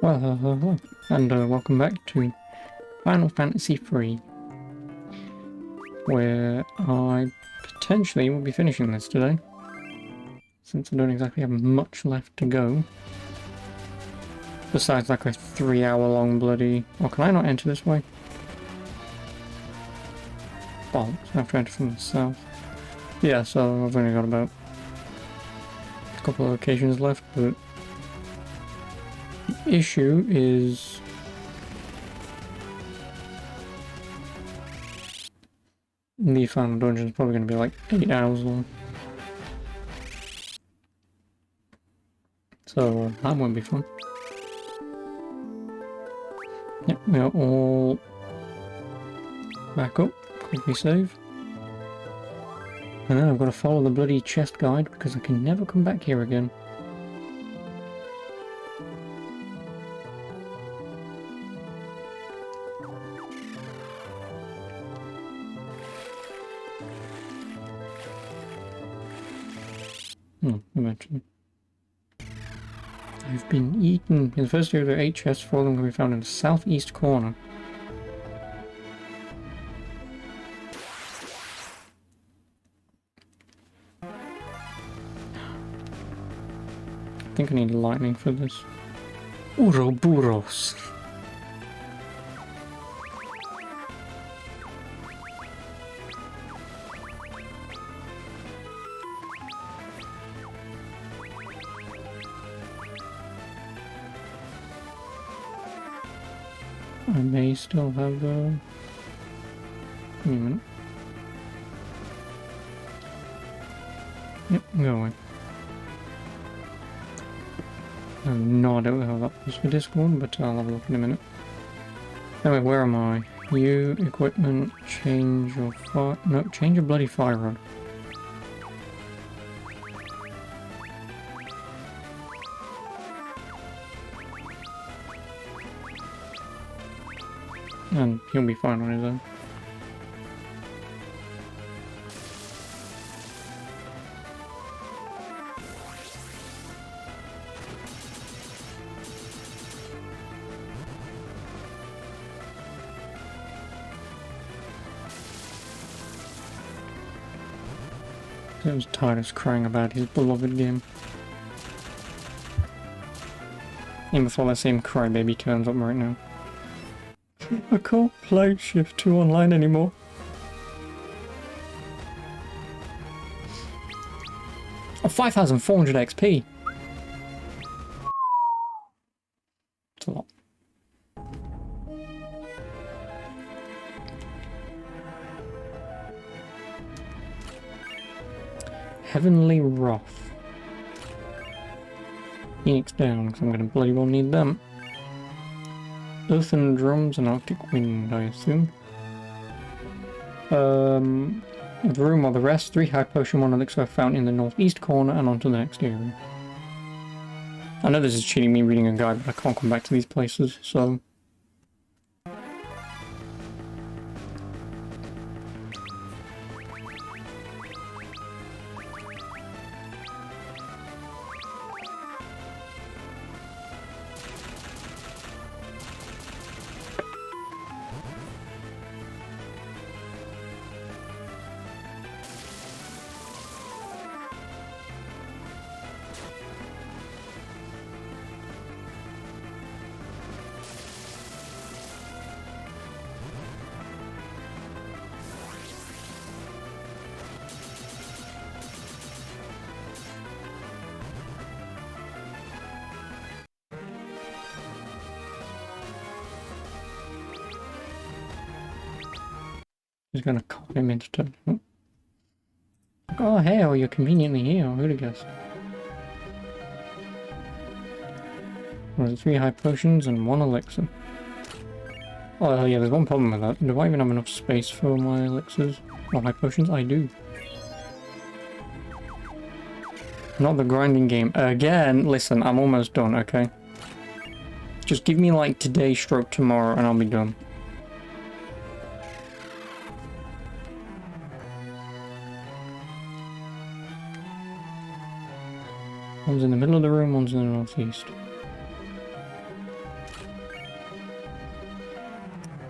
Well, hello, and welcome back to Final Fantasy III, where I potentially will be finishing this today, since I don't exactly have much left to go. Besides like a 3-hour-long bloody... Oh, can I not enter this way? Bollocks, I have to enter from the south. Yeah, so I've only got about a couple of locations left, but... the issue is... the final dungeon is probably going to be like 8 hours long. So that won't be fun. Yep, we are all back up. Quickly save. And then I've got to follow the bloody chest guide because I can never come back here again. Eventually. I've been eaten. In the first area, there are 8 chests. 4 of them can be found in the southeast corner. I think I need lightning for this. Ouroboros. I may still have give me a minute. Yep, go away. I have no idea how that was for Discord, but I'll have a look in a minute. Anyway, where am I? You, equipment, change your fire... no, change your bloody fire rod. And he'll be fine on his own. It was Titus crying about his beloved game. Even before that same crybaby turns up right now. I can't play Shift 2 online anymore. Oh, 5,400 XP! That's a lot. Heavenly Wrath. Phoenix down, because I'm going to bloody well need them. Earthen Drums and Arctic Wind, I assume. The room or the rest, 3 high potion, 1 elixir found in the northeast corner and onto the next area. I know this is cheating me reading a guide, but I can't come back to these places, so... He's gonna call him into turn. Oh hell, you're conveniently here, who'd have guessed? Well, there's 3 high potions and 1 elixir. Oh yeah, there's one problem with that. Do I even have enough space for my elixirs? Or high potions? I do. Not the grinding game. Again, listen, I'm almost done, okay? Just give me like today stroke tomorrow and I'll be done. One's in the middle of the room, one's in the northeast.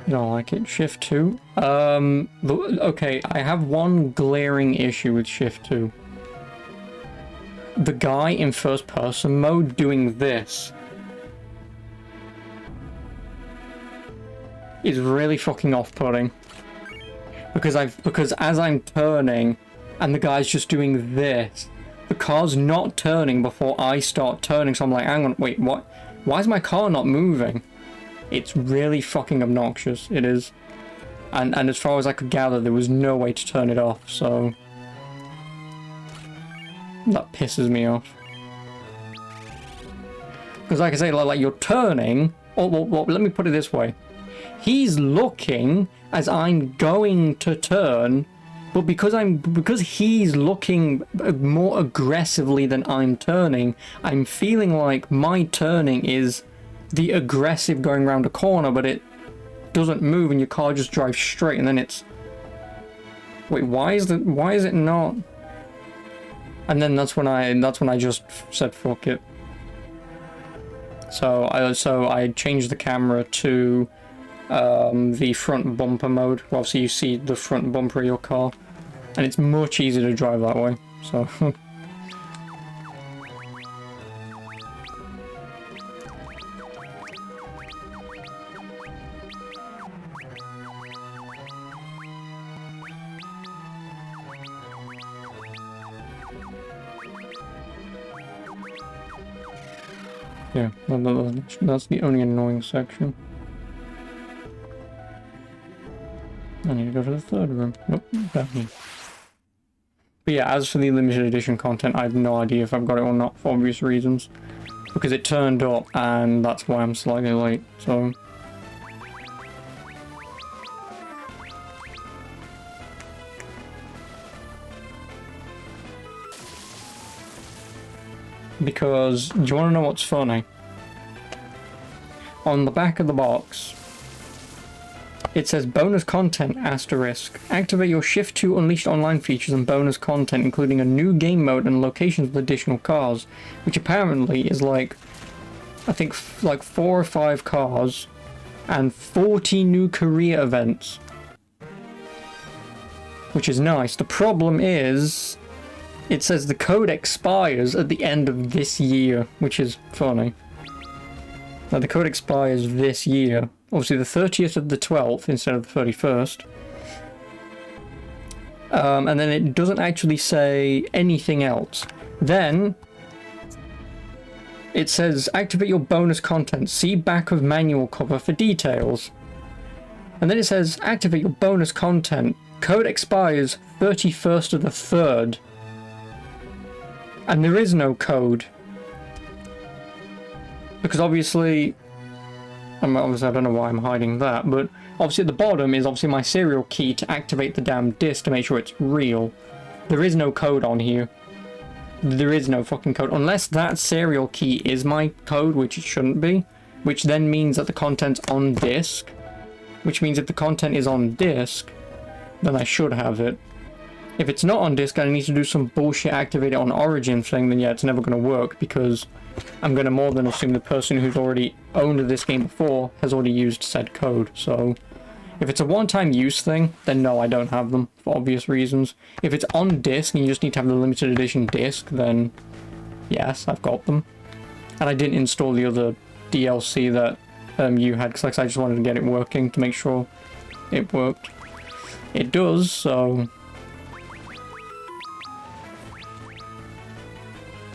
I don't like it. Shift 2. Okay, I have one glaring issue with Shift 2. The guy in first person mode doing this is really fucking off-putting. Because as I'm turning and the guy's just doing this, the car's not turning before I start turning, so I'm like, hang on, wait, what? Why is my car not moving? It's really fucking obnoxious, it is. And as far as I could gather, there was no way to turn it off, so that pisses me off. Because like I say, like you're turning, well, let me put it this way. He's looking as I'm going to turn, but because he's looking more aggressively than I'm turning, I'm feeling like my turning is the aggressive going around a corner, but it doesn't move and your car just drives straight, and then it's... Wait, why is it not? And then that's when I just said fuck it. So I changed the camera to the front bumper mode. Well, obviously you see the front bumper of your car, and it's much easier to drive that way. So yeah, that's the only annoying section. I need to go to the third room. Nope, down here. But yeah, as for the limited edition content, I have no idea if I've got it or not, for obvious reasons. Because it turned up, and that's why I'm slightly late, so... Because, do you want to know what's funny? On the back of the box, it says bonus content asterisk. Activate your Shift 2 Unleashed online features and bonus content, including a new game mode and locations with additional cars, which apparently is like, I think like 4 or 5 cars and 40 new career events, which is nice. The problem is, it says the code expires at the end of this year, which is funny. Now the code expires this year. Obviously the 30th of the 12th instead of the 31st. And then it doesn't actually say anything else. Then it says activate your bonus content. See back of manual cover for details. And then it says activate your bonus content. Code expires 31st of the 3rd. And there is no code. Because obviously... Obviously, I don't know why I'm hiding that, but obviously at the bottom is obviously my serial key to activate the damn disc to make sure it's real. There is no code on here. There is no fucking code. Unless that serial key is my code, which it shouldn't be, which then means that the content's on disc. Which means if the content is on disc, then I should have it. If it's not on disc and I need to do some bullshit activate it on origin thing, then yeah, it's never going to work, because I'm going to more than assume the person who's already owned this game before has already used said code. So if it's a one-time use thing, then no, I don't have them, for obvious reasons. If it's on disc and you just need to have the limited edition disc, then yes, I've got them. And I didn't install the other DLC that you had, because like I just wanted to get it working to make sure it worked. It does, so...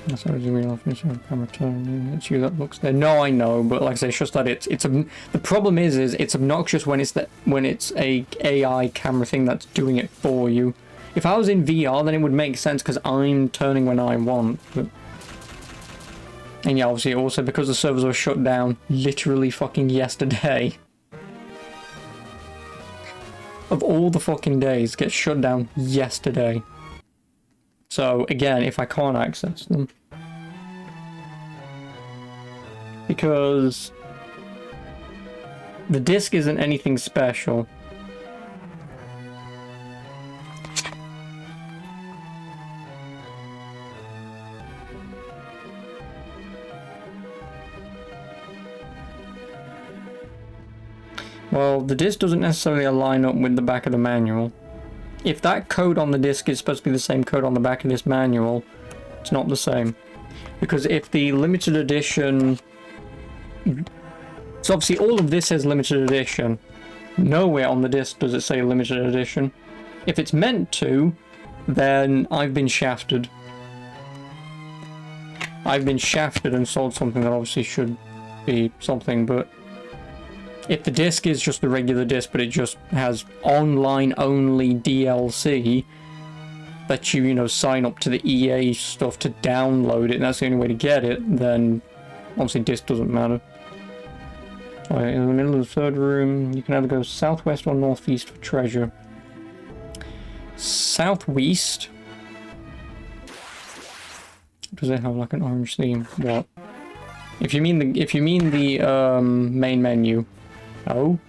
That's how you real camera turn. It's you that looks there. No, I know, but like I say, it's just that the problem is it's obnoxious when it's a AI camera thing that's doing it for you. If I was in VR, then it would make sense because I'm turning when I want. But... And yeah, obviously also because the servers were shut down literally fucking yesterday. Of all the fucking days, get shut down yesterday. So again, if I can't access them. Because the disc isn't anything special. Well, the disc doesn't necessarily line up with the back of the manual. If that code on the disc is supposed to be the same code on the back of this manual, it's not the same. Because if the limited edition... So obviously all of this says limited edition. Nowhere on the disc does it say limited edition. If it's meant to, then I've been shafted. I've been shafted and sold something that obviously should be something, but... If the disc is just the regular disc, but it just has online-only DLC, that you know, sign up to the EA stuff to download it, and that's the only way to get it, then obviously disc doesn't matter. Alright, in the middle of the third room, you can either go southwest or northeast for treasure. Southwest? Does it have like an orange theme? What? If you mean the main menu. Oh.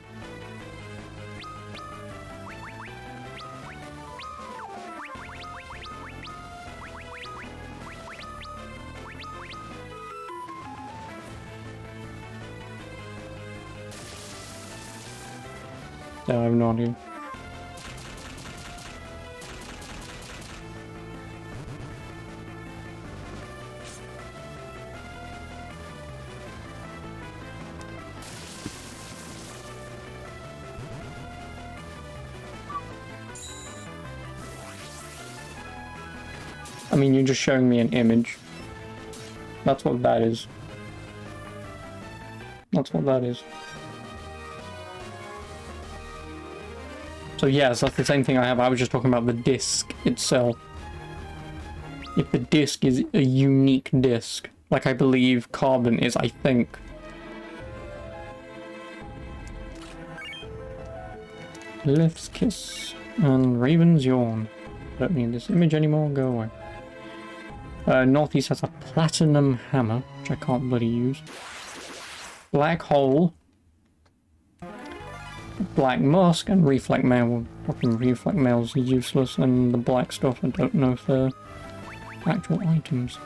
No, I have no idea. I mean, you're just showing me an image. That's what that is. That's what that is. So yes, that's the same thing I have. I was just talking about the disc itself. If the disc is a unique disc, like I believe Carbon is, I think. Left's kiss and Raven's yawn. Don't need this image anymore, go away. Northeast has a platinum hammer, which I can't bloody use. Black hole. Black musk and reflect mail. Fucking reflect mail's useless, and the black stuff, I don't know if they're actual items.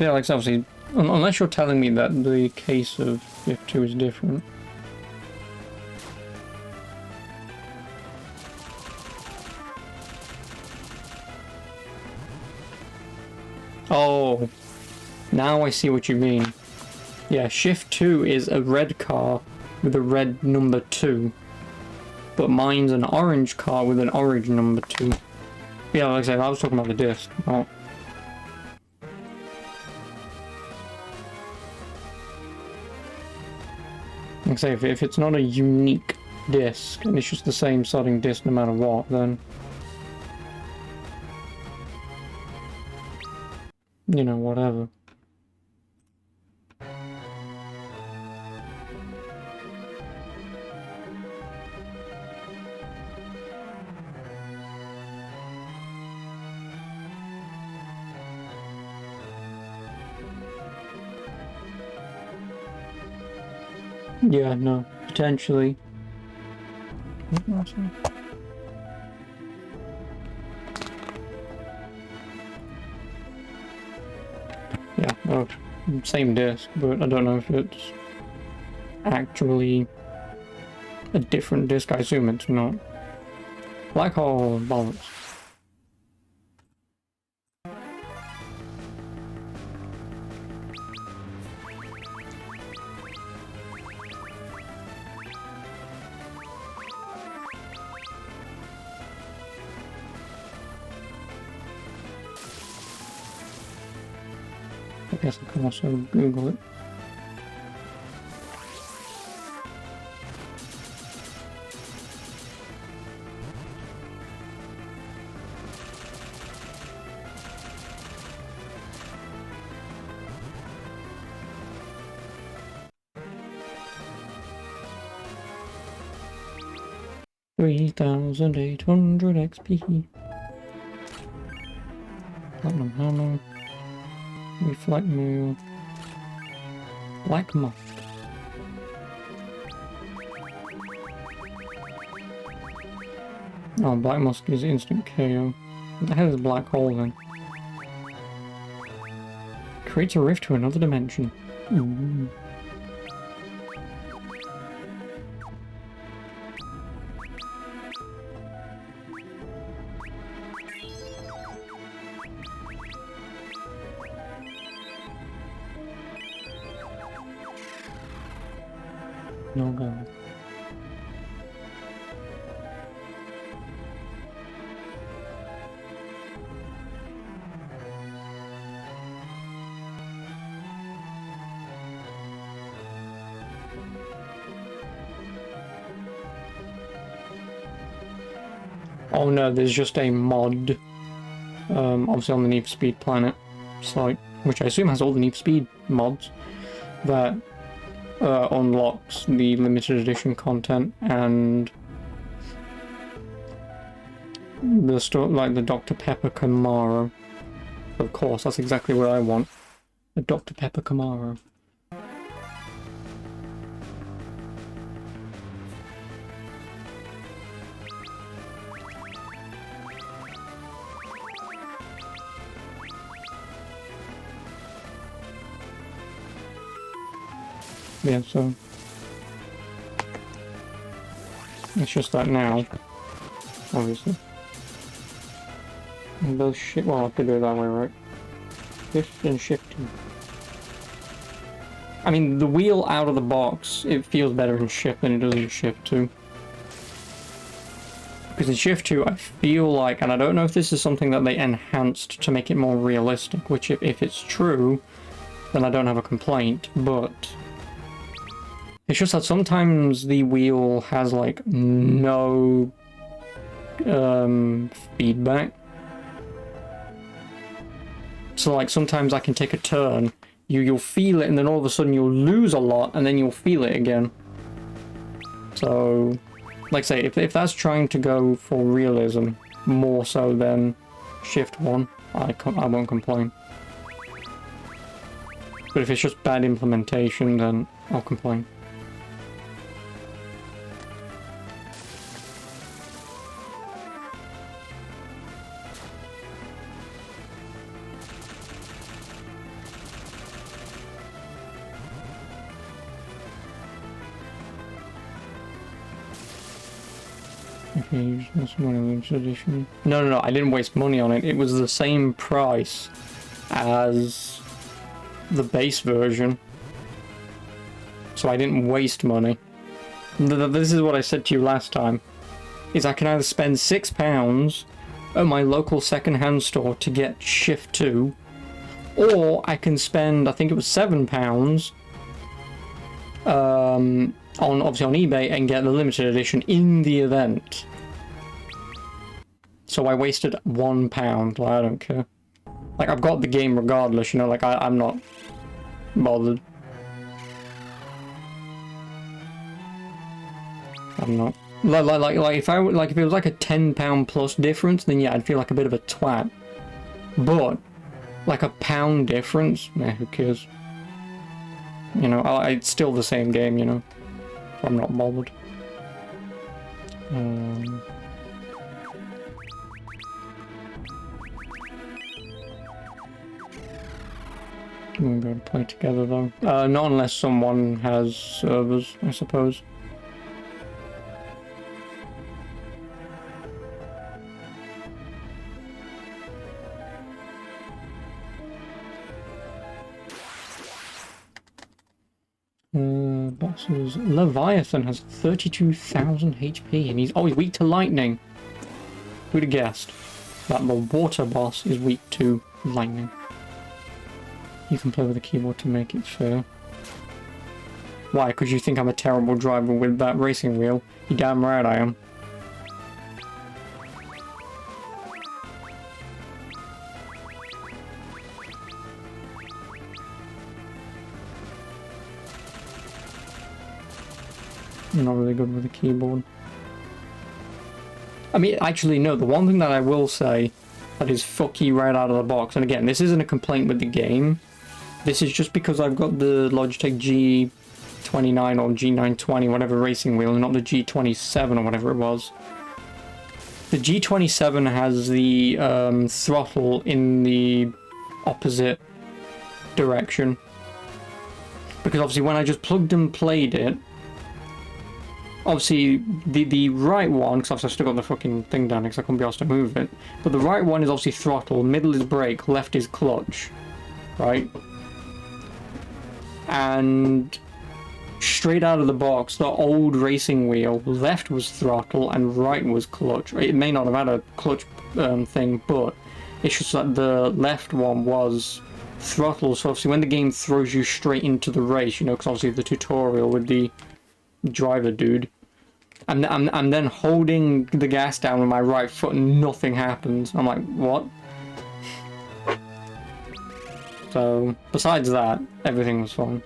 Yeah, like obviously, unless you're telling me that the case of Gift 2 is different. Oh, now I see what you mean. Yeah, Shift 2 is a red car with a red number 2. But mine's an orange car with an orange number 2. Yeah, like I said, I was talking about the disc. Oh. Like I say, if it's not a unique disc, and it's just the same starting disc no matter what, then... you know, whatever. Yeah, no, potentially. Yeah, well, same disc, but I don't know if it's actually a different disc. I assume it's not. Black hole balance. I guess I can also Google it. $3,800 XP. Platinum hammer. Reflect mail. Black moth. Oh, black musk is instant KO. What the hell is a black hole then? Creates a rift to another dimension. Ooh. No go. Oh no, there's just a mod, obviously on the Need for Speed Planet site, which I assume has all the Need for Speed mods, that unlocks the limited edition content and the stuff like the Dr. Pepper Camaro. Of course, that's exactly what I want. The Dr. Pepper Camaro. Yeah, so it's just that now, obviously. And those well, I have to do it that way, right? Shift and shifting. I mean, the wheel out of the box, it feels better in shift than it does in shift 2. Because in shift 2, I feel like, and I don't know if this is something that they enhanced to make it more realistic, which if it's true, then I don't have a complaint, but it's just that sometimes the wheel has like no feedback. So like sometimes I can take a turn, you'll feel it, and then all of a sudden you'll lose a lot, and then you'll feel it again. So, like I say, if that's trying to go for realism more so than shift 1, I won't complain. But if it's just bad implementation, then I'll complain. Okay, you just lost money on limited edition. No, I didn't waste money on it. It was the same price as the base version. So I didn't waste money. This is what I said to you last time. Is I can either spend £6 at my local second-hand store to get Shift 2, or I can spend, I think it was £7, obviously on eBay, and get the limited edition in the event. So I wasted £1. Like, I don't care. Like, I've got the game regardless, you know, like I'm not bothered. I'm not. Like if if it was like a £10 plus difference, then yeah, I'd feel like a bit of a twat. But like a £1 difference, who cares? You know, it's still the same game, you know. I'm not bothered. We're going to play together though. Not unless someone has servers, I suppose. Bosses. Leviathan has 32,000 HP and he's weak to lightning. Who'd have guessed that the water boss is weak to lightning? You can play with the keyboard to make it fair. Why? Because you think I'm a terrible driver with that racing wheel? You damn right I am. I'm not really good with the keyboard. I mean, actually, no, the one thing that I will say that is fucky right out of the box, and again, this isn't a complaint with the game. This is just because I've got the Logitech G29 or G920, whatever racing wheel, and not the G27 or whatever it was. The G27 has the throttle in the opposite direction. Because obviously when I just plugged and played it, obviously the right one, because I've still got the fucking thing down because I couldn't be asked to move it, but the right one is obviously throttle, middle is brake, left is clutch, right? And straight out of the box, the old racing wheel, left was throttle and right was clutch. It may not have had a clutch thing, but it's just that the left one was throttle, so obviously when the game throws you straight into the race, you know, because obviously the tutorial with the driver dude, I'm then holding the gas down with my right foot and nothing happens. I'm like, what? So, besides that, everything was fine.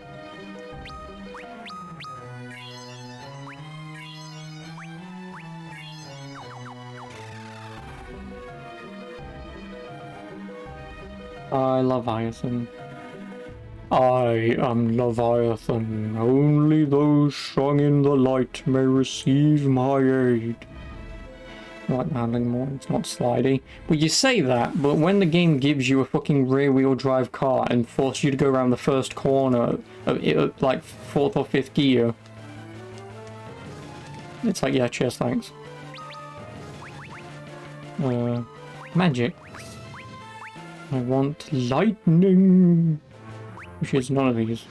I Leviathan. I am Leviathan. Only those strong in the light may receive my aid. Right handling more, it's not slidey. Well, you say that, but when the game gives you a fucking rear-wheel drive car and forces you to go around the first corner of it, like 4th or 5th gear, it's like, yeah, cheers, thanks. Magic. I want lightning, which is none of these.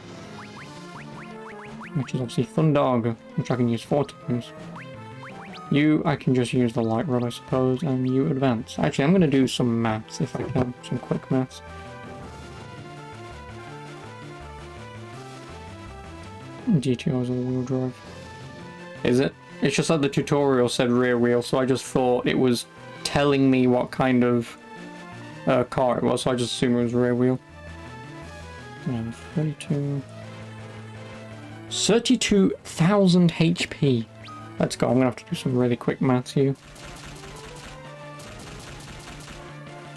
Which is obviously Thundarga, which I can use 4 times. You, I can just use the light rod, I suppose, and you advance. Actually, I'm going to do some maths if I can, some quick maths. GTO's all-wheel drive. Is it? It's just that the tutorial said rear wheel, so I just thought it was telling me what kind of car it was, so I just assumed it was rear wheel. 32,000 HP. Let's go, I'm gonna have to do some really quick maths here.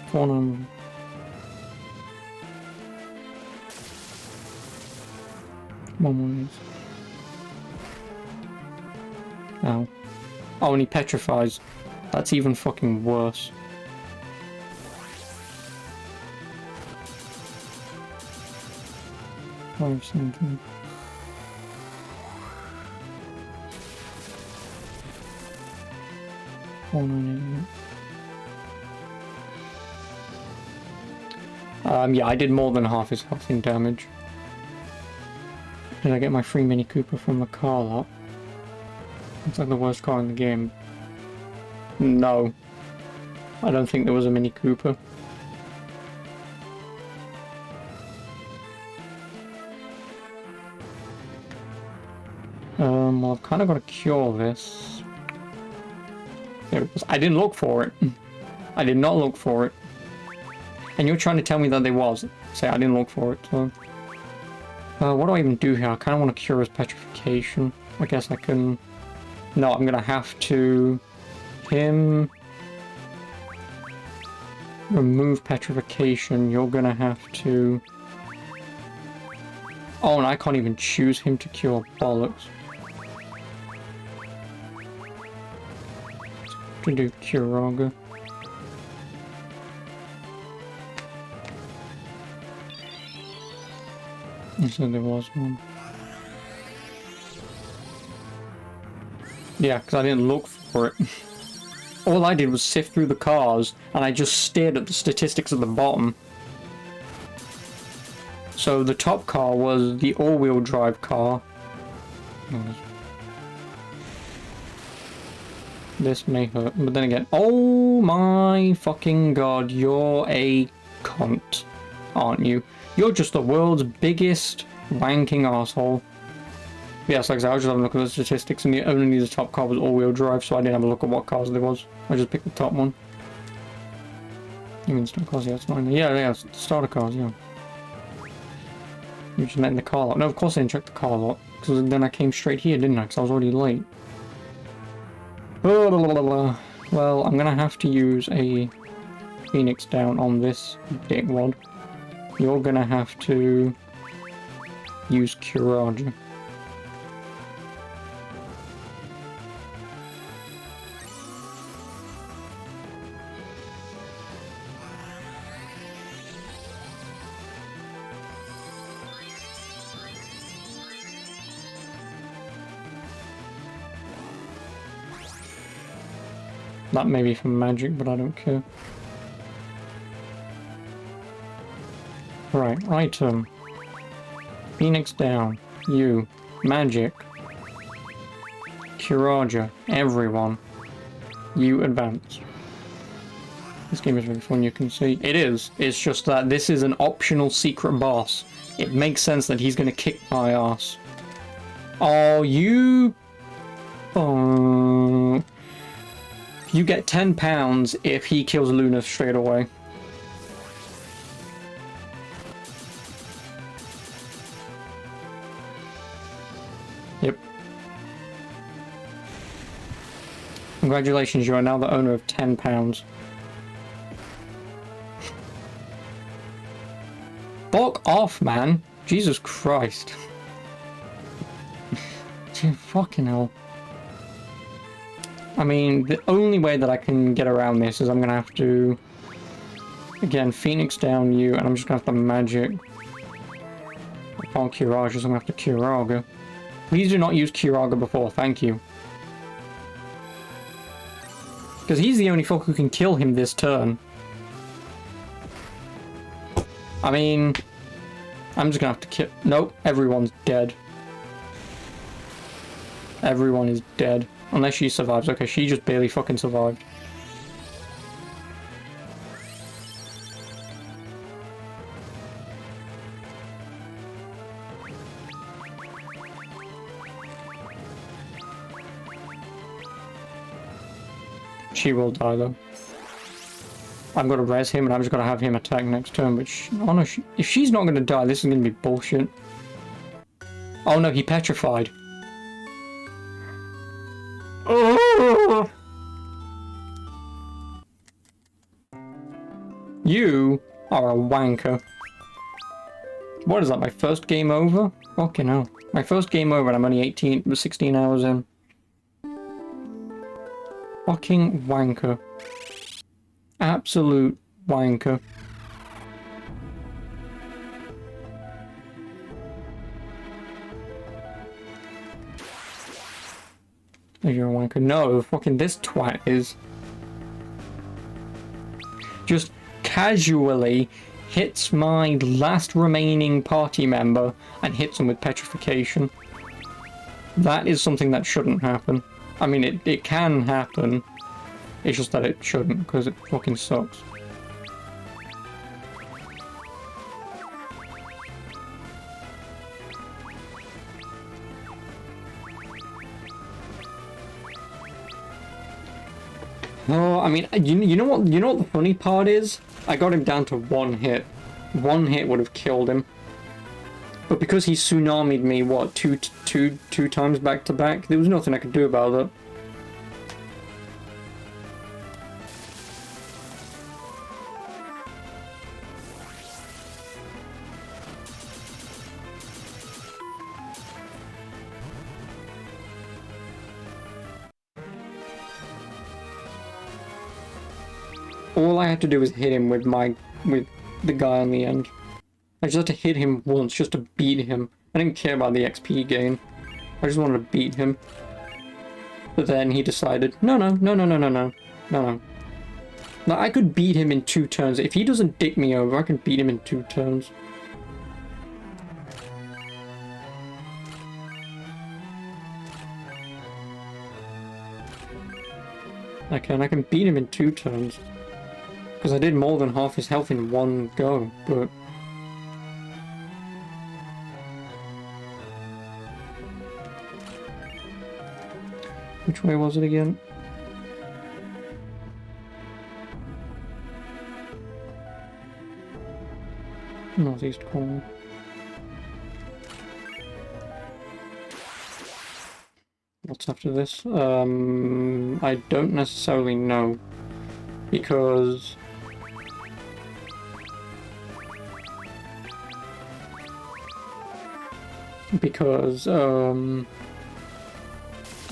400. One more is. Ow. Oh, and he petrifies. That's even fucking worse. Something. Yeah, I did more than half his health in damage. Did I get my free Mini Cooper from the car lot? It's like the worst car in the game. No. I don't think there was a Mini Cooper. Well, I've kind of got to cure this. There it was. I didn't look for it. I did not look for it. And you're trying to tell me that there was. Say, I didn't look for it, so... what do I even do here? I kind of want to cure his petrification. I guess I can... No, I'm going to have to... Him... Remove petrification. You're going to have to... Oh, and I can't even choose him to cure. Bollocks. To do Kuraga. So there was one. Yeah, because I didn't look for it. All I did was sift through the cars, and I just stared at the statistics at the bottom. So the top car was the all-wheel drive car. This may hurt, but then again, oh my fucking god, you're a cunt, aren't you? You're just the world's biggest wanking asshole. Yes, like I said, I was just having a look at the statistics, and only the top car was all-wheel drive, so I didn't have a look at what cars there was. I just picked the top one. You mean starter cars? Yeah, it's fine. Yeah, starter cars, yeah. You just meant in the car lot. No, of course I didn't check the car lot, because then I came straight here, didn't I? Because I was already late. Well, I'm gonna have to use a Phoenix down on this dickwad. You're gonna have to use Kuraja. That may be for magic, but I don't care. Right, item. Phoenix down. You. Magic. Kiraja. Everyone. You advance. This game is really fun, you can see. It is. It's just that this is an optional secret boss. It makes sense that he's going to kick my ass. Oh, you... You get £10 if he kills Luna straight away. Yep. Congratulations, you are now the owner of £10. Fuck off, man. Jesus Christ. Dude, fucking hell. I mean, the only way that I can get around this is I'm gonna have to... Again, Phoenix down you, and I'm just gonna have to magic. I can't Kiraja, so I'm gonna have to Kiraga. Please do not use Kiraga before, thank you. Because he's the only fuck who can kill him this turn. I mean... I'm just gonna have to kill... Nope, everyone's dead. Everyone is dead. Unless she survives. Okay, she just barely fucking survived. She will die though. I'm gonna res him and I'm just gonna have him attack next turn, but oh no, if she's not gonna die, this is gonna be bullshit. Oh no, he petrified. Oh! You are a wanker. What is that, my first game over? Fucking hell. My first game over and I'm only 16 hours in. Fucking wanker. Absolute wanker. You're a wanker. No, fucking this twat is. Just casually hits my last remaining party member and hits him with petrification. That is something that shouldn't happen. I mean, it can happen. It's just that it shouldn't, because it fucking sucks. Oh, I mean, you know what the funny part is? I got him down to one hit. One hit would have killed him. But because he tsunami'd me, what, two times back to back, there was nothing I could do about it. All I had to do was hit him with the guy on the end. I just had to hit him once, just to beat him. I didn't care about the XP gain. I just wanted to beat him. But then he decided, no. Now, I could beat him in 2 turns. If he doesn't dick me over, I can beat him in 2 turns. I can beat him in 2 turns. Because I did more than half his health in one go, but... Which way was it again? Northeast corner. What's after this? I don't necessarily know. Because...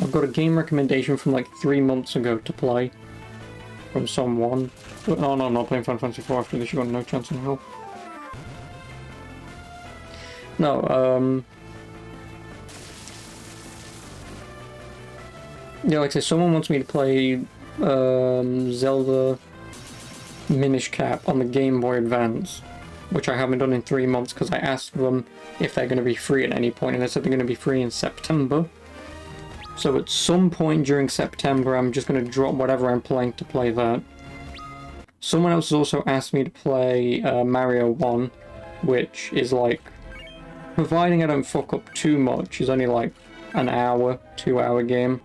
I've got a game recommendation from like 3 months ago to play from someone. But no, I'm not playing Final Fantasy IV after this. You got no chance in hell. No, yeah, like I said, someone wants me to play Zelda Minish Cap on the Game Boy Advance. which I haven't done in 3 months because I asked them if they're going to be free at any point, and they said they're going to be free in September. So at some point during September, I'm just going to drop whatever I'm playing to play that. Someone else has also asked me to play Mario 1, which is like, providing I don't fuck up too much, is only like an hour, 2-hour game.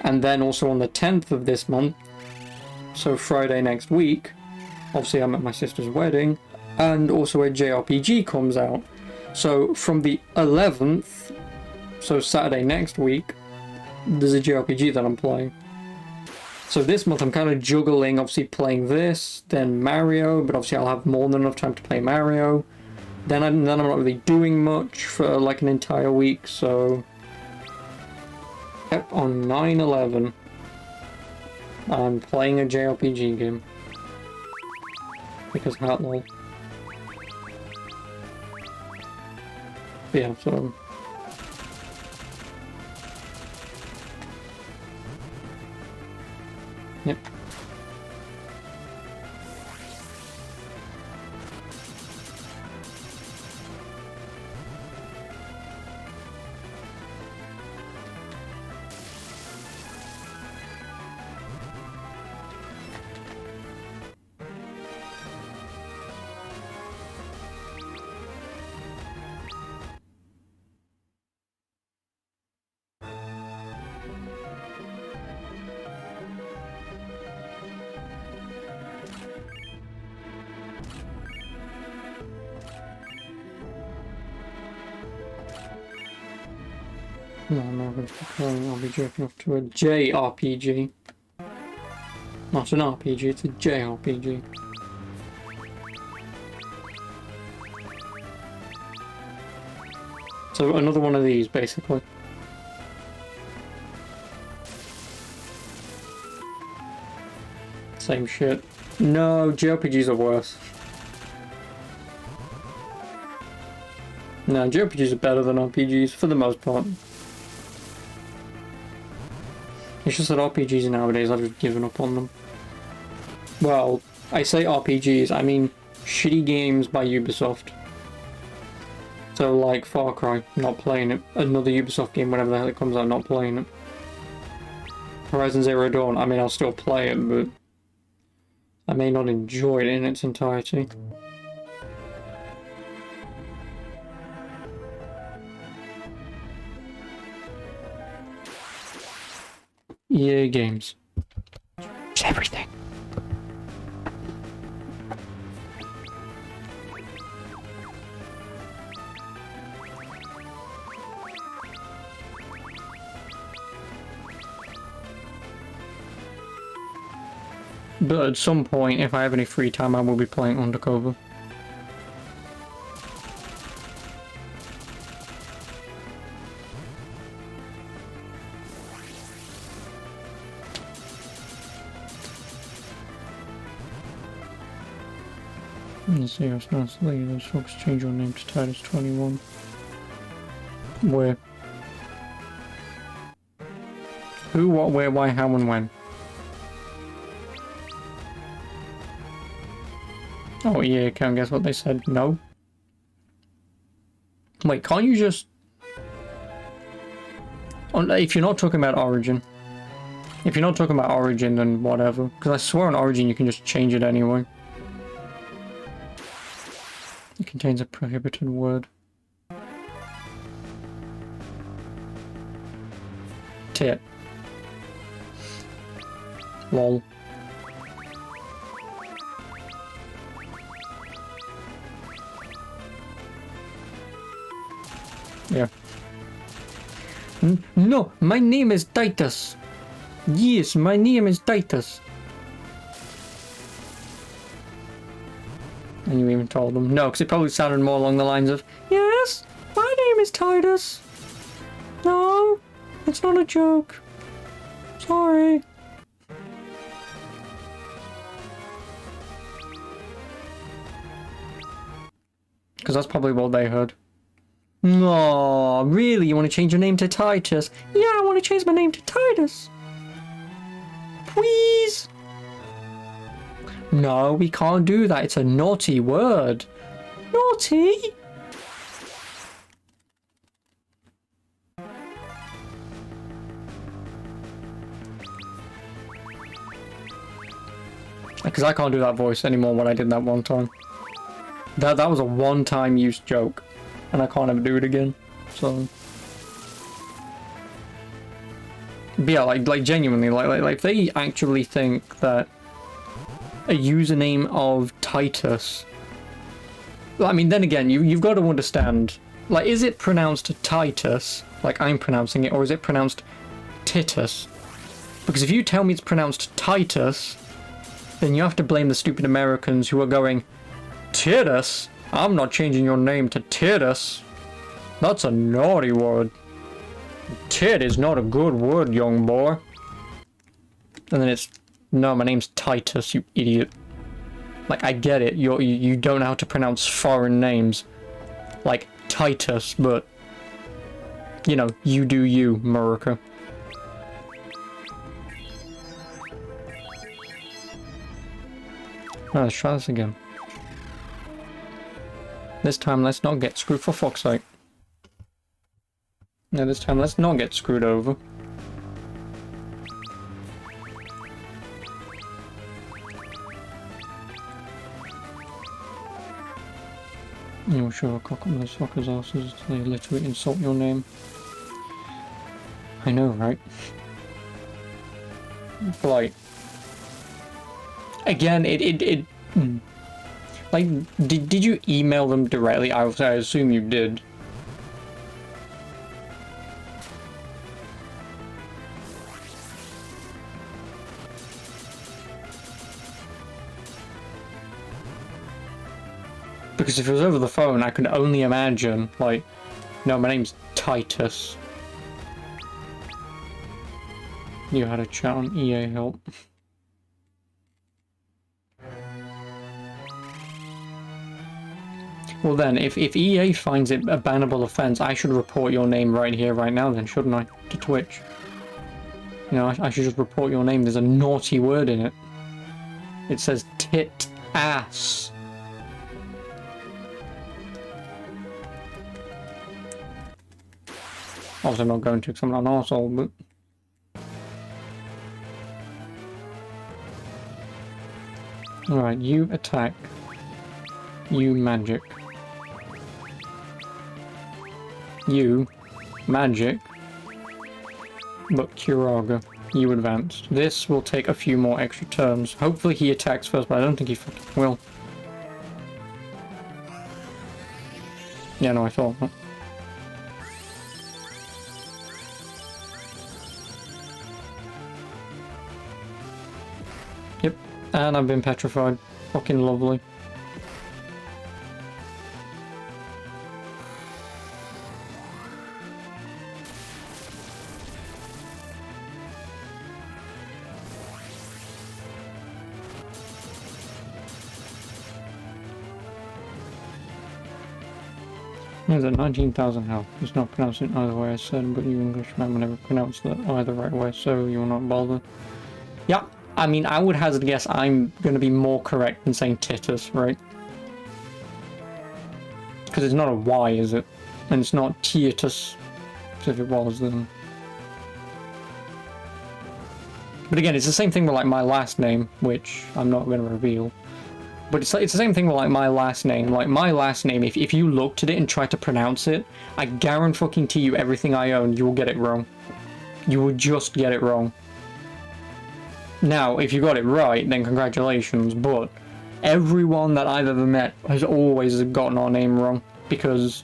And then also on the 10th of this month, so Friday next week, obviously I'm at my sister's wedding, and also a JRPG comes out. So from the 11th, so Saturday next week, there's a JRPG that I'm playing. So this month I'm kind of juggling, obviously playing this, then Mario, but obviously I'll have more than enough time to play Mario. Then I'm not really doing much for like an entire week, so... Yep, on 9/11, I'm playing a JRPG game. Because how lol. Yeah, so... Yep. No, I'm not going to be playing RPG off to a JRPG. Not an RPG, it's a JRPG. So another one of these, basically. Same shit. No, JRPGs are worse. No, JRPGs are better than RPGs, for the most part. It's just that RPGs nowadays, I've just given up on them. Well, I say RPGs, I mean shitty games by Ubisoft. So like Far Cry, not playing it. Another Ubisoft game, whenever the hell it comes out, not playing it. Horizon Zero Dawn, I mean I'll still play it, but I may not enjoy it in its entirety. EA Games. It's everything. But at some point, if I have any free time, I will be playing Undercover. Let's see, I was not leaving those folks change your name to Titus 21. Where? Who, what, where, why, how, and when? Oh yeah, can't guess what they said. No. Wait, can't you just... If you're not talking about Origin. If you're not talking about Origin, then whatever. Because I swear on Origin you can just change it anyway. It contains a prohibited word. Tit. Lol. Yeah. No, my name is Titus. Yes, my name is Titus. And you even told them. No, because it probably sounded more along the lines of, yes, my name is Titus. No, it's not a joke. Sorry. Because that's probably what they heard. No, really? You want to change your name to Titus? Yeah, I want to change my name to Titus. Please. No, we can't do that. It's a naughty word. Naughty? Because I can't do that voice anymore when I did that one time. That was a one-time use joke. And I can't ever do it again. So... But yeah, like genuinely, like if they actually think that a username of Titus... I mean, then again, you've got to understand, like, is it pronounced Titus, like I'm pronouncing it, or is it pronounced Titus? Because if you tell me it's pronounced Titus, then you have to blame the stupid Americans who are going, Titus? I'm not changing your name to Titus. That's a naughty word. Tit is not a good word, young boy. And then it's, no, my name's Titus, you idiot. Like, I get it, you don't know how to pronounce foreign names. Like, Titus, but... You know, you do you, America. Oh, let's try this again. This time, let's not get screwed, for fuck's sake. No, this time, let's not get screwed over. You'll show a cock up those fuckers' asses. They literally insult your name. I know, right? Like... Again, like, did you email them directly? I assume you did. Because if it was over the phone, I could only imagine, like, no, my name's Titus. You had a chat on EA Help. Well then, if EA finds it a bannable offense, I should report your name right here, right now then, shouldn't I? To Twitch. You know, I should just report your name. There's a naughty word in it. It says tit ass. Obviously I'm not going to because I'm not an arsehole, but... Alright, you attack. You magic. You magic. But Kuraga, you advanced. This will take a few more extra turns. Hopefully he attacks first, but I don't think he fucking will. Yeah, no, I thought that. Yep, and I've been petrified. Fucking lovely. There's at 19,000 health. It's not pronounced in either way I said, but you Englishmen will never pronounce that either right way, so you will not bother. Yeah, I mean, I would hazard a guess I'm going to be more correct than saying Titus, right? Because it's not a Y, is it? And it's not Titus. Because if it was, then... But again, it's the same thing with, like, my last name, which I'm not going to reveal. But it's the same thing with, like, my last name. Like, my last name, if you looked at it and tried to pronounce it, I guarantee you everything I own, you will get it wrong. You will just get it wrong. Now, if you got it right, then congratulations, but everyone that I've ever met has always gotten our name wrong, because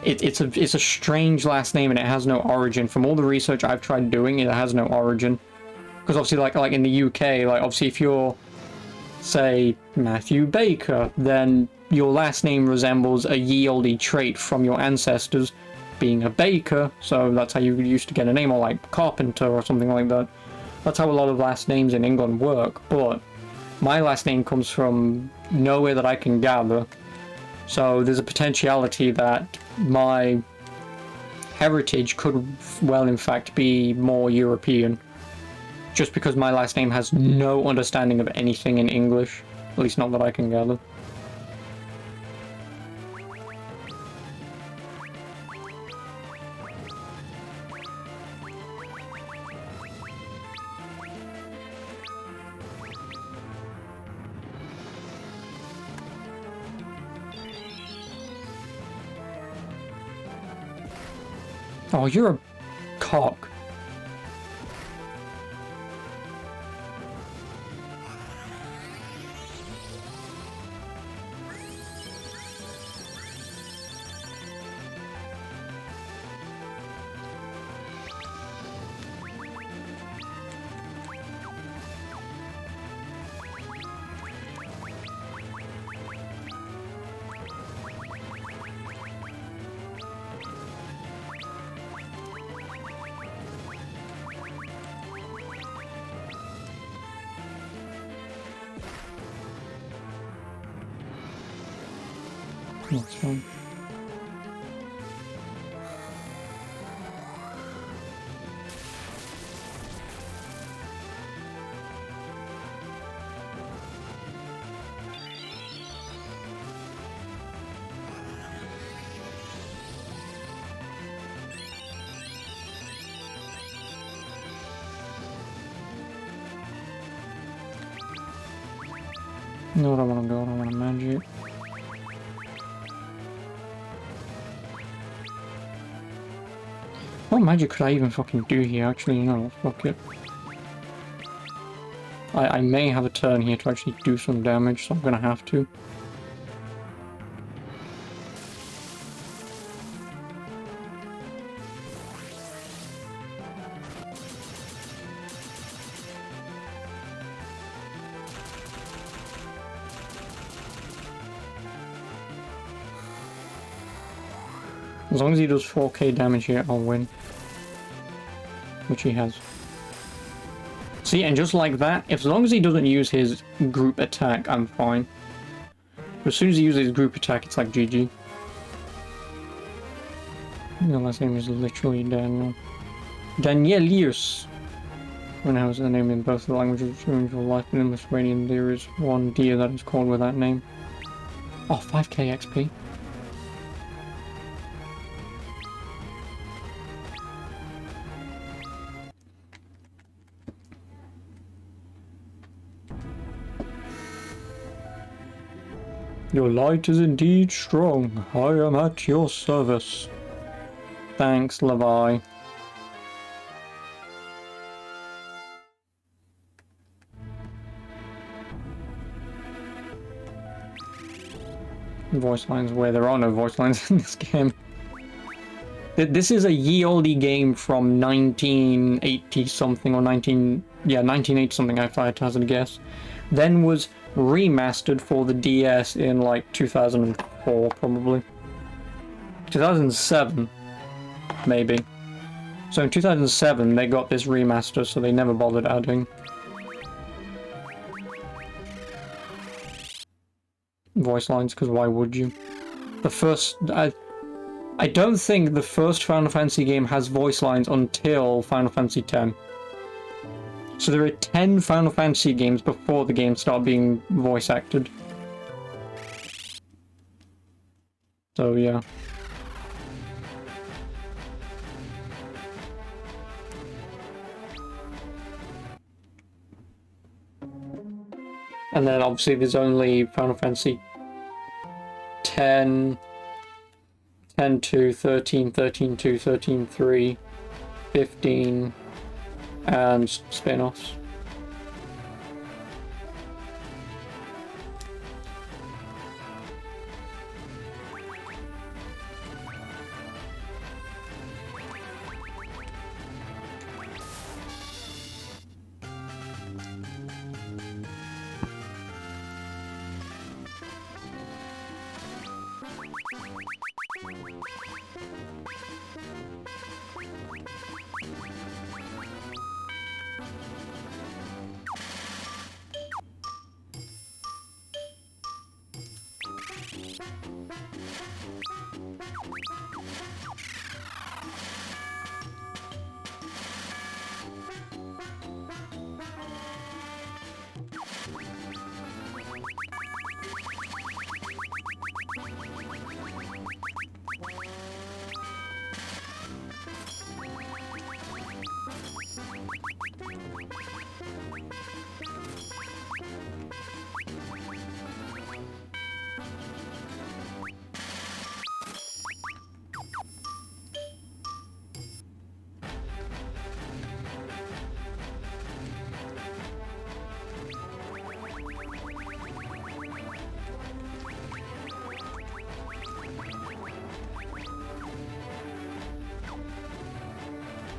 it's a strange last name and it has no origin. From all the research I've tried doing, it has no origin. Because obviously, like in the UK, like, obviously if you're, say, Matthew Baker, then your last name resembles a ye olde trait from your ancestors being a baker, so that's how you used to get a name, or like Carpenter or something like that. That's how a lot of last names in England work, but my last name comes from nowhere that I can gather, so there's a potentiality that my heritage could well in fact be more European. Just because my last name has no understanding of anything in English. At least not that I can gather. Oh, you're a cock. That's fine. No, I don't want to go. I don't want to magic. What magic could I even fucking do here? Actually, no, fuck it. I may have a turn here to actually do some damage, so I'm gonna have to. As long as he does 4k damage here, I'll win. Which he has. See, and just like that, as long as he doesn't use his group attack, I'm fine. But as soon as he uses his group attack, it's like GG. The last name is literally Daniel. Danielius! When I was the name in both the languages during your life, but in Lithuanian there is one deer that is called with that name. Oh, 5k XP. Your light is indeed strong. I am at your service. Thanks, Levi. Voice lines where there are no voice lines in this game. This is a ye-olde game from 1980 something or 1980 something if I had to hazard a guess. Then was remastered for the DS in like 2004 probably. 2007 maybe. So in 2007 they got this remaster, so they never bothered adding voice lines, because why would you? The first I don't think the first Final Fantasy game has voice lines until Final Fantasy X. So there are 10 Final Fantasy games before the game start being voice acted. So yeah. And then obviously there's only Final Fantasy 10, 10-2, 13, 13-2, 13-3, 15, and spin-offs.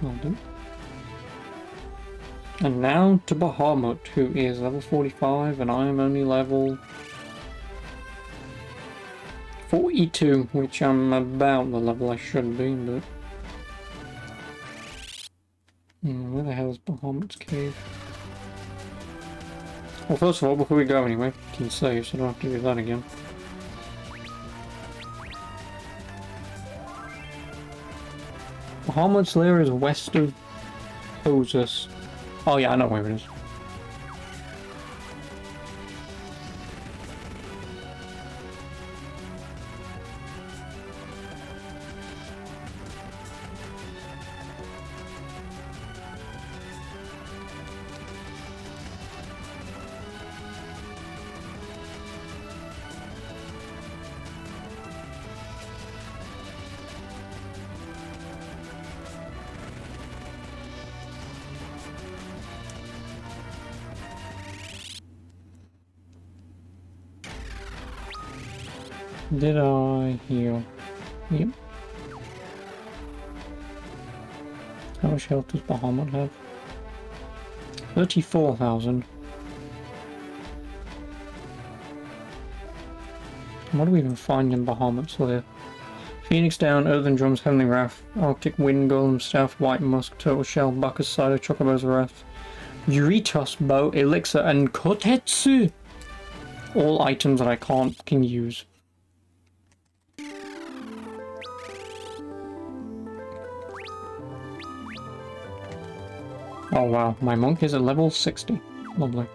I'll do. And now to Bahamut, who is level 45, and I am only level 42, which I'm about the level I should be, but... where the hell is Bahamut's cave? Well, first of all, before we go anyway, you can save, so I don't have to do that again. Bahamut's lair is west of Ozus. Oh yeah, I know where it is. Did I heal? Yep. How much health does Bahamut have? 34,000. What do we even find in Bahamut's lair? Phoenix Down, Earthen Drums, Heavenly Wrath, Arctic Wind Golem, Staff, White Musk, Turtle Shell, Bacchus Cider, Chocobo's Wrath, Eurytos Bow, Elixir, and Kotetsu! All items that I can use. Oh wow, my monk is at level 60. Lovely.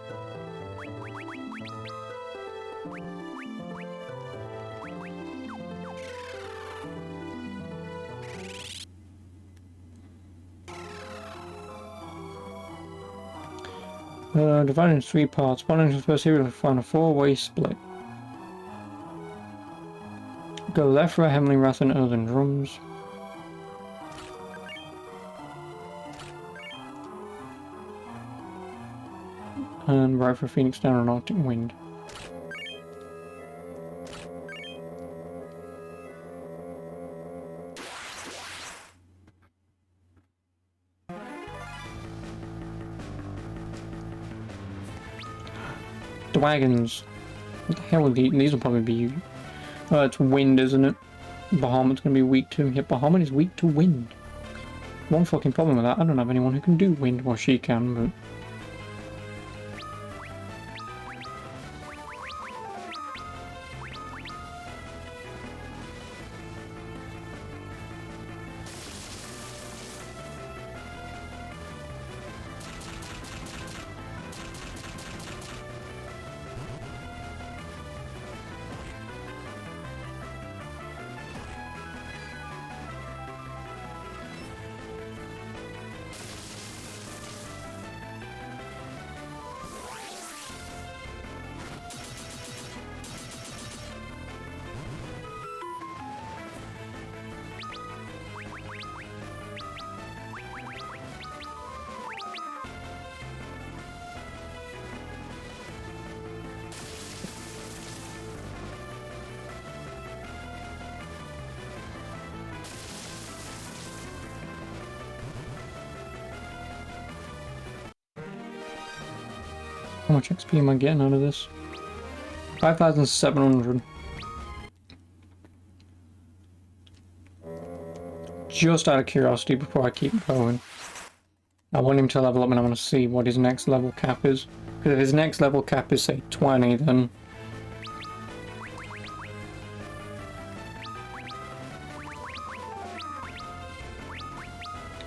Divided into 3 parts. One into the first area to find a 4-way split. Go left for a Heavenly Wrath and Earthen Drums. And right for Phoenix Down and Arctic Wind. The wagons. What the hell are these? These will probably be... it's wind, isn't it? Bahamut's going to be weak to... Yeah, Bahamut is weak to wind. One fucking problem with that. I don't have anyone who can do wind. Well, she can, but... How much XP am I getting out of this? 5,700. Just out of curiosity before I keep going. I want him to level up and I want to see what his next level cap is. Because if his next level cap is, say, 20, then...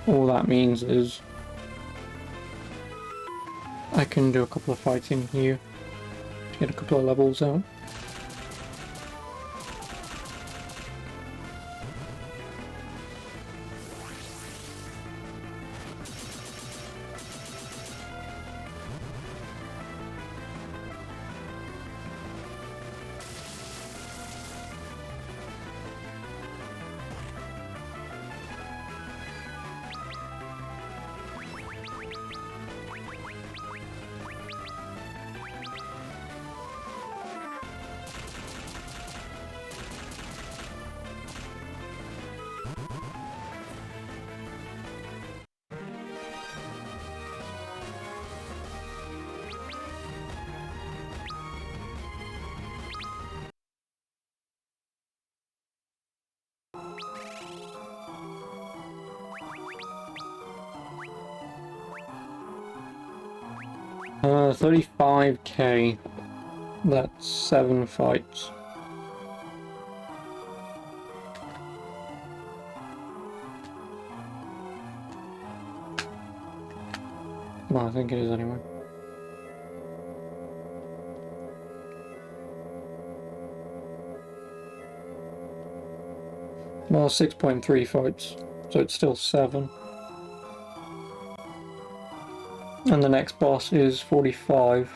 all that means is... I can do a couple of fights in here to get a couple of levels out. 35k. That's 7 fights. Well, I think it is anyway. Well, 6.3 fights, so it's still 7. And the next boss is 45.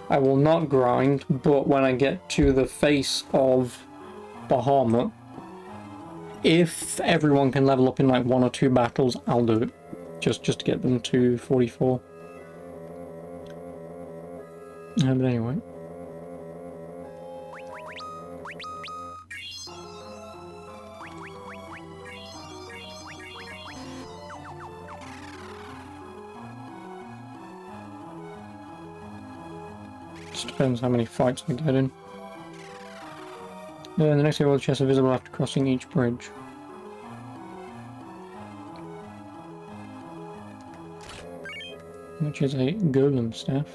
I will not grind, but when I get to the face of Bahamut, if everyone can level up in like 1 or 2 battles, I'll do it. Just to get them to 44. But anyway. Just depends how many fights we get in. The next area, all the chests are visible after crossing each bridge. Which is a golem staff.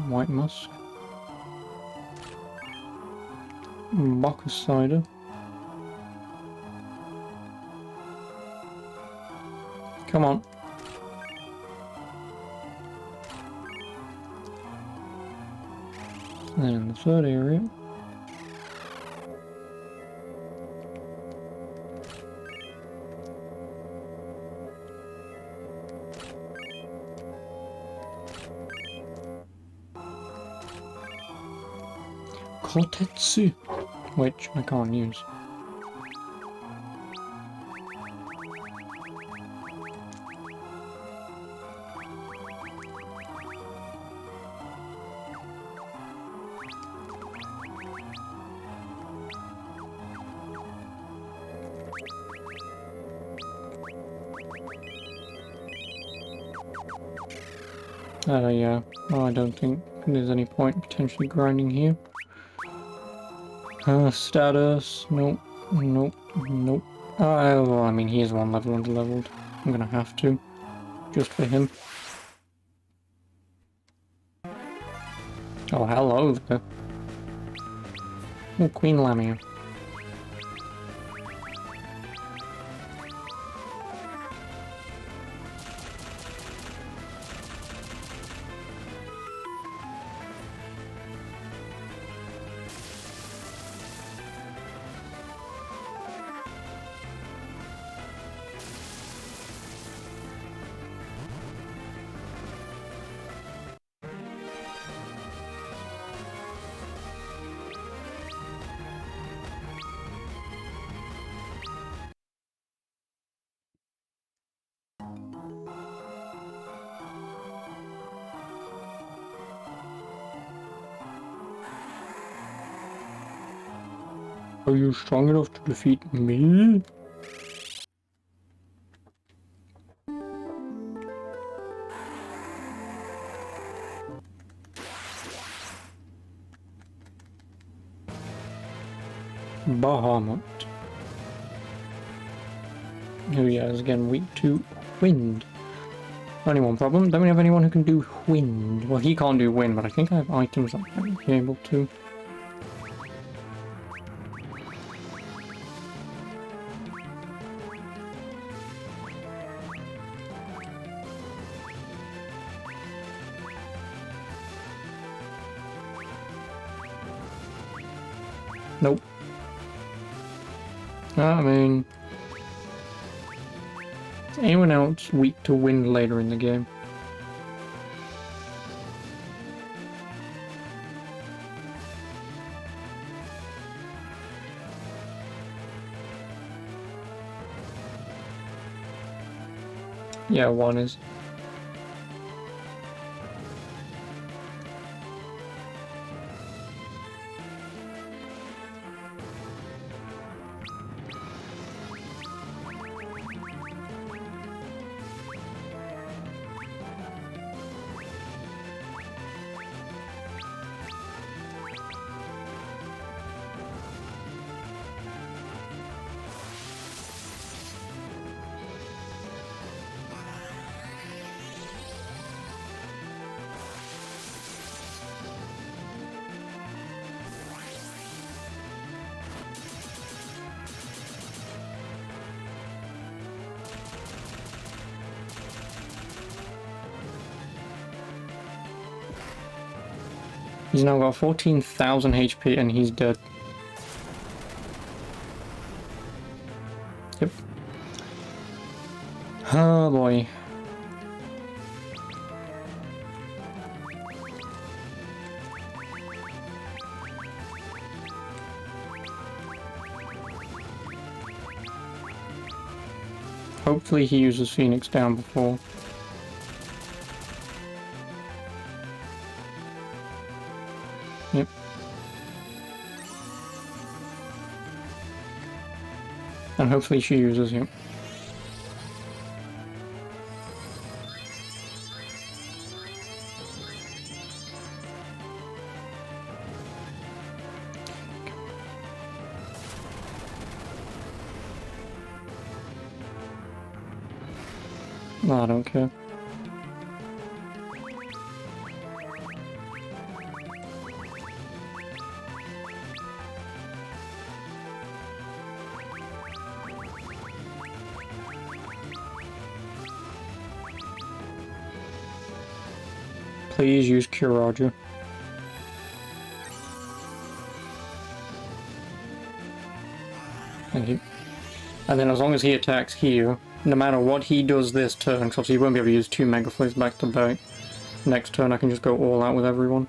White musk. Bacchus cider. Come on. And then the third area. Kotetsu, which I can't use. Yeah, well, I don't think there's any point potentially grinding here. Status, nope, nope, nope. Well, I mean, he is 1 level underleveled. I'm gonna have to, just for him. Oh, hello there. Oh, Queen Lamia. Are you strong enough to defeat me? Bahamut. Who, yeah, is again weak to wind. Only one problem, don't we have anyone who can do wind? Well, he can't do wind, but I think I have items that might be able to. Nope. I mean... is anyone else weak to wind later in the game? Yeah, one is. He's now got 14,000 HP and he's dead. Yep. Oh boy. Hopefully he uses Phoenix down before. Yep. And hopefully she uses him. No, I don't care. Please use Cure Roger. Thank you. And then as long as he attacks here, no matter what he does this turn, because he won't be able to use 2 Mega Flares back to back. Next turn I can just go all out with everyone.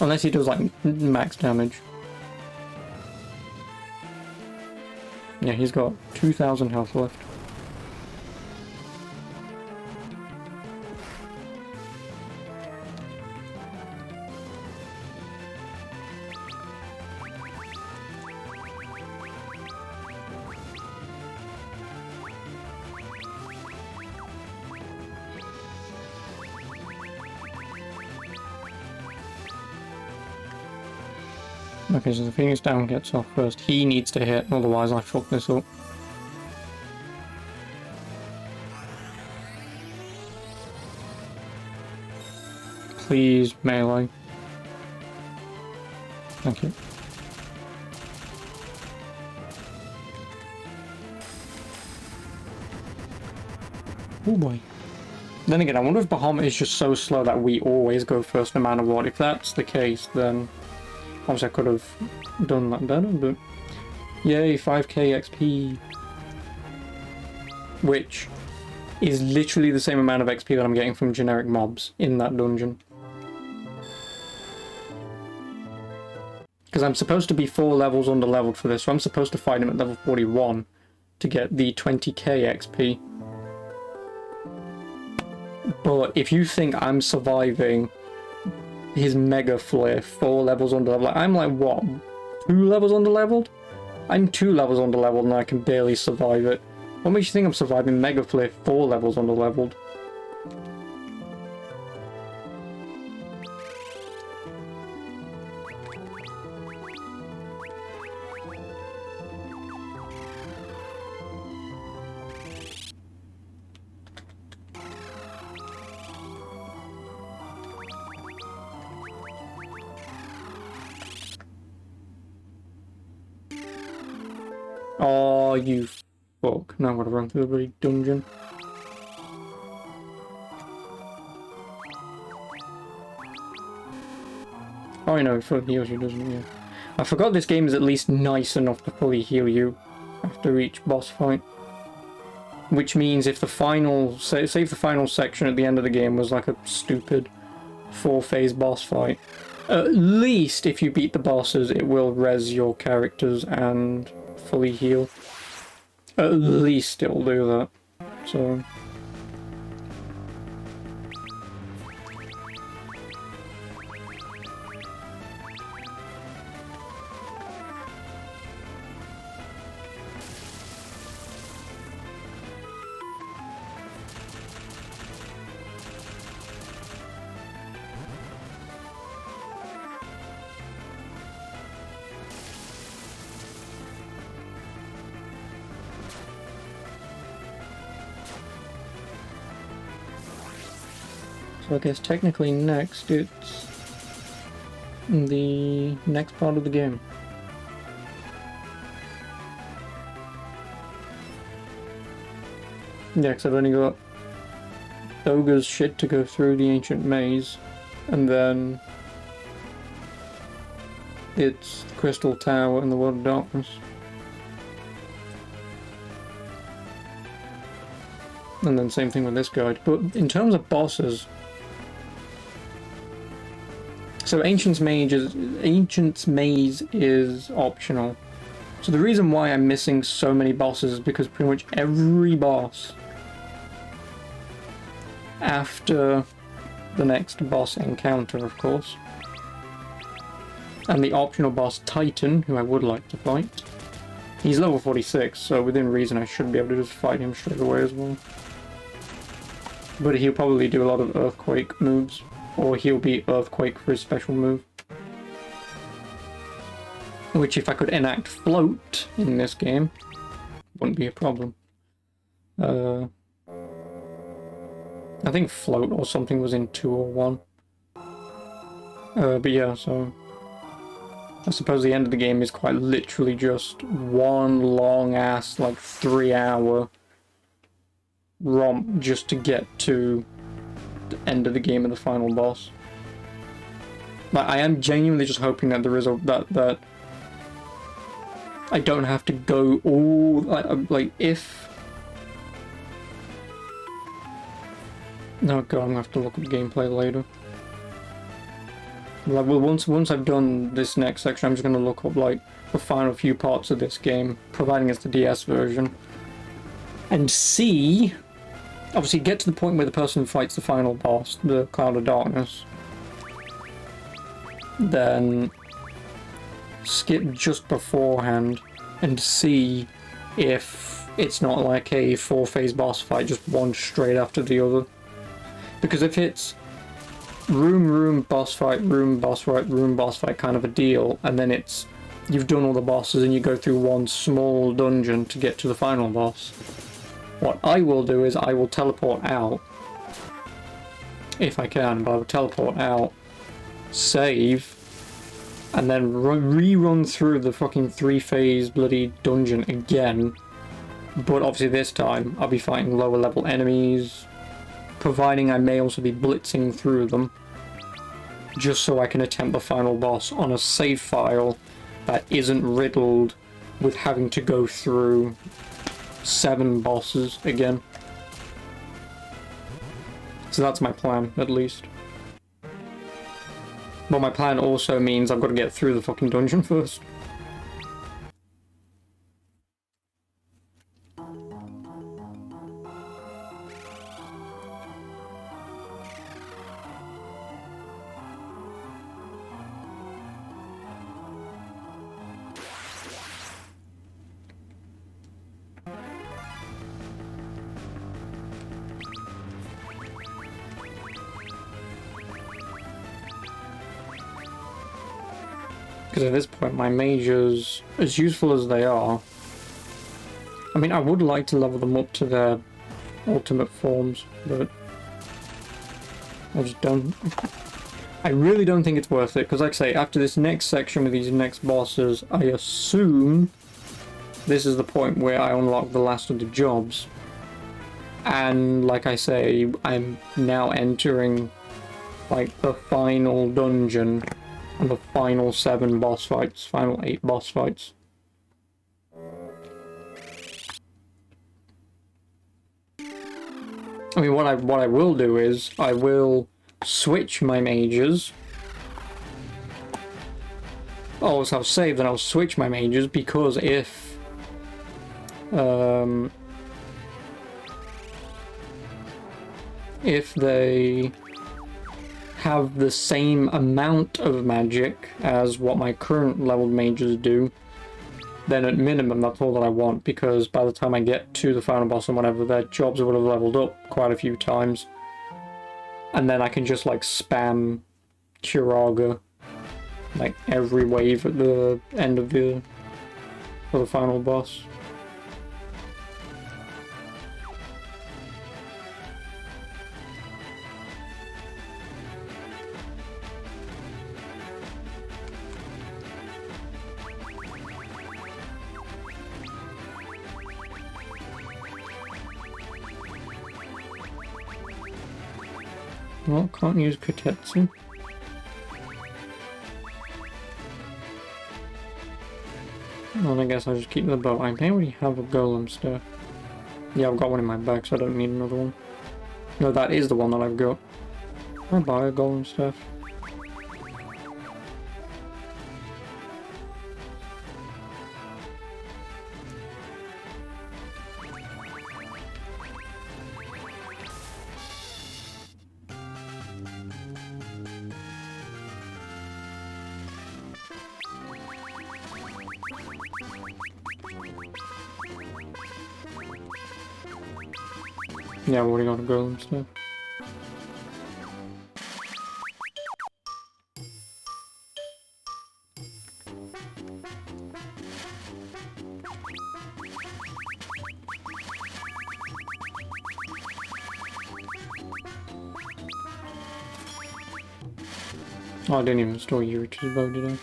Unless he does like max damage. Yeah, he's got 2,000 health left. Okay, so the Phoenix down gets off first. He needs to hit, otherwise I fuck this up. Please, melee. Thank you. Oh boy. Then again, I wonder if Bahamut is just so slow that we always go first no matter what. If that's the case, then obviously I could have done that better, but yay, 5k XP. Which is literally the same amount of XP that I'm getting from generic mobs in that dungeon. Because I'm supposed to be 4 levels under leveled for this, so I'm supposed to fight him at level 41 to get the 20k XP. But if you think I'm surviving his Mega Flare 4 levels under leveled, I'm like what? 2 levels under leveled? I'm 2 levels under leveled and I can barely survive it. What makes you think I'm surviving Mega Flare 4 levels under leveled? are you? Fuck. Now I'm gonna run through the bloody dungeon. Oh, I know, it fully heals you, doesn't it? Yeah. I forgot this game is at least nice enough to fully heal you after each boss fight. Which means if the final, say if the final section at the end of the game was like a stupid 4-phase boss fight, at least if you beat the bosses, it will res your characters and fully heal. At least it will do that. So... So I guess technically next it's the next part of the game. Yeah, because I've only got Ogre's shit to go through the ancient maze, and then it's the Crystal Tower and the World of Darkness. And then same thing with this guide. But in terms of bosses, so Ancient's Maze is optional. So the reason why I'm missing so many bosses is because pretty much every boss after the next boss encounter, of course, and the optional boss Titan, who I would like to fight, he's level 46, so within reason I should be able to just fight him straight away as well. But he'll probably do a lot of Earthquake moves, or he'll be Earthquake for his special move. Which, if I could enact Float in this game, wouldn't be a problem. I think Float or something was in 2 or 1. But yeah, so... I suppose the end of the game is quite literally just one long-ass, like, 3-hour romp just to get to the end of the game and the final boss. But I am genuinely just hoping that there is a that I don't have to go all like if. No, God, I'm gonna have to look up gameplay later. Like, well, once I've done this next section, I'm just gonna look up like the final few parts of this game, providing it's the DS version, and see. Obviously, get to the point where the person fights the final boss, the Cloud of Darkness. Then skip just beforehand and see if it's not like a 4-phase boss fight, just one straight after the other. Because if it's room, boss fight, room, boss fight, room, boss fight kind of a deal, and then it's you've done all the bosses and you go through one small dungeon to get to the final boss. What I will do is I will teleport out, if I can, but I will teleport out, save, and then rerun through the fucking 3-phase bloody dungeon again. But obviously this time I'll be fighting lower level enemies, providing I may also be blitzing through them, just so I can attempt the final boss on a save file that isn't riddled with having to go through 7 bosses again. So that's my plan, at least. But my plan also means I've got to get through the fucking dungeon first. Because at this point, my mages, as useful as they are, I mean, I would like to level them up to their ultimate forms, but I just don't. I really don't think it's worth it, because like I say, after this next section with these next bosses, I assume this is the point where I unlock the last of the jobs. And like I say, I'm now entering like the final dungeon and the final 7 boss fights, final 8 boss fights. I mean, what I will do is I will switch my mages. Oh, so I'll save, then I'll switch my mages, because if they have the same amount of magic as what my current leveled mages do, then at minimum that's all that I want, because by the time I get to the final boss and whatever, their jobs would have leveled up quite a few times. And then I can just like spam Curaga like every wave at the end of the final boss. Well, can't use Kotetsu. Well, I guess I'll just keep the bow. I may already have a golem staff. Yeah, I've got one in my bag, so I don't need another one. No, that is the one that I've got. I'll buy a golem staff. Yeah, I've already got a golem staff. Oh, I didn't even store Eureka's bow, did I?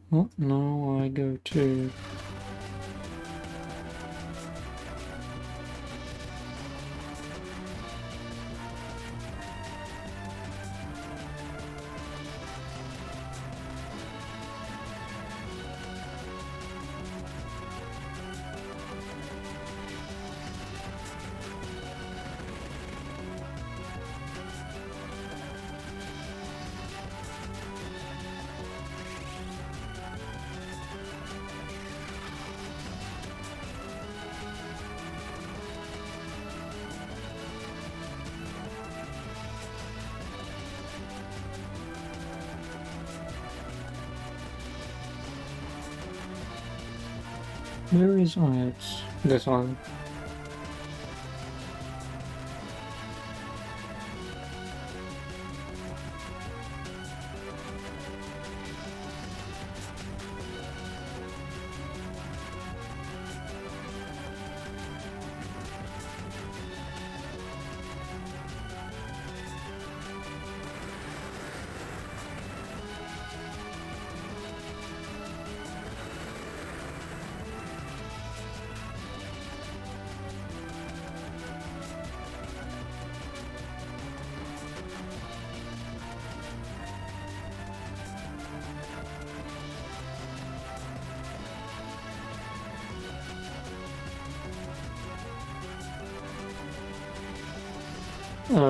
What? No, I go to... Where is It's this one.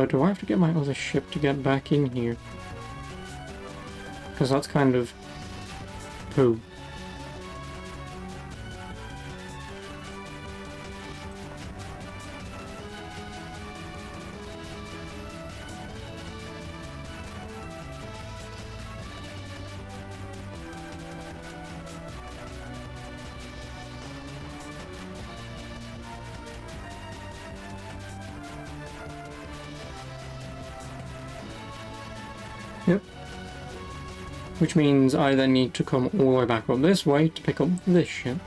Do I have to get my other ship to get back in here? Because that's kind of poo. Yep. Which means I then need to come all the way back up this way to pick up this ship.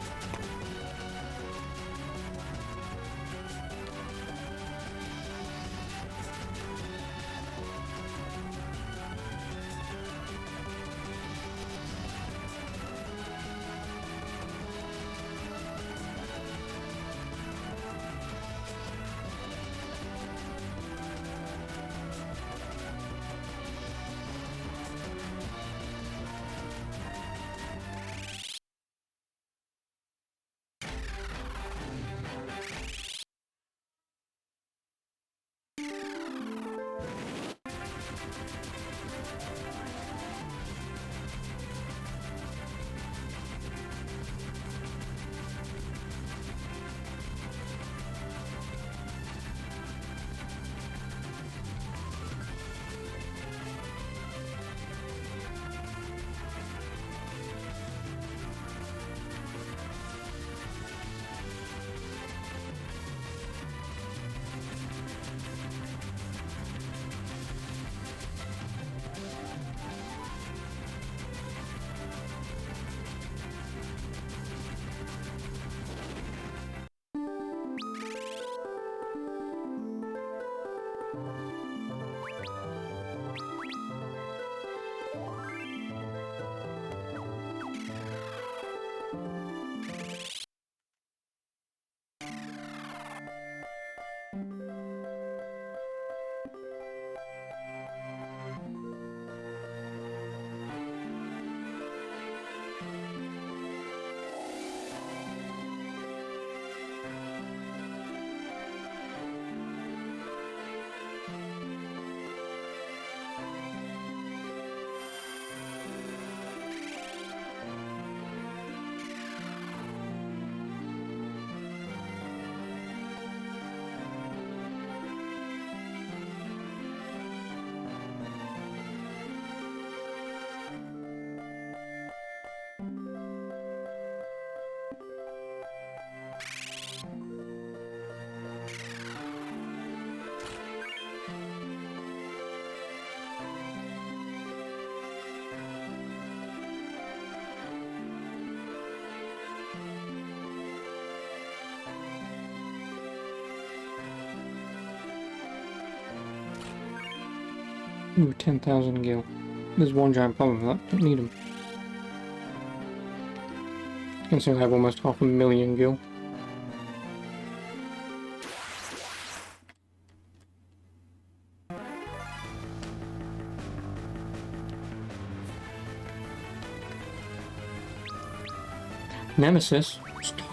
Ooh, 10,000 gil. There's one giant problem with that. Don't need them. Considering I have almost 500,000 gil. Nemesis? Stop.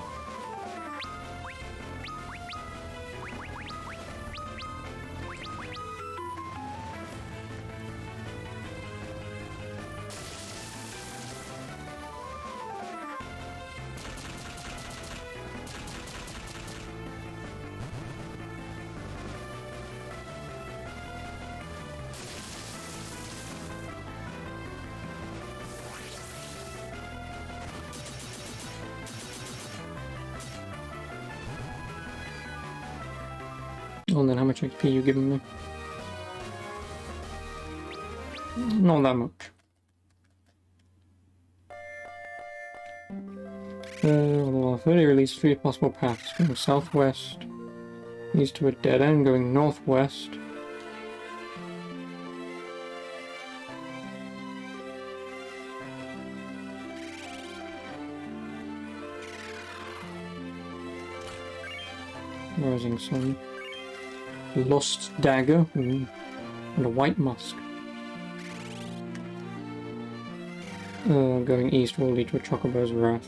Oh, and then how much XP you giving me? Not that much. Level 30 release 3 possible paths. Going southwest leads to a dead end. Going northwest. Rising sun. Lost dagger. Ooh. And a white musk. Going east will lead to a chocobo's wrath.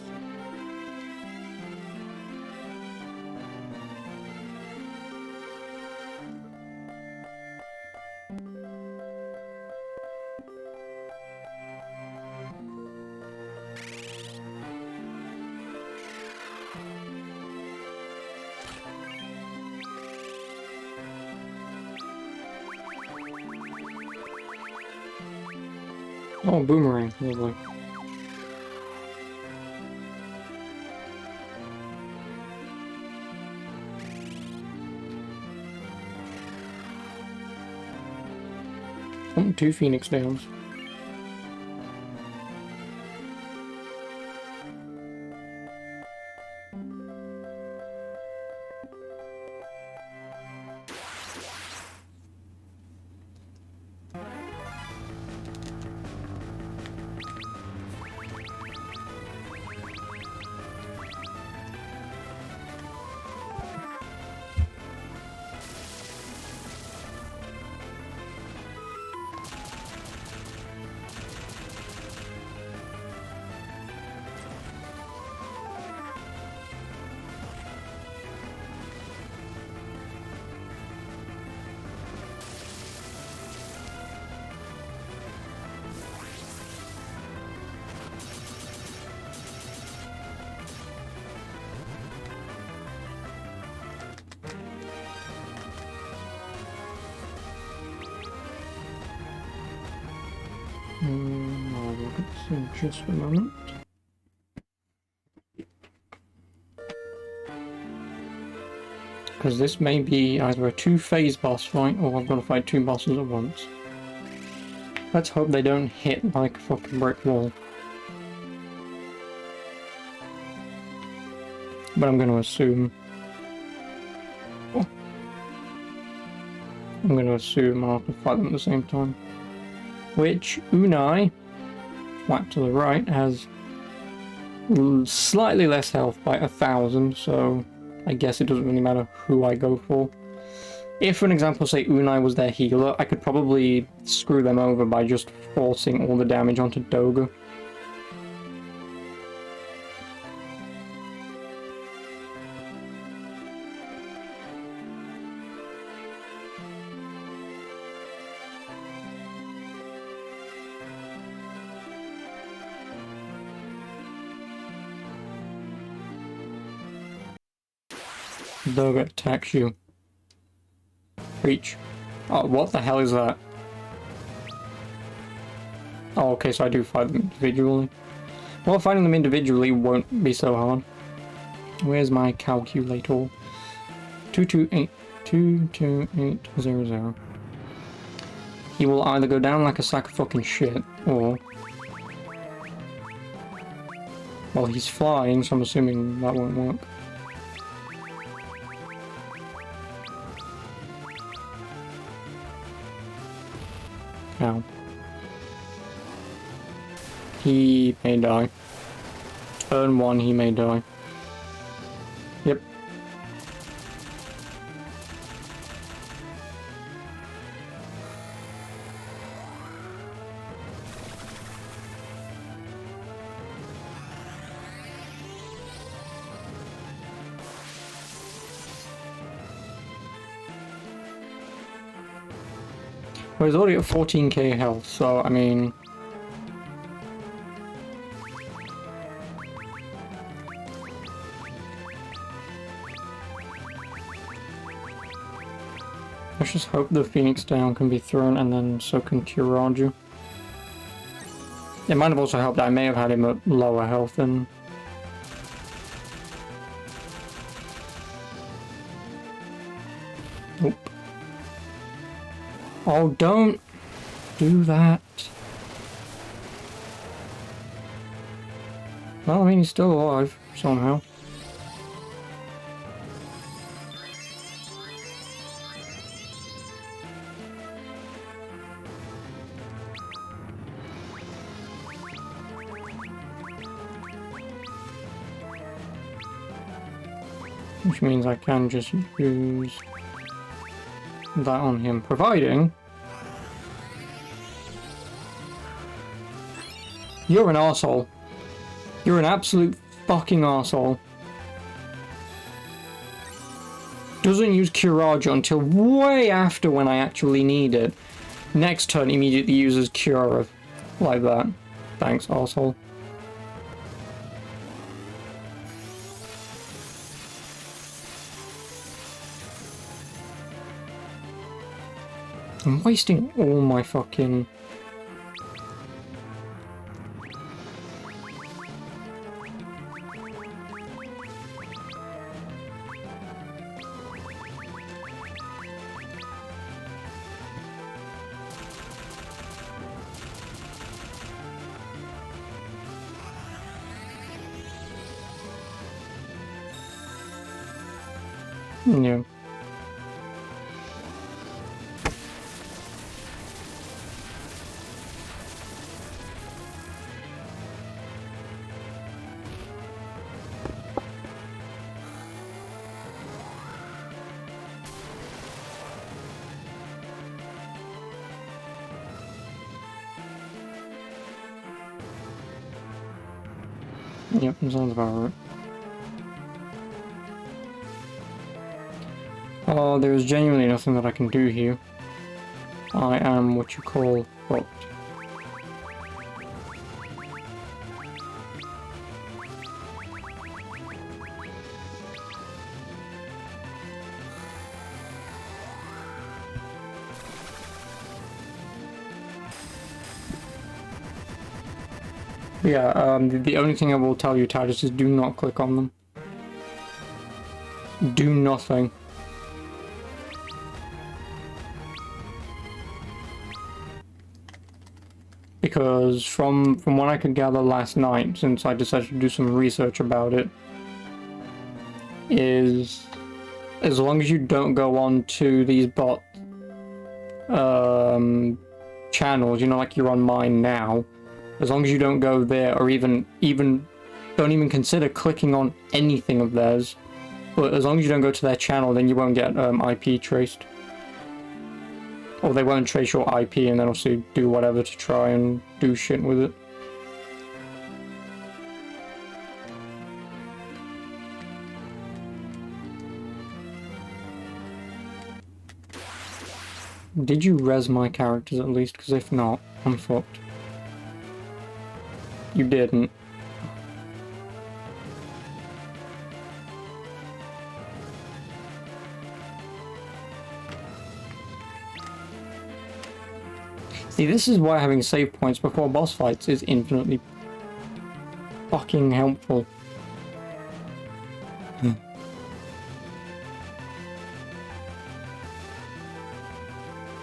Oh, boomerang, lovely. Oh, 2 Phoenix Downs. I'll look at this in just a moment. Because this may be either a 2-phase boss fight or I've got to fight 2 bosses at once. Let's hope they don't hit like a fucking brick wall. But I'm going to assume... Oh. I'm going to assume I'll have to fight them at the same time. Which, Unai, flat to the right, has slightly less health by 1,000, so I guess it doesn't really matter who I go for. If, for example, say Unai was their healer, I could probably screw them over by just forcing all the damage onto Doga. Doga attacks you. Reach. Oh, what the hell is that? Oh, okay, so I do fight them individually. Well, fighting them individually won't be so hard. Where's my calculator? 228,228,00. He will either go down like a sack of fucking shit, or... Well, he's flying, so I'm assuming that won't work. Ow. He may die. Turn 1, he may die. Yep. Well, he's already at 14k health, so I mean... Let's just hope the Phoenix down can be thrown and then so can Kuraju. It might have also helped that I may have had him at lower health than... Nope. Oh, don't do that. Well, I mean, he's still alive, somehow. Which means I can just use that on him, providing... You're an arsehole. You're an absolute fucking arsehole. Doesn't use Kuraju until way after when I actually need it. Next turn immediately uses Cura. Like that. Thanks, arsehole. I'm wasting all my fucking... Yeah. Yep, sounds about right. Oh, there's genuinely nothing that I can do here. I am what you call fucked. Yeah, the only thing I will tell you, Titus, is do not click on them. Do nothing. Because from what I could gather last night, since I decided to do some research about it, is as long as you don't go on to these bot channels, you know, like you're on mine now, as long as you don't go there, or even don't even consider clicking on anything of theirs, but as long as you don't go to their channel, then you won't get IP traced. Or they won't trace your IP and then also do whatever to try and do shit with it. Did you res my characters at least? Because if not, I'm fucked. You didn't. See, this is why having save points before boss fights is infinitely fucking helpful.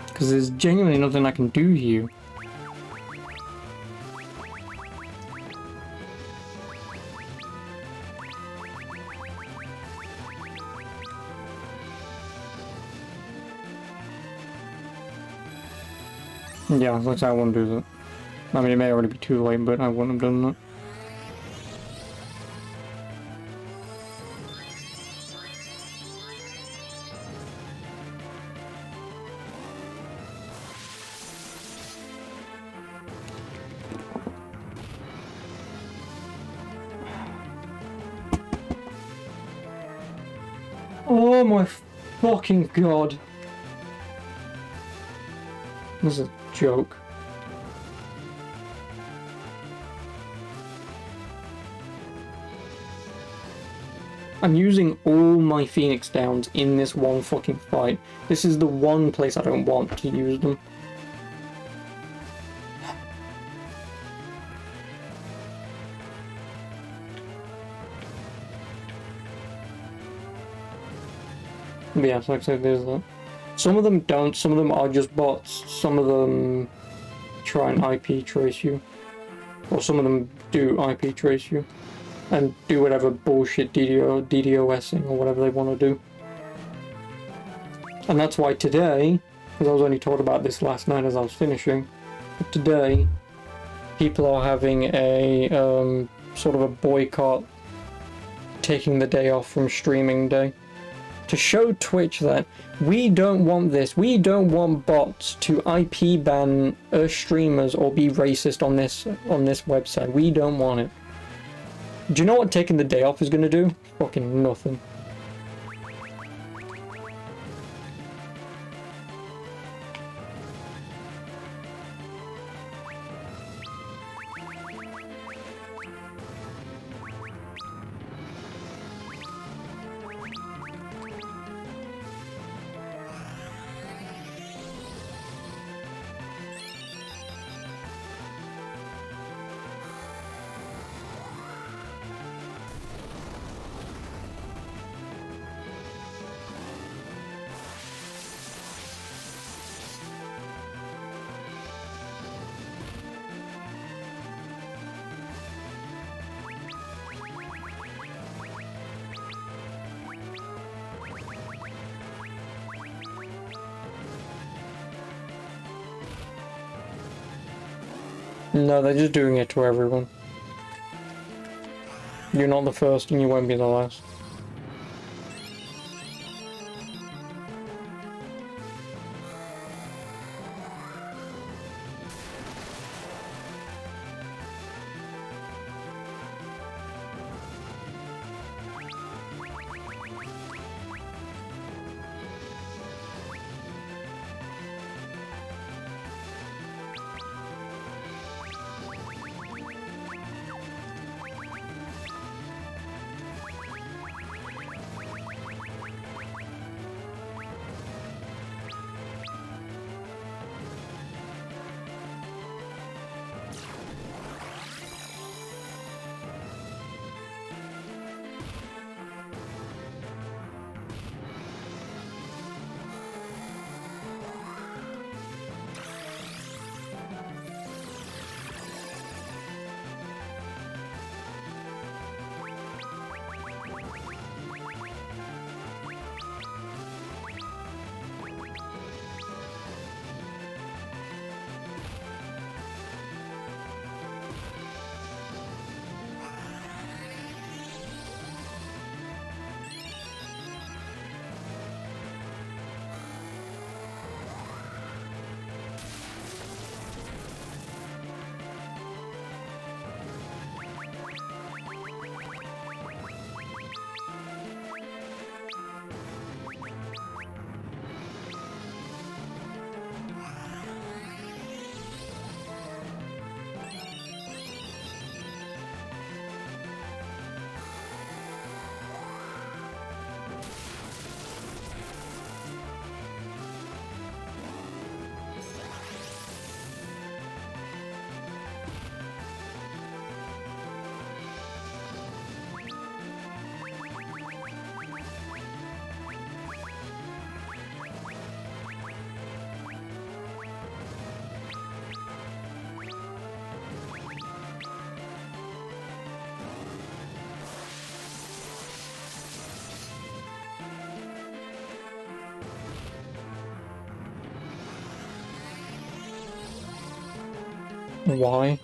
Because there's genuinely nothing I can do here. Yeah, like I said, I wouldn't do that. I mean, it may already be too late, but I wouldn't have done that. Oh my fucking god. This is a joke. I'm using all my Phoenix Downs in this one fucking fight. This is the one place I don't want to use them. But yeah, so like I said, there's that. Some of them don't, some of them are just bots, some of them try and IP trace you. Or some of them do IP trace you. And do whatever bullshit DDoSing or whatever they want to do. And that's why today, because I was only taught about this last night as I was finishing, but today people are having a sort of a boycott, taking the day off from streaming day, to show Twitch that we don't want this. We don't want bots to IP ban streamers or be racist on this website. We don't want it. Do you know what taking the day off is going to do? Fucking nothing. No, they're just doing it to everyone. You're not the first and you won't be the last. Why?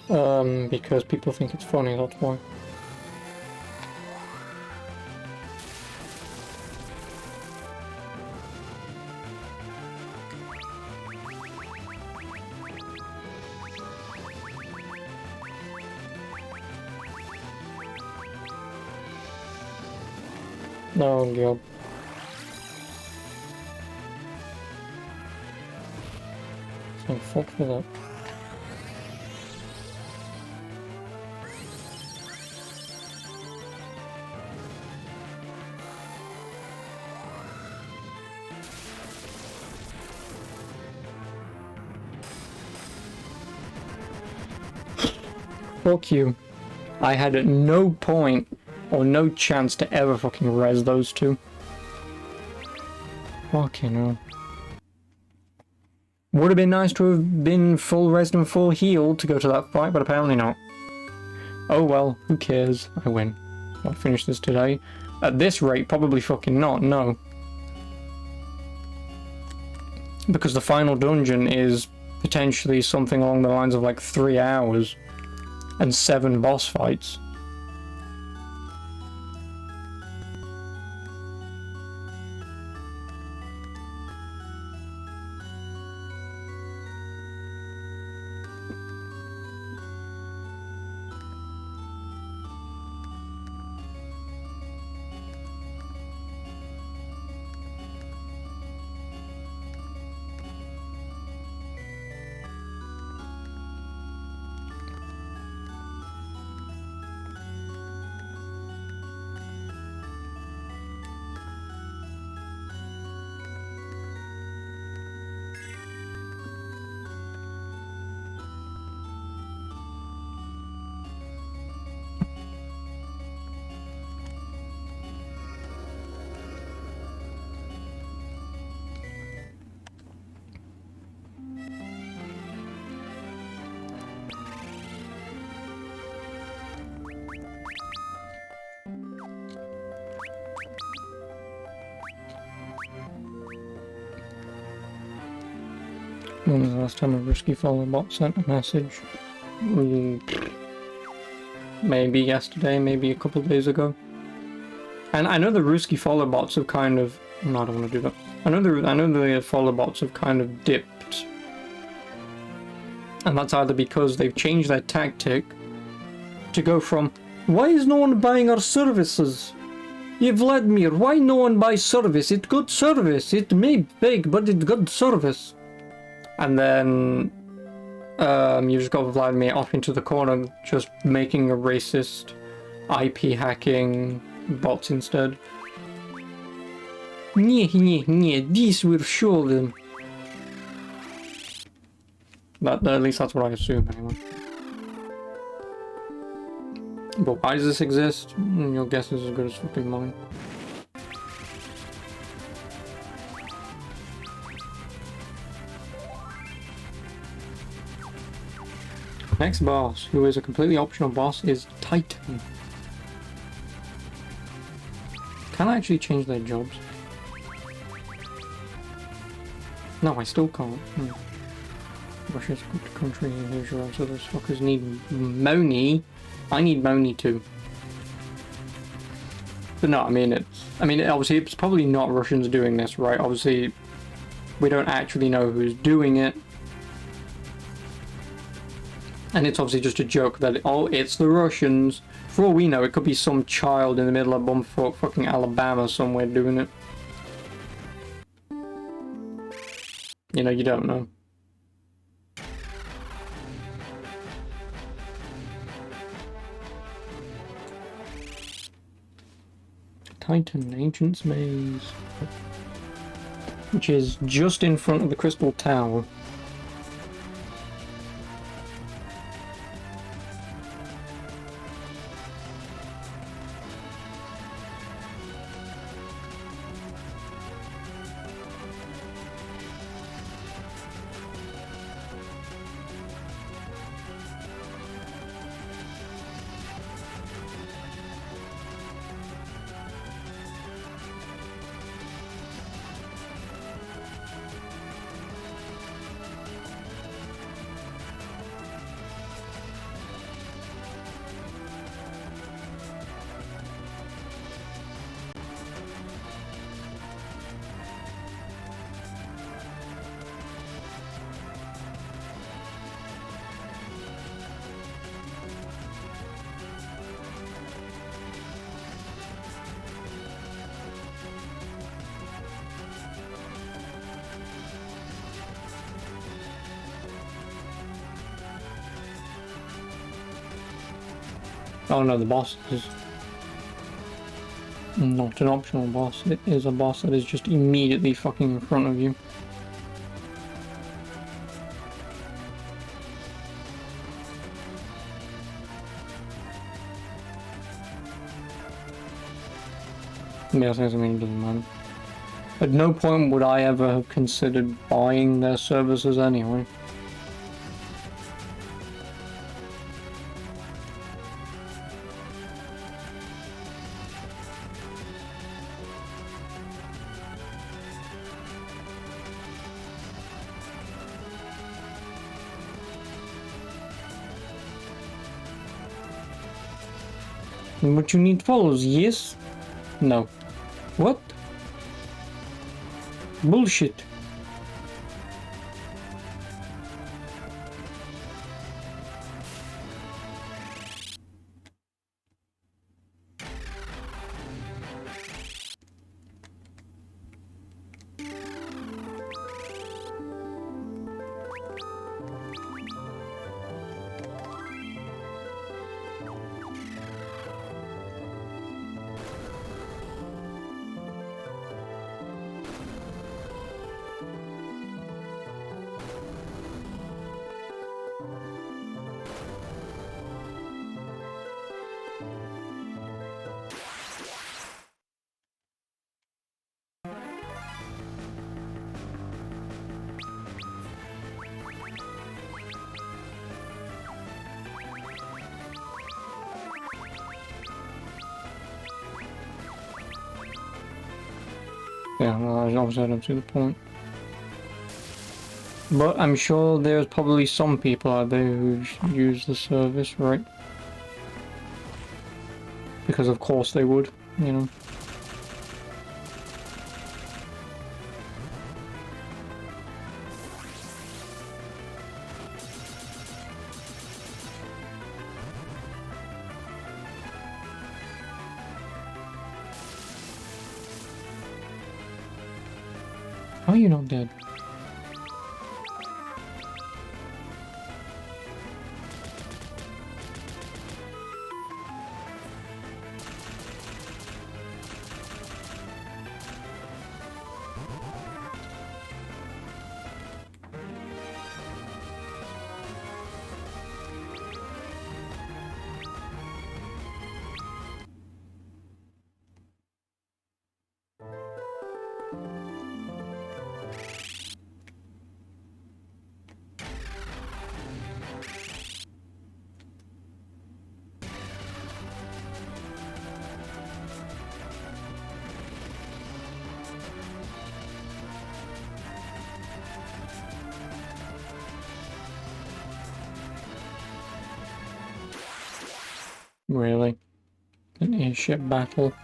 Because people think it's funny, that's why. Oh, God. So fuck for that. Fuck you. I had at no point or no chance to ever fucking res those two. Fucking hell. Would have been nice to have been full resed and full healed to go to that fight, but apparently not. Oh well, who cares? I win. I'll finish this today. At this rate, probably fucking not, no. Because the final dungeon is potentially something along the lines of like 3 hours. And 7 boss fights. When was the last time a risky follower bot sent a message? Maybe yesterday, maybe a couple of days ago. And I know the Ruski follow bots have kind of... No, I don't want to do that. I know the follow bots have kind of dipped. And that's either because they've changed their tactic to go from, why is no one buying our services? Yeah, Vladimir, why no one buys service? It's good service. It may be big, but it's good service. And then you just got Vladimir off into the corner, just making a racist IP hacking bots instead. This will show them. At least that's what I assume, anyway. But why does this exist? Your guess is as good as fucking mine. Next boss, who is a completely optional boss, is Titan. Can I actually change their jobs? No, I still can't. Russia's a good country, and here's your answer. Those fuckers need money. I need money too. But no, I mean, obviously it's probably not Russians doing this, right? Obviously, we don't actually know who's doing it. And it's obviously just a joke that, oh, it's the Russians. For all we know, it could be some child in the middle of bumfuck fucking Alabama somewhere doing it. You know, you don't know. Titan Ancient's Maze, which is just in front of the Crystal Tower. Oh no, the boss is not an optional boss. It is a boss that is just immediately fucking in front of you. Yes, I mean, it doesn't matter. At no point would I ever have considered buying their services anyway. But you need follows, yes? No. What? Bullshit. Yeah, well, obviously I don't see the point. But I'm sure there's probably some people out there who use the service, right? Because of course they would, you know. How are you not dead? Really? An airship battle?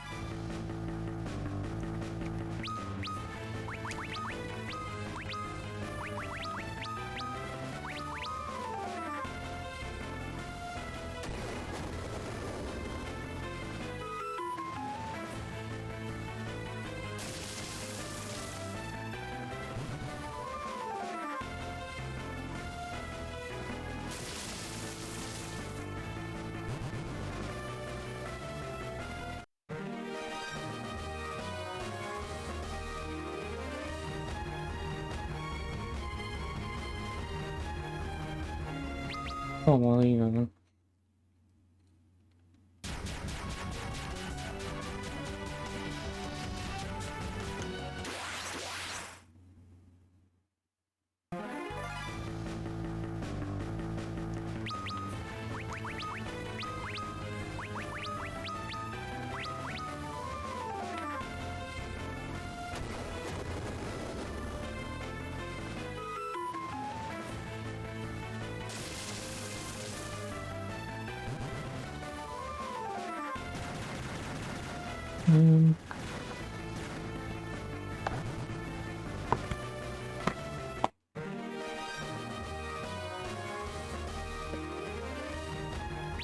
Oh, well, you know.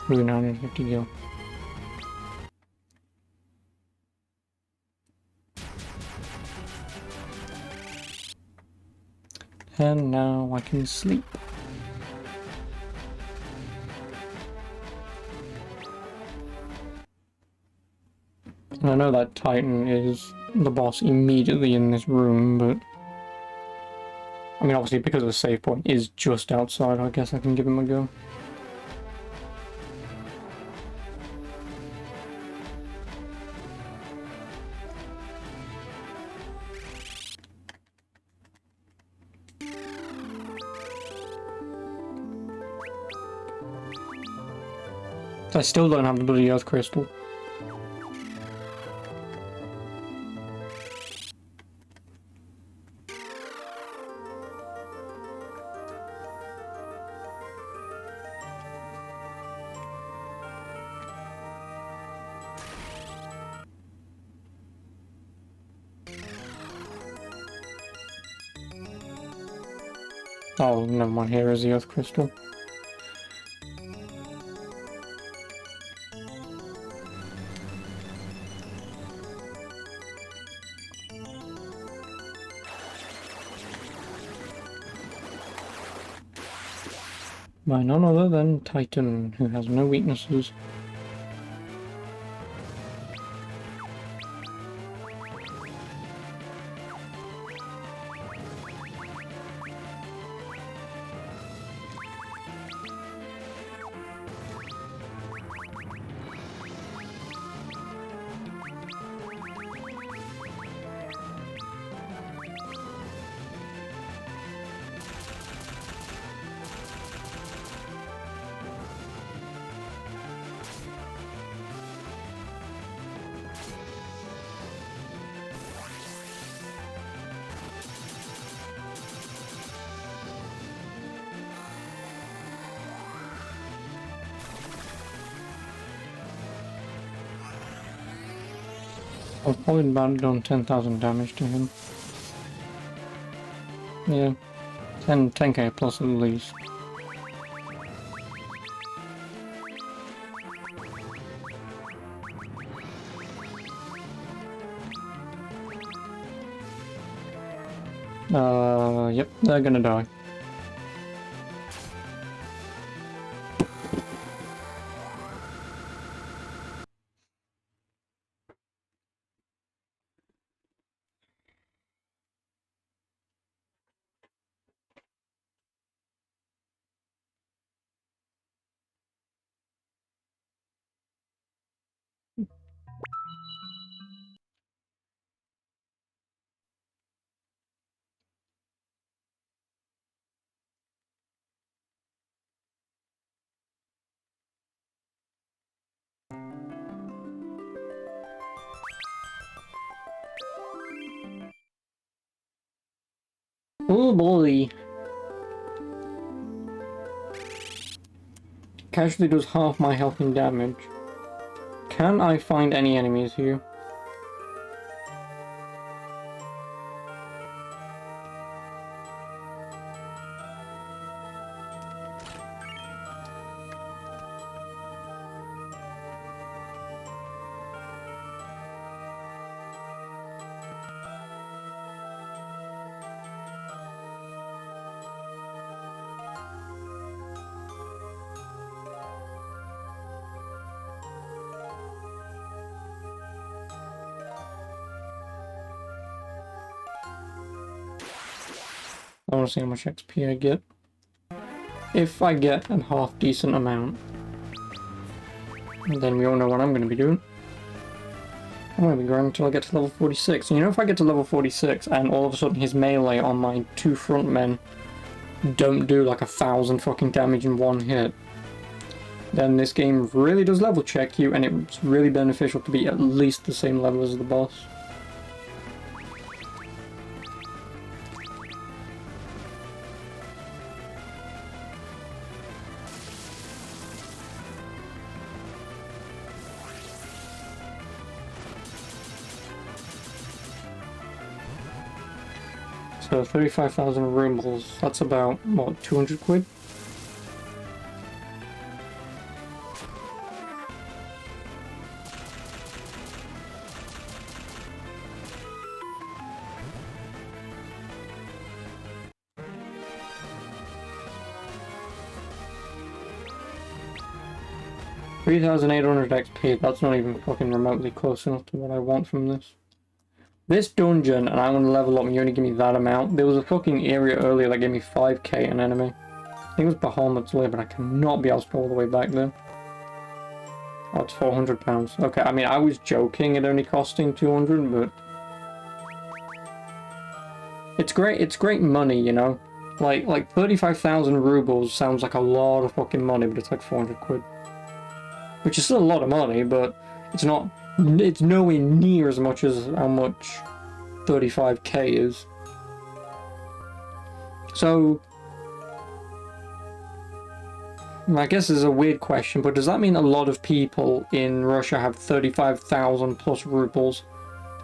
Really 950 gil. And now I can sleep. And I know that Titan is the boss immediately in this room, but I mean, obviously because the save point is just outside, I guess I can give him a go. I still don't have the bloody Earth Crystal. Oh, never mind, here is the Earth Crystal. By none other than Titan, who has no weaknesses. I've probably about done 10,000 damage to him. Yeah, 10k plus at least. Yep, they're gonna die. Oh boy! Casually does half my health and damage. Can I find any enemies here? I want to see how much XP I get. If I get a half decent amount, then we all know what I'm going to be doing. I'm going to be grinding until I get to level 46. And you know, if I get to level 46 and all of a sudden his melee on my two front men don't do like 1,000 fucking damage in one hit, then this game really does level check you, and it's really beneficial to be at least the same level as the boss. So 35,000 rubles, that's about, what, 200 quid? $3,800 XP, that's not even fucking remotely close enough to what I want from this. This dungeon, and I want to level up and you only give me that amount. There was a fucking area earlier that gave me 5k an enemy. I think it was Bahamut's Lair, but I cannot be able to go all the way back there. Oh, it's £400. Okay, I mean, I was joking it only costing 200, but... It's great money, you know? Like 35,000 rubles sounds like a lot of fucking money, but it's like 400 quid. Which is still a lot of money, but it's not... It's nowhere near as much as how much 35k is. So, I guess this is a weird question, but does that mean a lot of people in Russia have 35,000 plus rubles,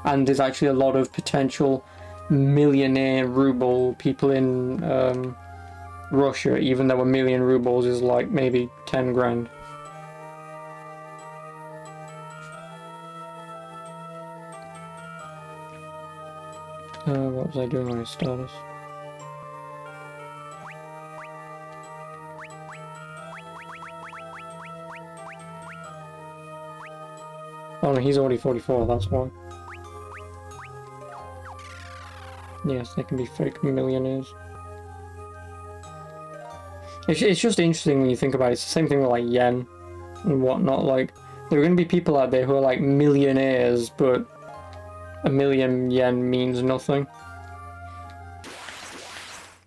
and there's actually a lot of potential millionaire ruble people in Russia, even though a million rubles is like maybe 10 grand? What was I doing when I started? Oh no, he's already 44, that's why. Yes, they can be fake millionaires. It's just interesting when you think about it. It's the same thing with like yen and whatnot. Like, there are going to be people out there who are like millionaires, but a million yen means nothing.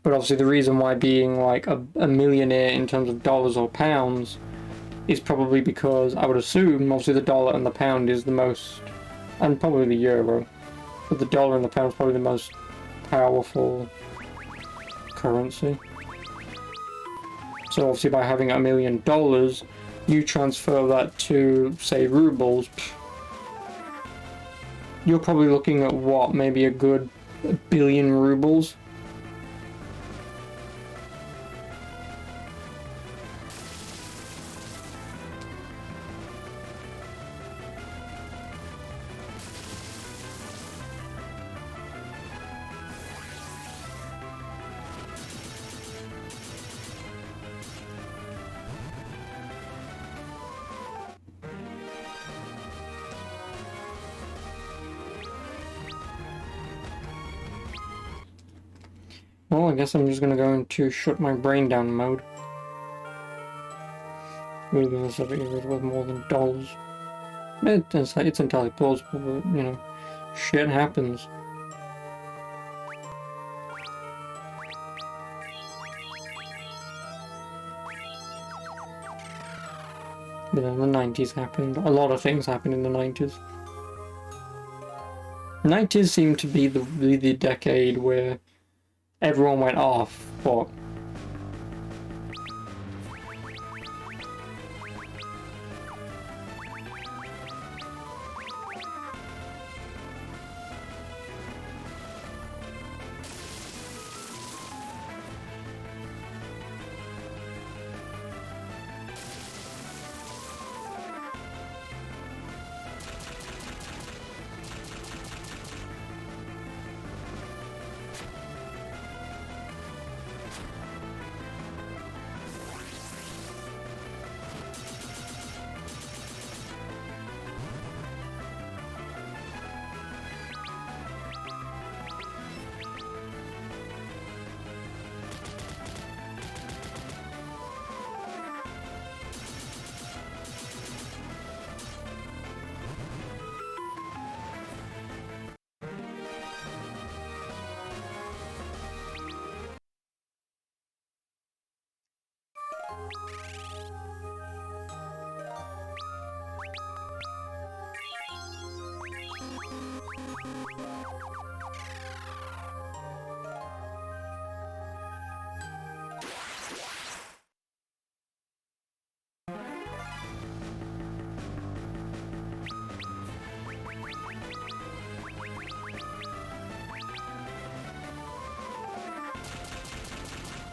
But obviously the reason why being like a millionaire in terms of dollars or pounds is probably because I would assume obviously the dollar and the pound is the most, and probably the euro, but the dollar and the pound is probably the most powerful currency. So obviously by having $1 million, you transfer that to, say, rubles, You're probably looking at what, maybe a good 1 billion rubles? Well, I guess I'm just gonna go into shut my brain down mode. Moving this over here with more than dolls. It's entirely plausible, but, you know, shit happens. But then the 90s happened. A lot of things happened in the 90s. 90s seemed to be the decade where everyone went off, but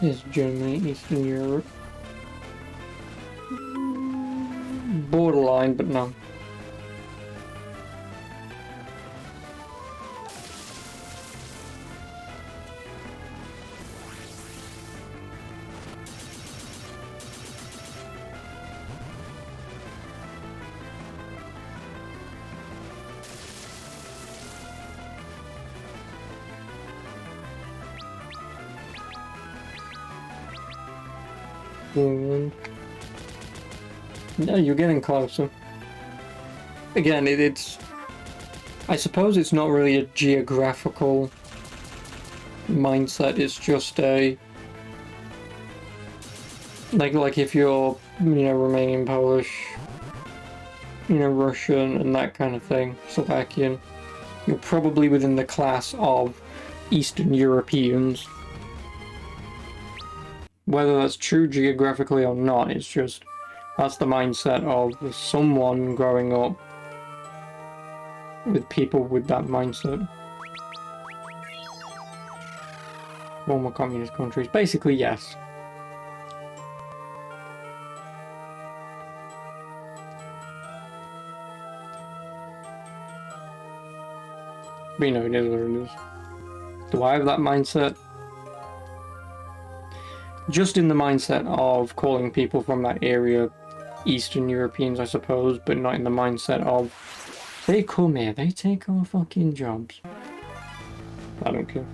it's Germany, Eastern Europe. Borderline, but no. England. No, you're getting closer. Again, it's... I suppose it's not really a geographical mindset, it's just a... Like if you're, you know, Romanian, Polish, you know, Russian, and that kind of thing, Slovakian, you're probably within the class of Eastern Europeans. Whether that's true geographically or not, it's just, that's the mindset of someone growing up with people with that mindset. Former communist countries. Basically, yes. But you know, it is what it is. Do I have that mindset? Just in the mindset of calling people from that area Eastern Europeans, I suppose, but not in the mindset of they come here, they take our fucking jobs. I don't care.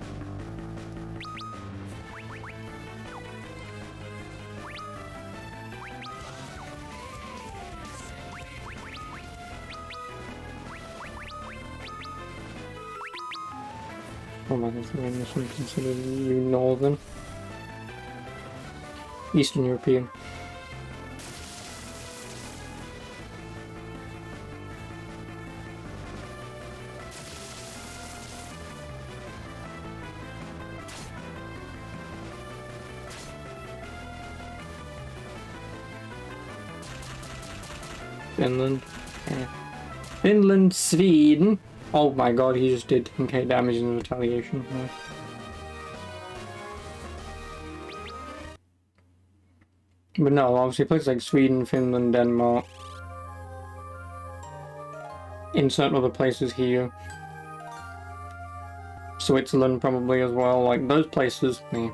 Oh my god, this one considered you northern. Eastern European. Finland. Finland, Sweden. Oh my god, he just did 10k damage in retaliation. Nice. But no, obviously places like Sweden, Finland, Denmark. Insert other places here. Switzerland probably as well, like those places. Yeah.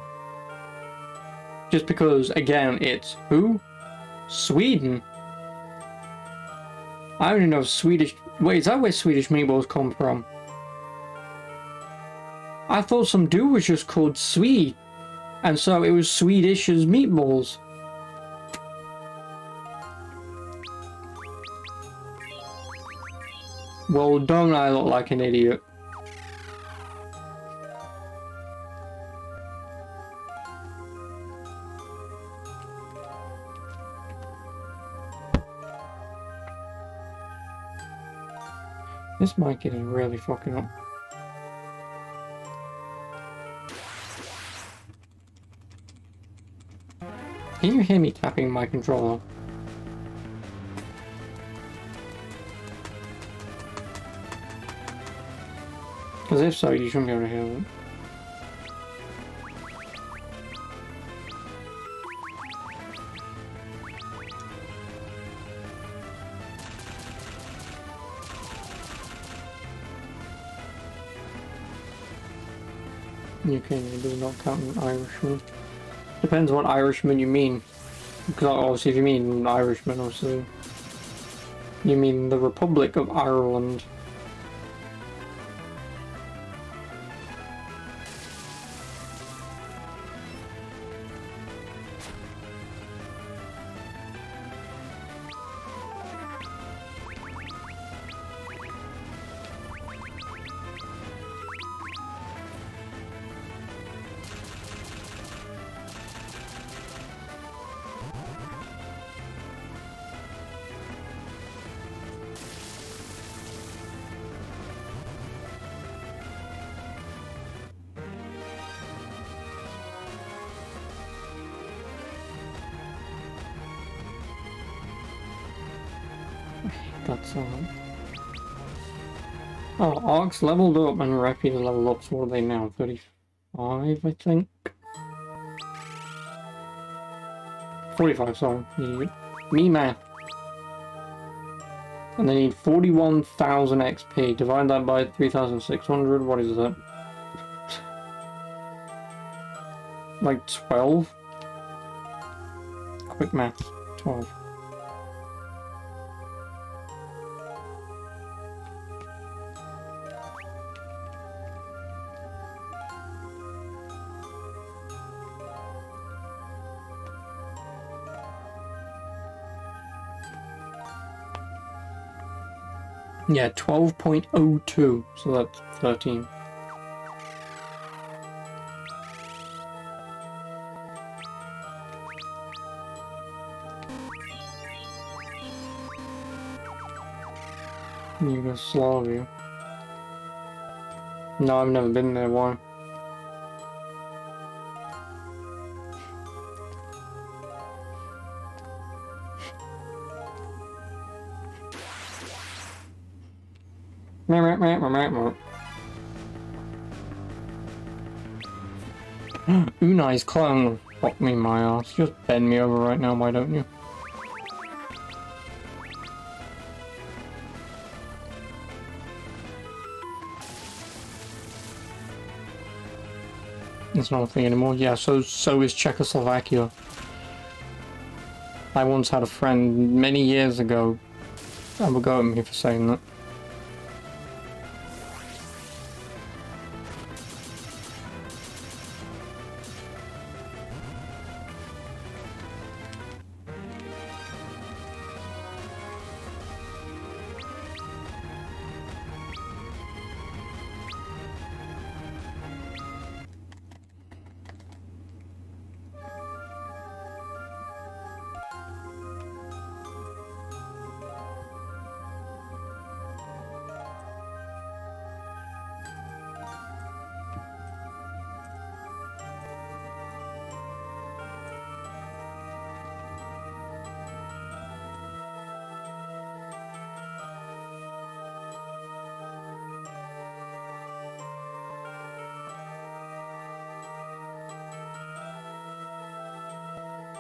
Just because, again, it's who? Sweden? I don't even know if Swedish... Wait, is that where Swedish meatballs come from? I thought some dude was just called Swede, and so it was Swedish as meatballs. Well, don't I look like an idiot? This mic is really fucking up. Can you hear me tapping my controller? Because if so, you shouldn't be able to hear it. UK does not count an Irishman. Depends what Irishman you mean. Because obviously if you mean Irishman, obviously you mean the Republic of Ireland. That's oh, Arcs leveled up and Reppy leveled up, so what are they now? 35, I think? 45, sorry. Me math. And they need 41,000 XP. Divide that by 3,600, what is that? Like 12? Quick math. 12. Yeah, 12.02, so that's 13. Yugoslavia. No, I've never been there, why? Unai's clone. Fuck me in my ass. Just bend me over right now, why don't you? It's not a thing anymore. Yeah, so is Czechoslovakia. I once had a friend many years ago that would go at me for saying that.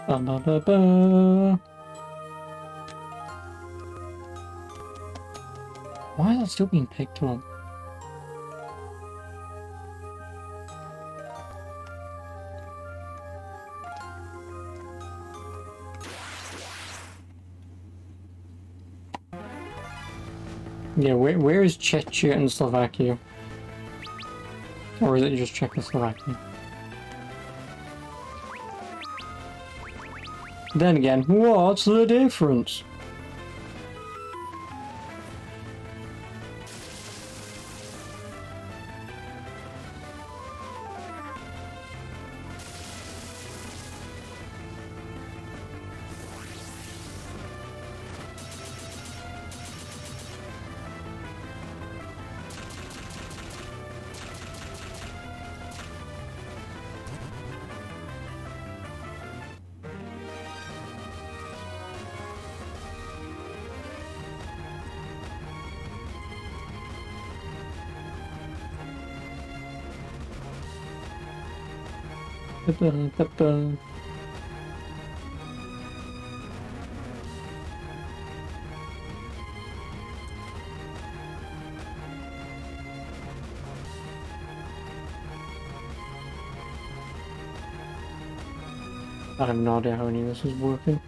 Ba-ba-ba-ba. Why is that still being picked up? Yeah, where is Czechia and Slovakia? Or is it just Czechoslovakia? Then again, what's the difference? I have no idea how any of this is working.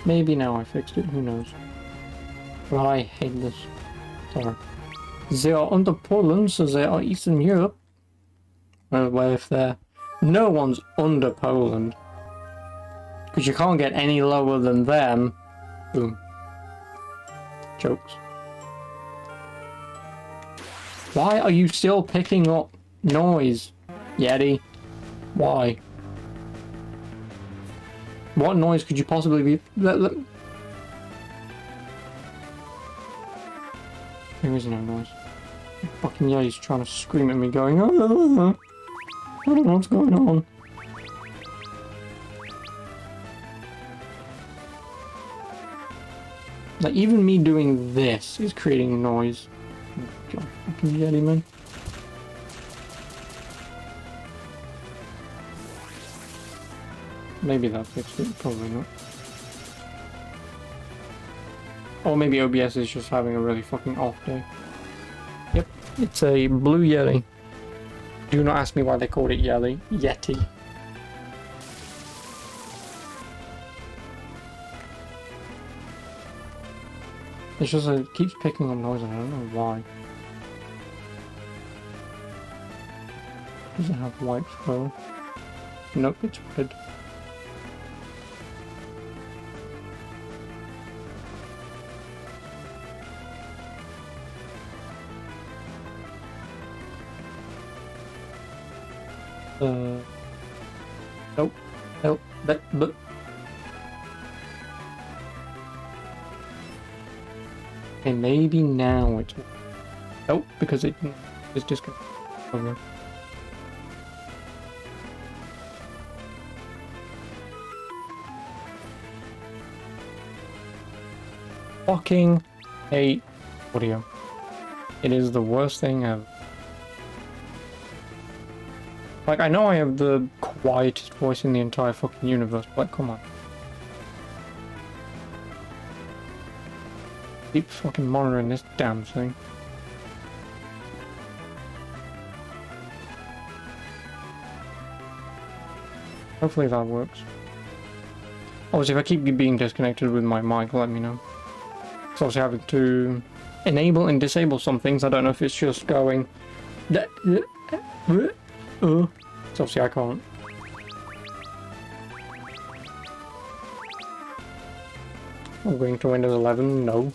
Maybe now I fixed it, who knows. But I hate this. Sorry. They are under Poland, so they are Eastern Europe. Well, if they're... No one's under Poland. Because you can't get any lower than them. Boom. Jokes. Why are you still picking up noise, Yeti? Why? What noise could you possibly be... There is no noise. Fucking Yeti's trying to scream at me going, oh, I don't know what's going on. Like, even me doing this is creating noise. God, fucking Yeti, man. Maybe that fixed it, probably not. Or maybe OBS is just having a really fucking off day. Yep, it's a blue Yeti. Do not ask me why they called it Yeti. It's just it keeps picking up noise and I don't know why. Does it have white fur? Nope, it's red. Nope. Nope. But. Okay, maybe now it's... Nope, because it's disconnected. Fucking hate audio. It is the worst thing ever. Like, I know I have the quietest voice in the entire fucking universe, but come on. Keep fucking monitoring this damn thing. Hopefully that works. Obviously, if I keep being disconnected with my mic, let me know. So obviously having to enable and disable some things. I don't know if it's just going... So obviously I can't. I'm going to Windows 11, no.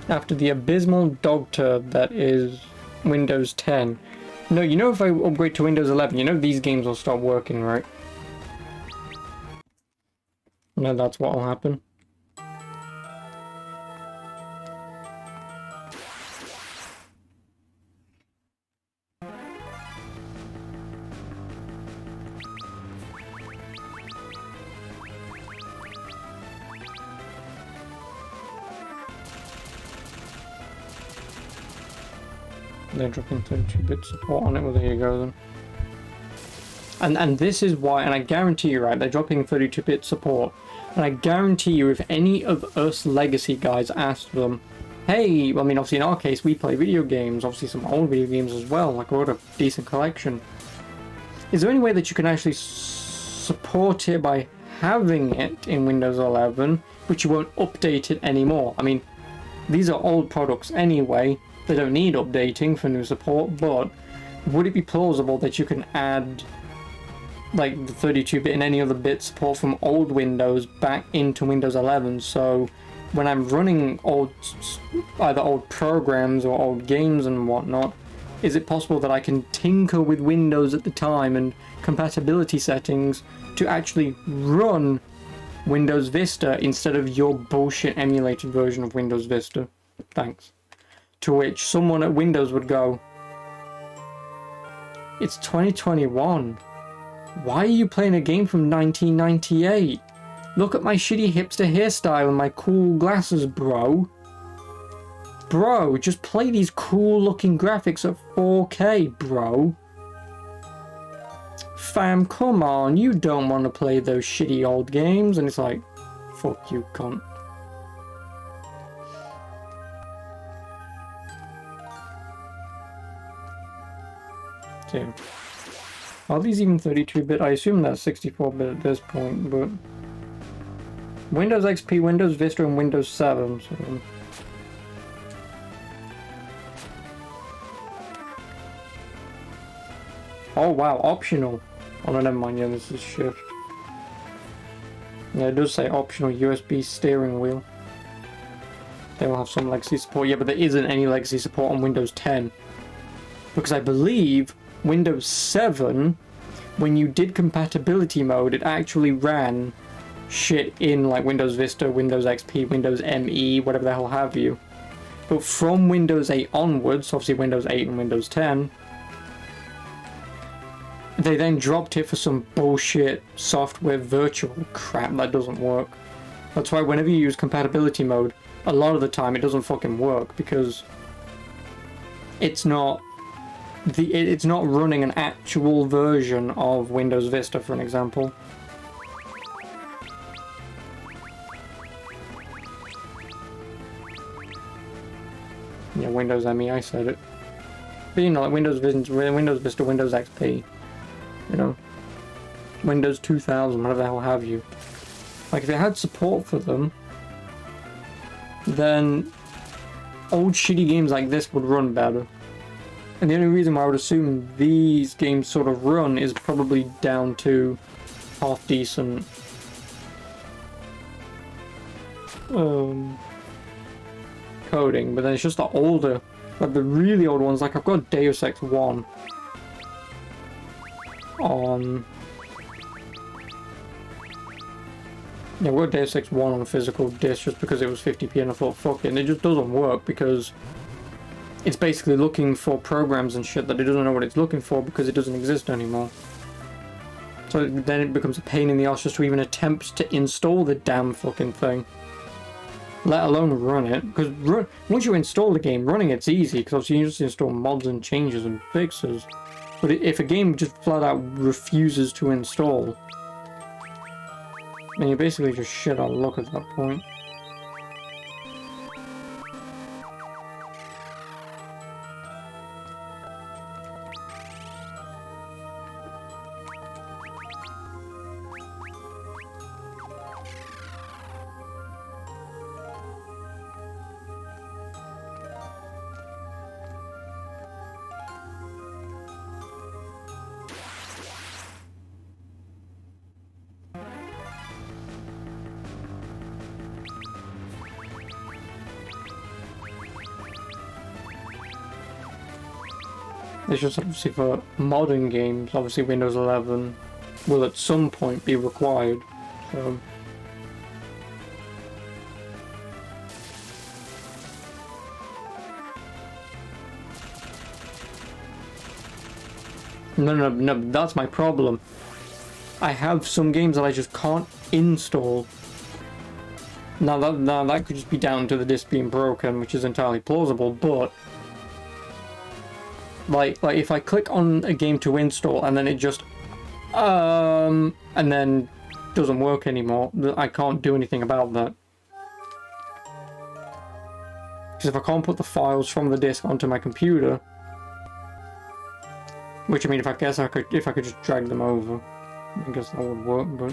After the abysmal dog turd that is Windows 10. No, you know if I upgrade to Windows 11, you know these games will start working, right? No, that's what will happen. They're dropping 32-bit support on it, well there you go then. And this is why, and I guarantee you, right, they're dropping 32-bit support. And I guarantee you, if any of us legacy guys asked them, hey, I mean, obviously in our case, we play video games, obviously some old video games as well, like we've got a decent collection. Is there any way that you can actually support it by having it in Windows 11, but you won't update it anymore? I mean, these are old products anyway, they don't need updating for new support, but would it be plausible that you can add like the 32-bit and any other bit support from old Windows back into Windows 11, so when I'm running either old programs or old games and whatnot, is it possible that I can tinker with Windows at the time and compatibility settings to actually run Windows Vista instead of your bullshit emulated version of Windows Vista? Thanks. To which someone at Windows would go, it's 2021. Why are you playing a game from 1998? Look at my shitty hipster hairstyle and my cool glasses, bro. Bro, just play these cool looking graphics at 4K, bro. Fam, come on, you don't want to play those shitty old games. And it's like, fuck you, cunt. So, are these even 32-bit? I assume that's 64-bit at this point, but Windows XP, Windows Vista, and Windows 7. So. Oh wow, optional. Oh no, never mind, yeah, this is shift. Yeah, it does say optional USB steering wheel. They will have some legacy support, yeah, but there isn't any legacy support on Windows 10. Because I believe Windows 7, when you did compatibility mode, it actually ran shit in like Windows Vista, Windows XP, Windows ME, whatever the hell have you. But from Windows 8 onwards, obviously Windows 8 and Windows 10, they then dropped it for some bullshit software virtual crap that doesn't work. That's why whenever you use compatibility mode, a lot of the time it doesn't fucking work because it's not running an actual version of Windows Vista, for an example. Yeah, Windows ME, I said it. But you know, like Windows Vista, Windows XP. You know, Windows 2000, whatever the hell have you. Like, if it had support for them, then old shitty games like this would run better. And the only reason why I would assume these games sort of run is probably down to half decent coding, but then it's just the older, like the really old ones. Like I've got Deus Ex 1 on, yeah, I've got Deus Ex 1 on physical disc just because it was 50p and I thought fuck it, and it just doesn't work because it's basically looking for programs and shit that it doesn't know what it's looking for because it doesn't exist anymore. So then it becomes a pain in the ass just to even attempt to install the damn fucking thing, let alone run it. Because once you install the game, running it's easy because obviously you just install mods and changes and fixes. But if a game just flat out refuses to install, then you're basically just shit out of luck at that point. It's just obviously for modern games, obviously Windows 11 will at some point be required, so. No, that's my problem. I have some games that I just can't install. Now that could just be down to the disc being broken, which is entirely plausible, but like if I click on a game to install and then it just And then doesn't work anymore. I can't do anything about that. Because if I can't put the files from the disk onto my computer, which I mean, if I could just drag them over, I guess that would work. But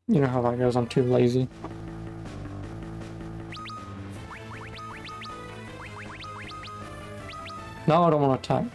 you know how that goes. I'm too lazy. No, I don't want to attack.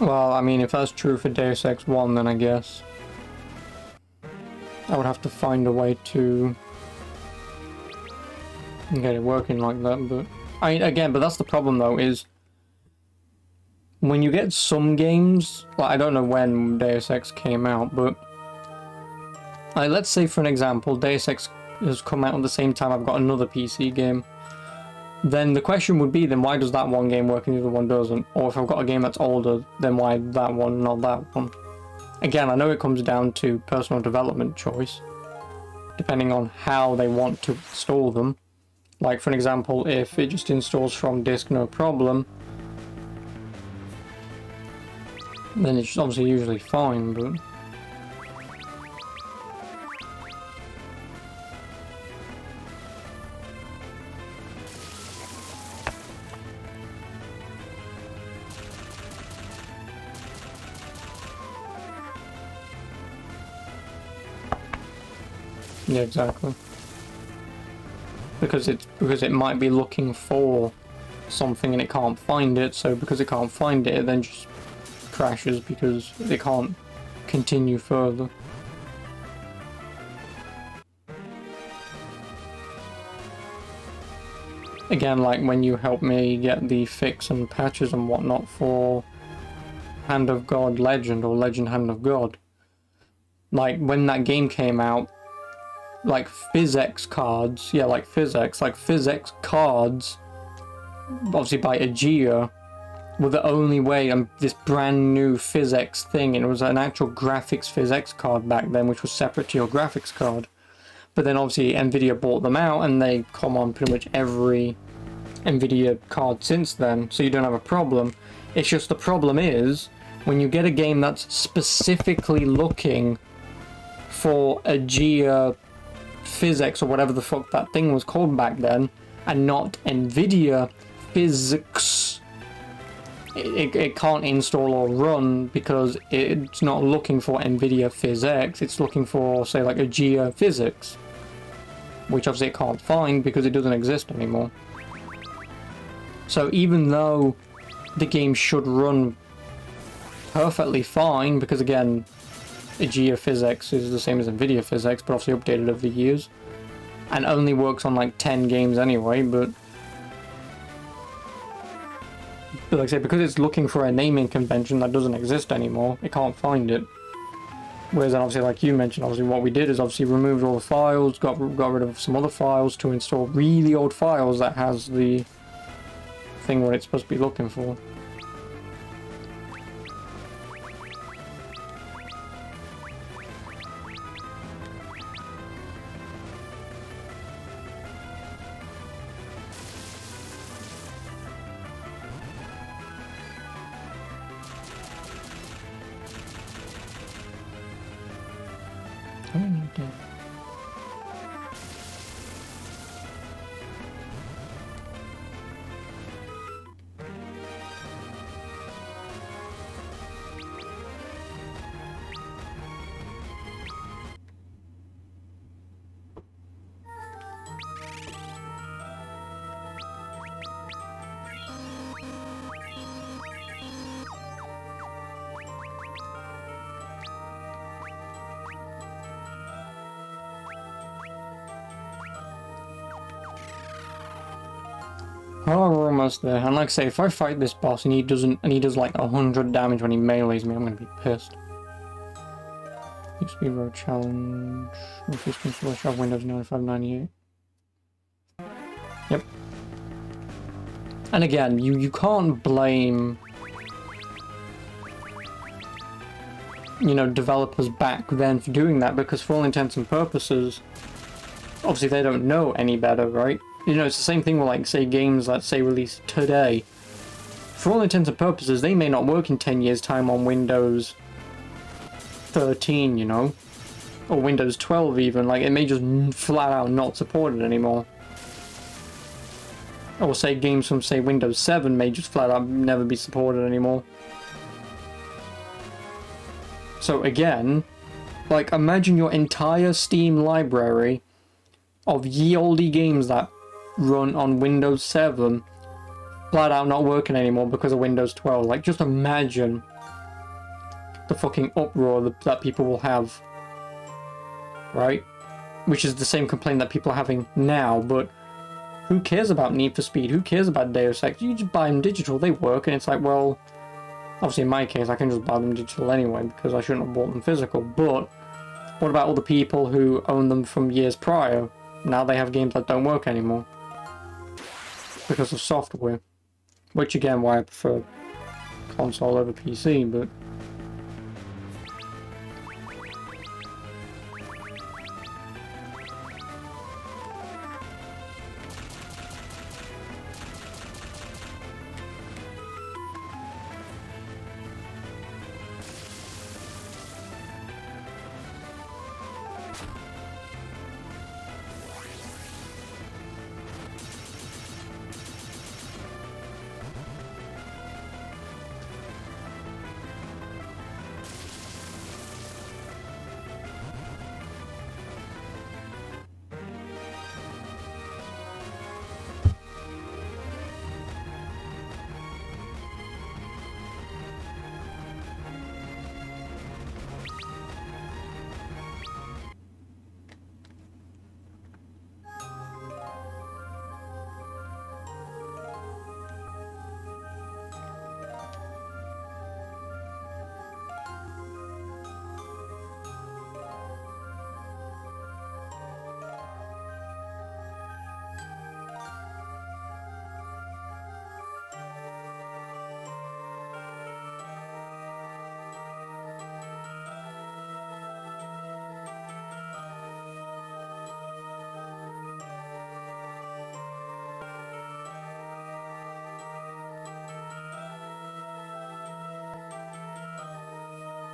Well, I mean, if that's true for Deus Ex 1, then I guess I would have to find a way to get it working like that, but again, but that's the problem though, is when you get some games, like I don't know when Deus Ex came out, but let's say for an example, Deus Ex has come out at the same time I've got another PC game. Then the question would be, then why does that one game work and the other one doesn't? Or if I've got a game that's older, then why that one, not that one? Again, I know it comes down to personal development choice, depending on how they want to install them. Like, for an example, if it just installs from disk, no problem, then it's obviously usually fine, but... Yeah, exactly. Because it might be looking for something and it can't find it, so because it can't find it, it then just crashes because it can't continue further. Again, like when you helped me get the fix and patches and whatnot for Hand of God Legend or Legend Hand of God, like when that game came out, like physics cards, yeah, like physics cards, obviously by Aegea, were the only way, this brand new physics thing, and it was an actual graphics physics card back then, which was separate to your graphics card. But then obviously Nvidia bought them out, and they come on pretty much every Nvidia card since then, so you don't have a problem. It's just the problem is, when you get a game that's specifically looking for Aegea physics or whatever the fuck that thing was called back then, and not Nvidia physics, it can't install or run because it's not looking for Nvidia physics, it's looking for, say, like Aegea physics, which obviously it can't find because it doesn't exist anymore. So even though the game should run perfectly fine, because again, Aegea physics is the same as Nvidia physics, but obviously updated over the years, and only works on like 10 games anyway, but like I say, because it's looking for a naming convention that doesn't exist anymore, it can't find it. Whereas then obviously, like you mentioned, obviously what we did is obviously removed all the files, got rid of some other files to install really old files that has the thing what it's supposed to be looking for. Oh, we're almost there. And like I say, if I fight this boss and he does like 100 damage when he melees me, I'm gonna be pissed. XP Road Challenge. Increase installation of Windows 9598. Yep. And again, you can't blame, you know, developers back then for doing that, because for all intents and purposes, obviously they don't know any better, right? You know, it's the same thing with, like, say, games that say released today. For all intents and purposes, they may not work in 10 years' time on Windows 13, you know? Or Windows 12 even, like, it may just flat out not support it anymore. Or say games from, say, Windows 7 may just flat out never be supported anymore. So again, like, imagine your entire Steam library of ye olde games that run on Windows 7 flat out not working anymore because of Windows 12. Like, just imagine the fucking uproar that people will have, right? Which is the same complaint that people are having now, but who cares about Need for Speed? Who cares about Deus Ex? You just buy them digital, they work, and it's like, well, obviously in my case I can just buy them digital anyway because I shouldn't have bought them physical, but what about all the people who own them from years prior? Now they have games that don't work anymore because of software, which again why I prefer console over PC, but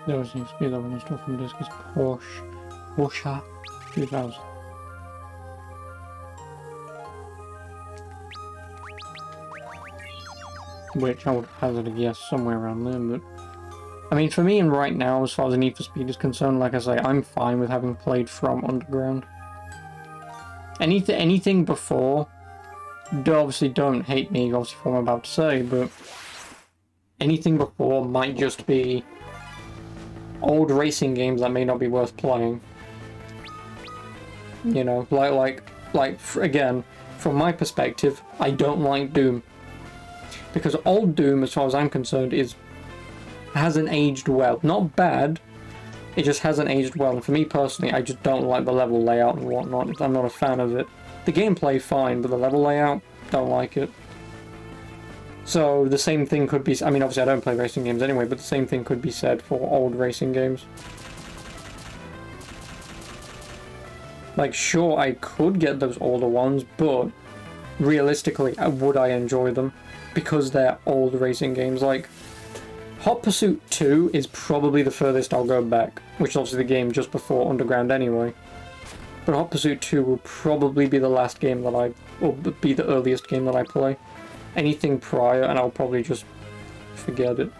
there was an speed level installed from disk is Porsche 2000. Which I would hazard a guess somewhere around there, but I mean, for me and right now, as far as Need for Speed is concerned, like I say, I'm fine with having played from Underground. Anything before, obviously don't hate me, obviously, for what I'm about to say, but anything before might just be old racing games that may not be worth playing. You know, again, from my perspective, I don't like Doom. Because old Doom, as far as I'm concerned, hasn't aged well. Not bad, it just hasn't aged well. And for me personally, I just don't like the level layout and whatnot. I'm not a fan of it. The gameplay, fine, but the level layout, don't like it. So the same thing could be, I mean, obviously I don't play racing games anyway, but the same thing could be said for old racing games. Like, sure, I could get those older ones, but realistically, would I enjoy them? Because they're old racing games. Like, Hot Pursuit 2 is probably the furthest I'll go back, which is obviously the game just before Underground anyway. But Hot Pursuit 2 will probably be the last game that or be the earliest game that I play. Anything prior, and I'll probably just forget it.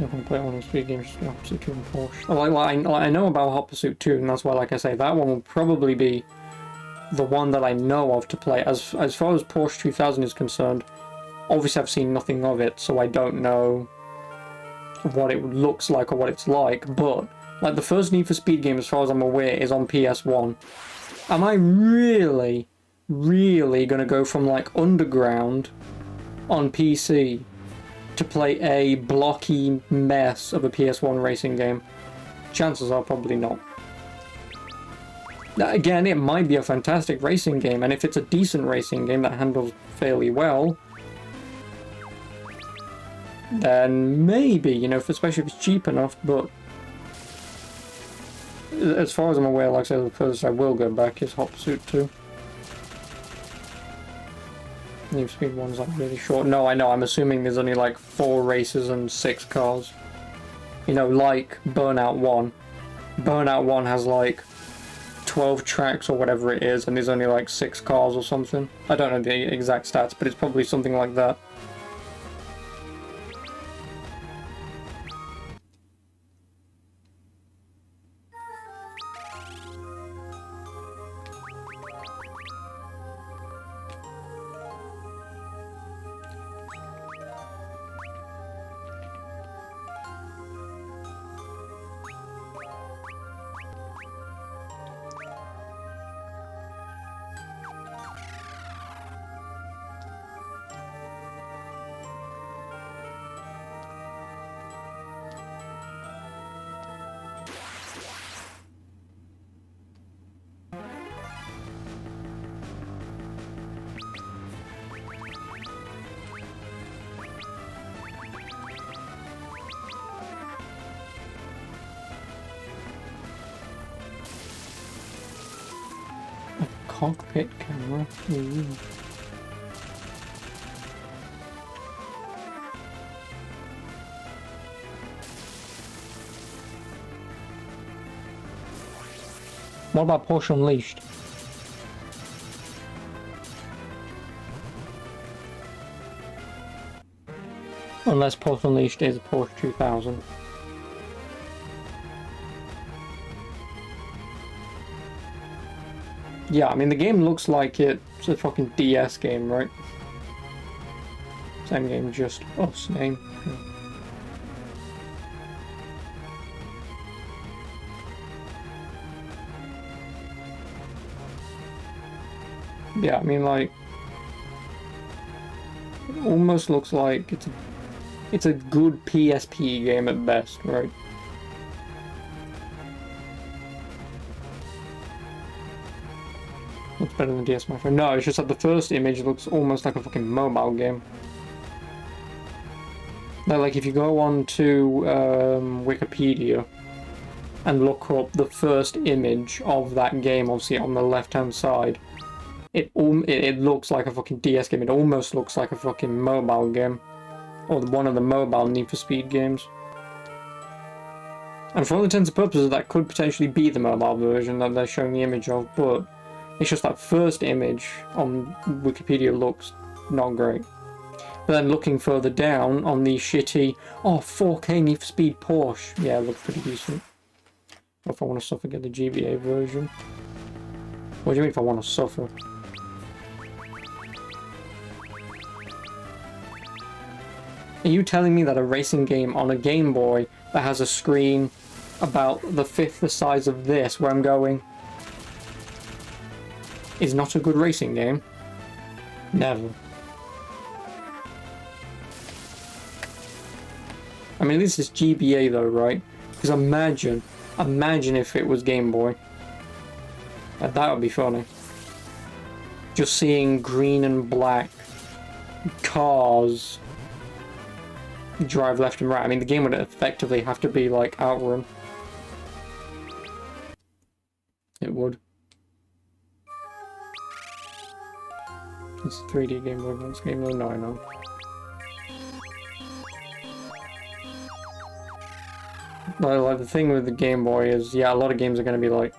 If I play one of those speed games, just Hot Pursuit 2 and Porsche. I know about Hot Pursuit 2, and that's why, like I say, that one will probably be the one that I know of to play. As far as Porsche 2000 is concerned, obviously I've seen nothing of it, so I don't know what it looks like or what it's like, but like the first Need for Speed game, as far as I'm aware, is on PS1. Am I really gonna go from like Underground on PC to play a blocky mess of a PS1 racing game? Chances are probably not. Again, it might be a fantastic racing game, and if it's a decent racing game that handles fairly well, then maybe, you know, especially if it's cheap enough, but as far as I'm aware, like I said, the furthest I will go back is Hot Pursuit 2. Need for Speed 1's like really short. No, I know, I'm assuming there's only like 4 races and 6 cars. You know, like Burnout 1. Burnout 1 has like 12 tracks or whatever it is, and there's only like 6 cars or something. I don't know the exact stats, but it's probably something like that. Cockpit camera. Ooh. What about Porsche Unleashed? Unless Porsche Unleashed is a Porsche 2000. Yeah, I mean, the game looks like it's a fucking DS game, right? Same game, just us name. Yeah, I mean, like, it almost looks like it's a good PSP game at best, right? Looks better than DS, my friend. No, it's just that the first image looks almost like a fucking mobile game. Now, like, if you go on to Wikipedia and look up the first image of that game, obviously on the left-hand side, it looks like a fucking DS game. It almost looks like a fucking mobile game. Or one of the mobile Need for Speed games. And for all intents and purposes, that could potentially be the mobile version that they're showing the image of, but it's just that first image on Wikipedia looks not great. But then looking further down on the shitty, 4K Need for Speed Porsche, yeah, it looks pretty decent. If I want to suffer, get the GBA version. What do you mean if I want to suffer? Are you telling me that a racing game on a Game Boy that has a screen about the fifth the size of this, where I'm going, is not a good racing game? Never. I mean, this is GBA though, right? Because imagine if it was Game Boy. That would be funny. Just seeing green and black cars drive left and right. I mean, the game would effectively have to be like Outrun. It would. It's a 3D Game Boy Advance game. No, I know. Like the thing with the Game Boy is, yeah, a lot of games are going to be like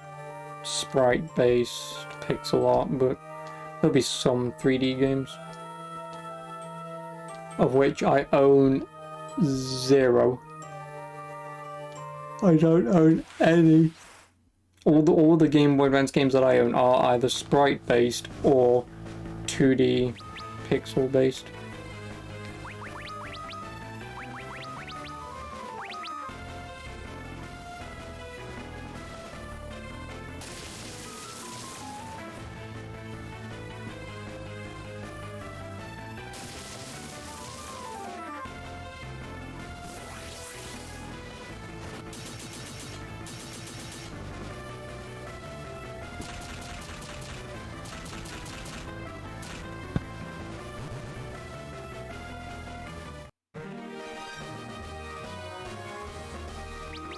sprite-based, pixel art, but there'll be some 3D games, of which I own 0. I don't own any. All the Game Boy Advance games that I own are either sprite based or 2D pixel based.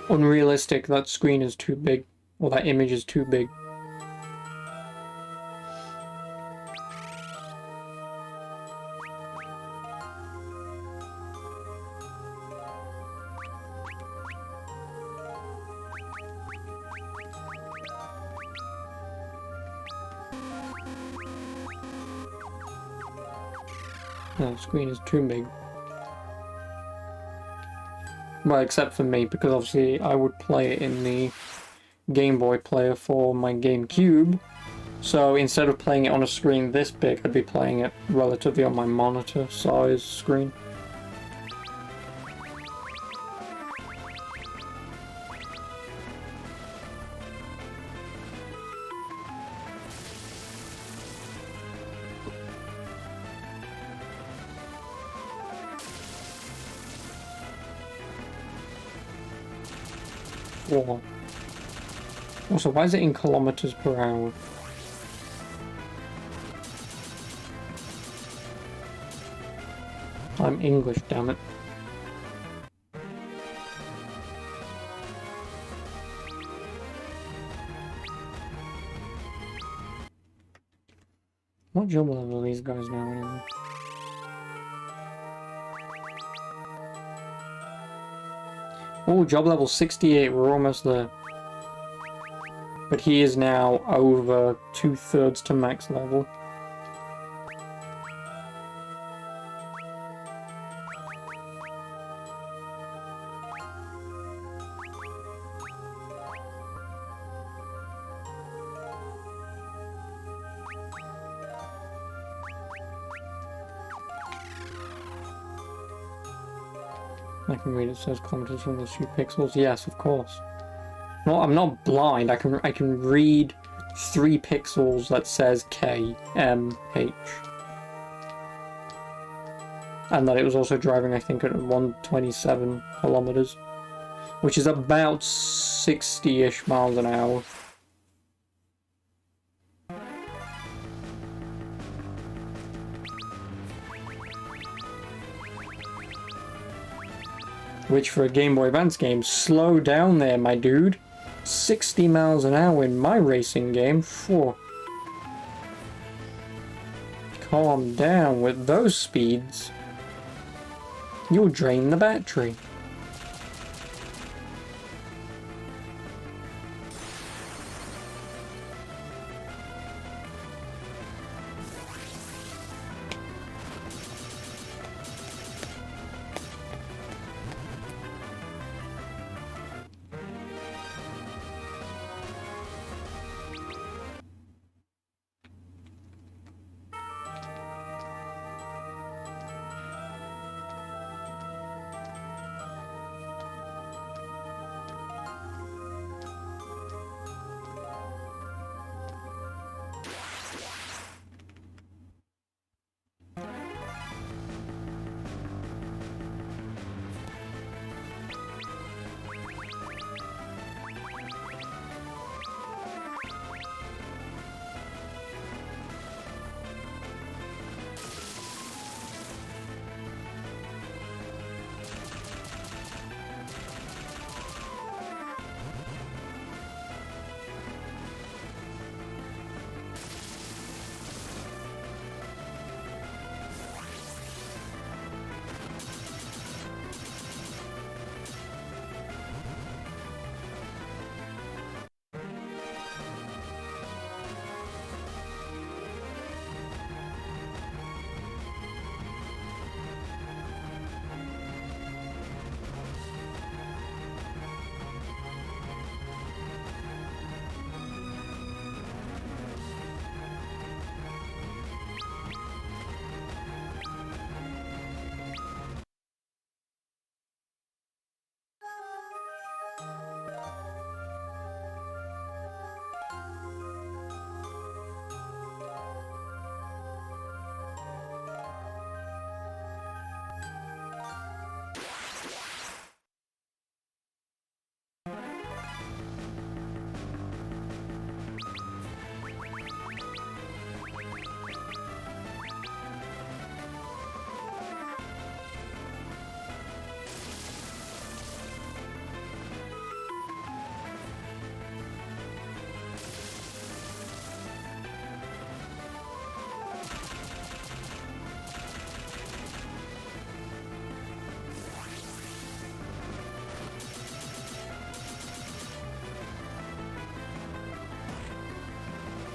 Unrealistic, that screen is too big. Or that image is too big. No, the screen is too big. Well, except for me, because obviously I would play it in the Game Boy player for my GameCube. So instead of playing it on a screen this big, I'd be playing it relatively on my monitor size screen. Whoa. Also, why is it in kilometers per hour? I'm English, damn it. What job level are these guys now anyway? Oh, job level 68, we're almost there. But he is now over 2/3 to max level. I can read it says kilometers from the 2 pixels. Yes, of course. No, I'm not blind. I can read 3 pixels that says K M H. And that it was also driving, I think, at 127 kilometers, which is about 60-ish miles an hour. Which for a Game Boy Advance game, slow down there, my dude. 60 miles an hour in my racing game. Phew. Calm down with those speeds. You'll drain the battery.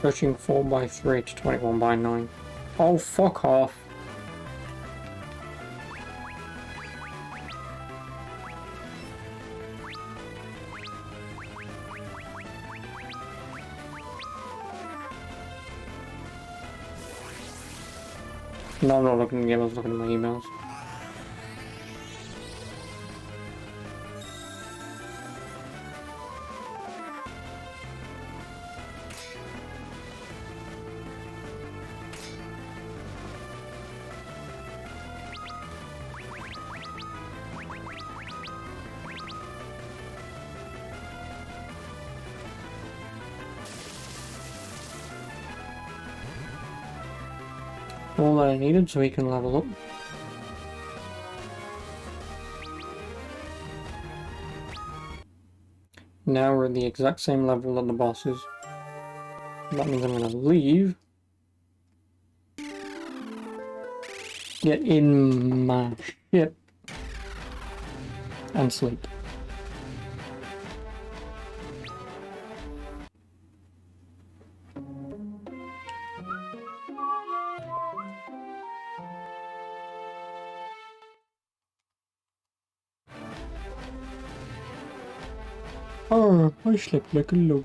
Stretching 4 by 3 to 21 by 9. Oh, fuck off. No, I'm not looking at the game, I was looking at my emails. All that I needed so he can level up. Now we're at the exact same level that the boss is. That means I'm gonna leave. Get in my ship. And sleep. Oh, I slept like a log.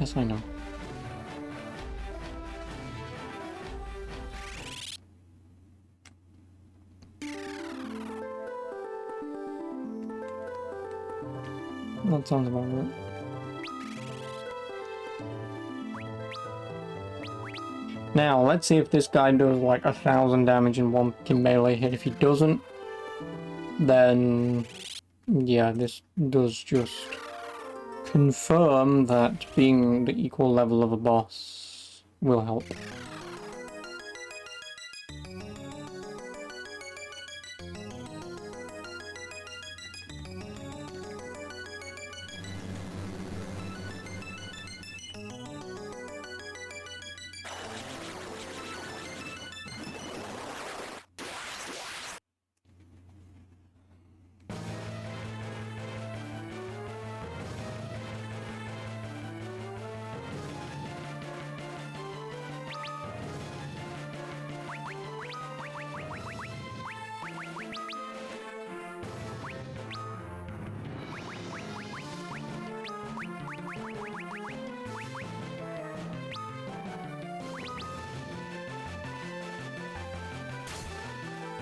Yes, I know. That sounds about right. Now, let's see if this guy does like 1,000 damage in one melee hit. If he doesn't, then yeah, this does just confirm that being the equal level of a boss will help.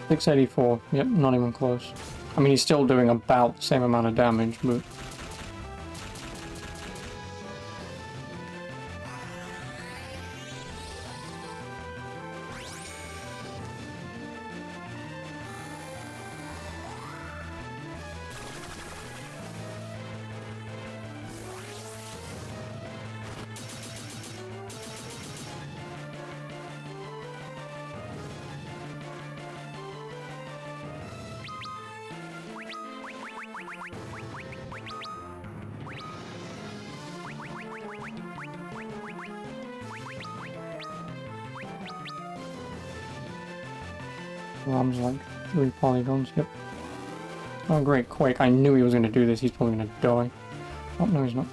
$684. Yep, not even close. I mean, he's still doing about the same amount of damage, but... Arms like 3 polygons, yep. Oh great, Quake, I knew he was going to do this, he's probably going to die. Oh, no he's not.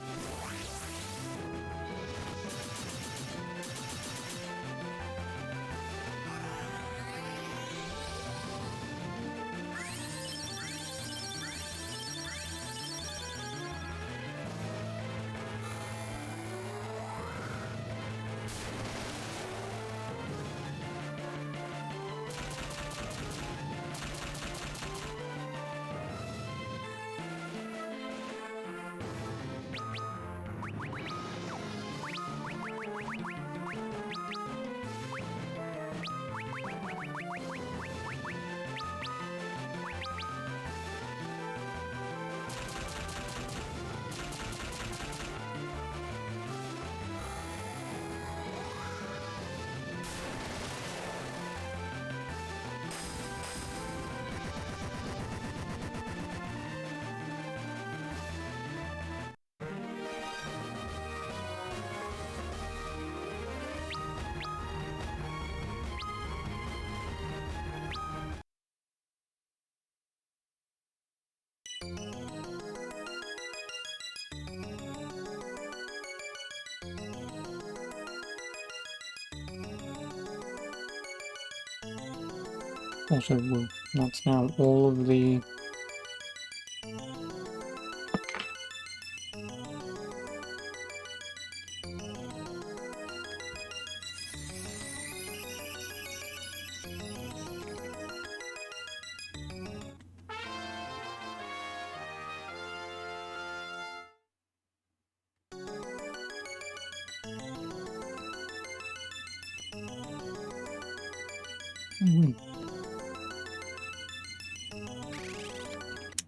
Also, that's now all of the...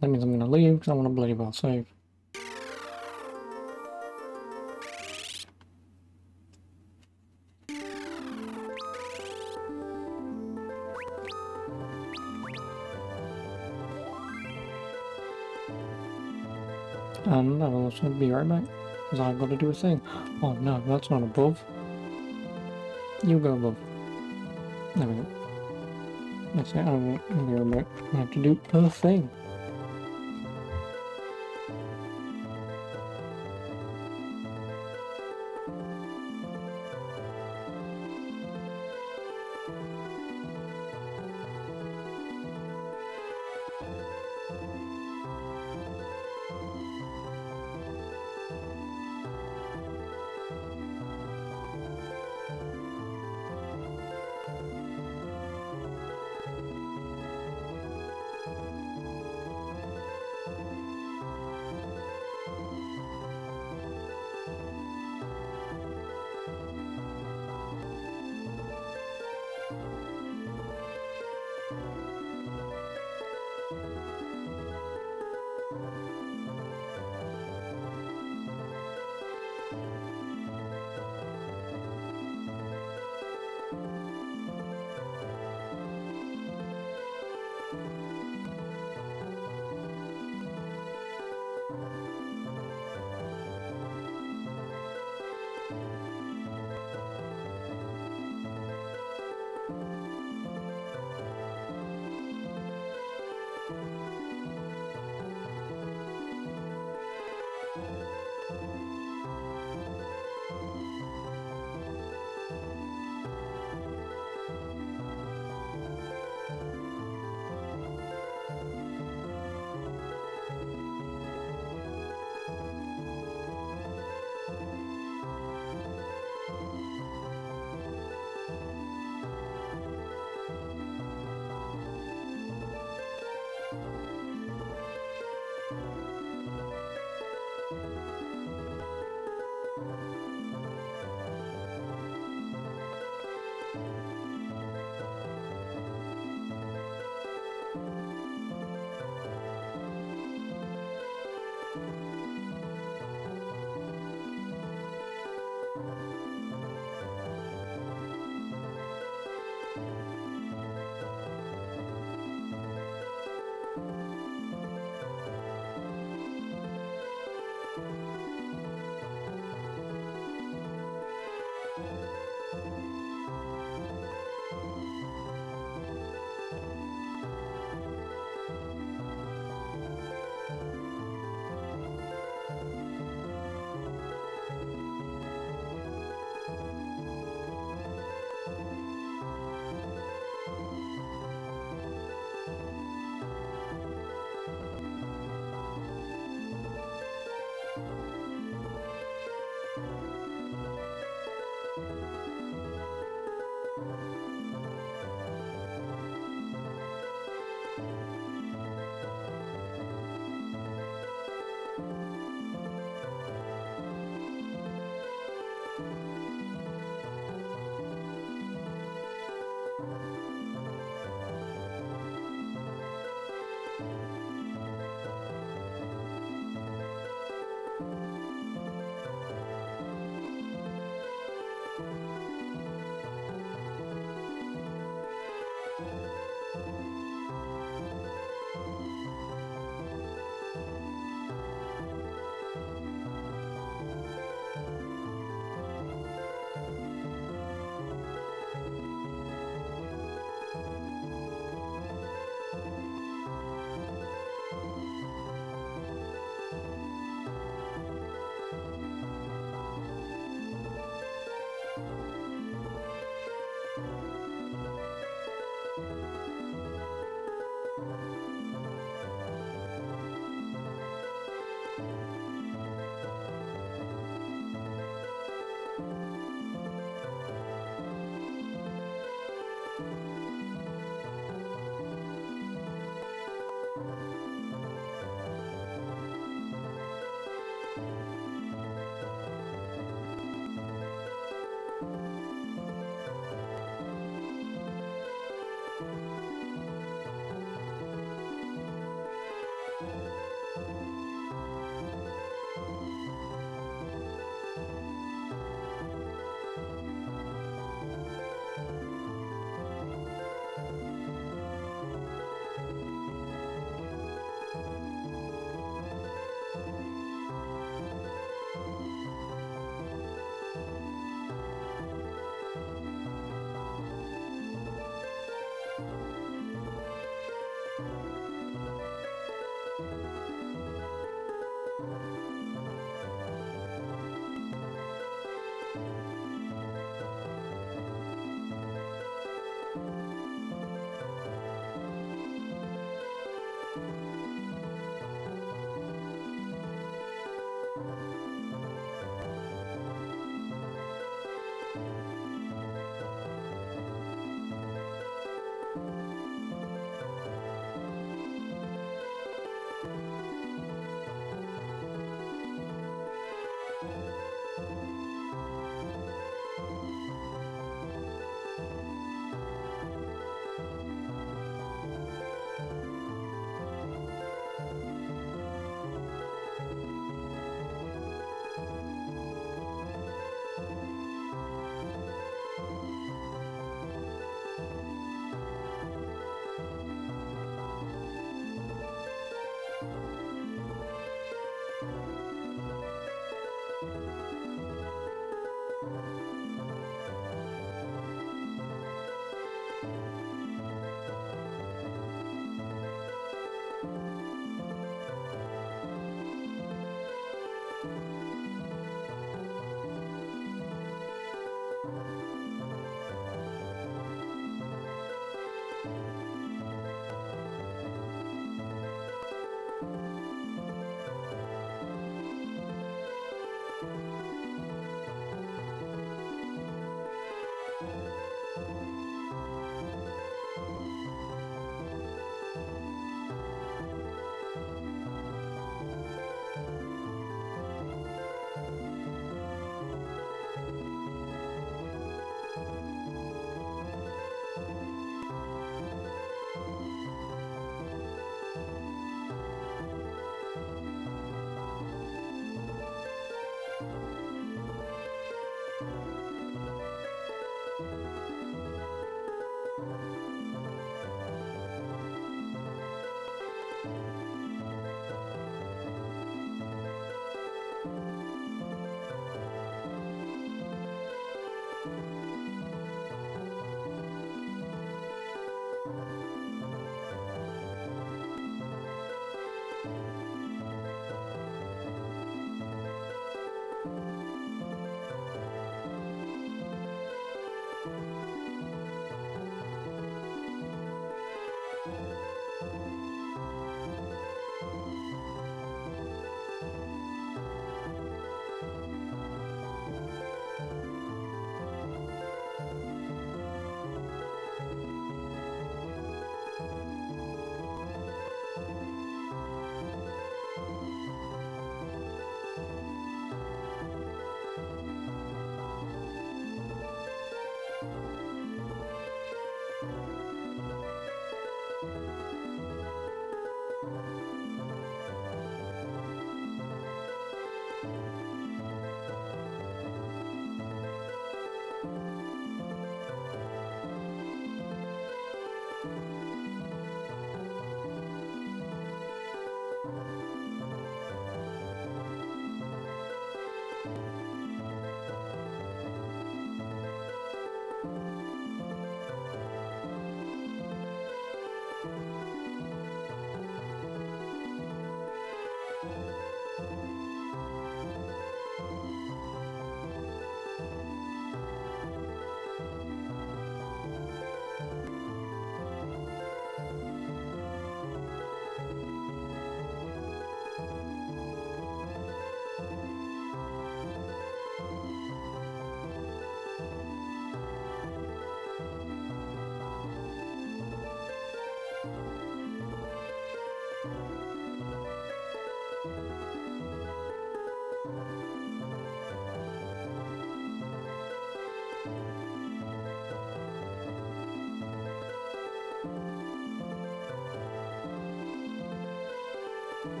That means I'm gonna leave because I want to bloody well save. And I'll also be right back because I've got to do a thing. Oh no, that's not above. You go above. There we go. That's it. I'll be right back. I have to do a thing.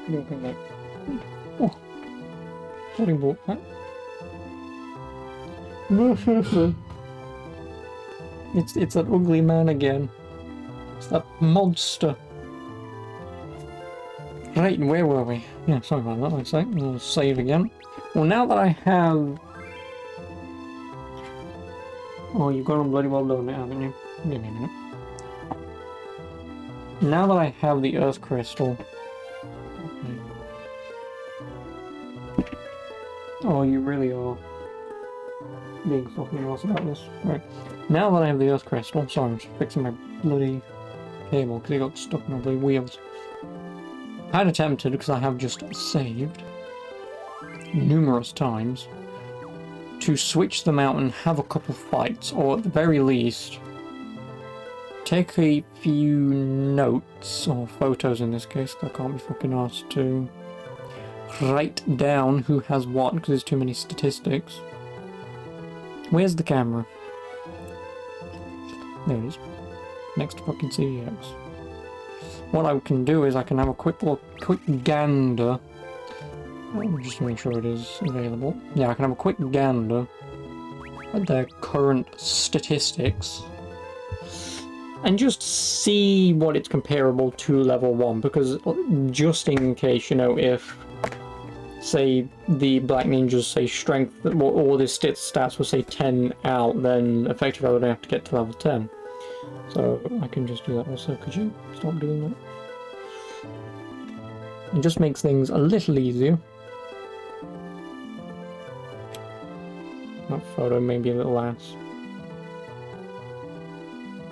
Can open that. Oh, sorry about that. It's that ugly man again. It's that monster. Right, where were we? Yeah, sorry about that. Let's say we'll save again. Well, now that I have. Oh, you've got them bloody well done, haven't you? Give me a minute. Now that I have the Earth Crystal... Okay. Oh, you really are being fucking lost about this. Right. Now that I have the Earth Crystal... Sorry, I'm just fixing my bloody cable because it got stuck in my bloody wheels. I had attempted, because I have just saved numerous times, to switch them out and have a couple fights, or at the very least take a few notes, or photos in this case, because I can't be fucking asked to write down who has what, because there's too many statistics. Where's the camera? There it is. Next to fucking CEX. What I can do is I can have a quick gander. Just to make sure it is available. Yeah, I can have a quick gander at their current statistics and just see what it's comparable to level 1, because just in case, you know, if say the Black Ninjas say strength or the stats will say 10 out, then effectively I would have to get to level 10. So I can just do that also. Could you stop doing that? It just makes things a little easier. That photo may be a little ass.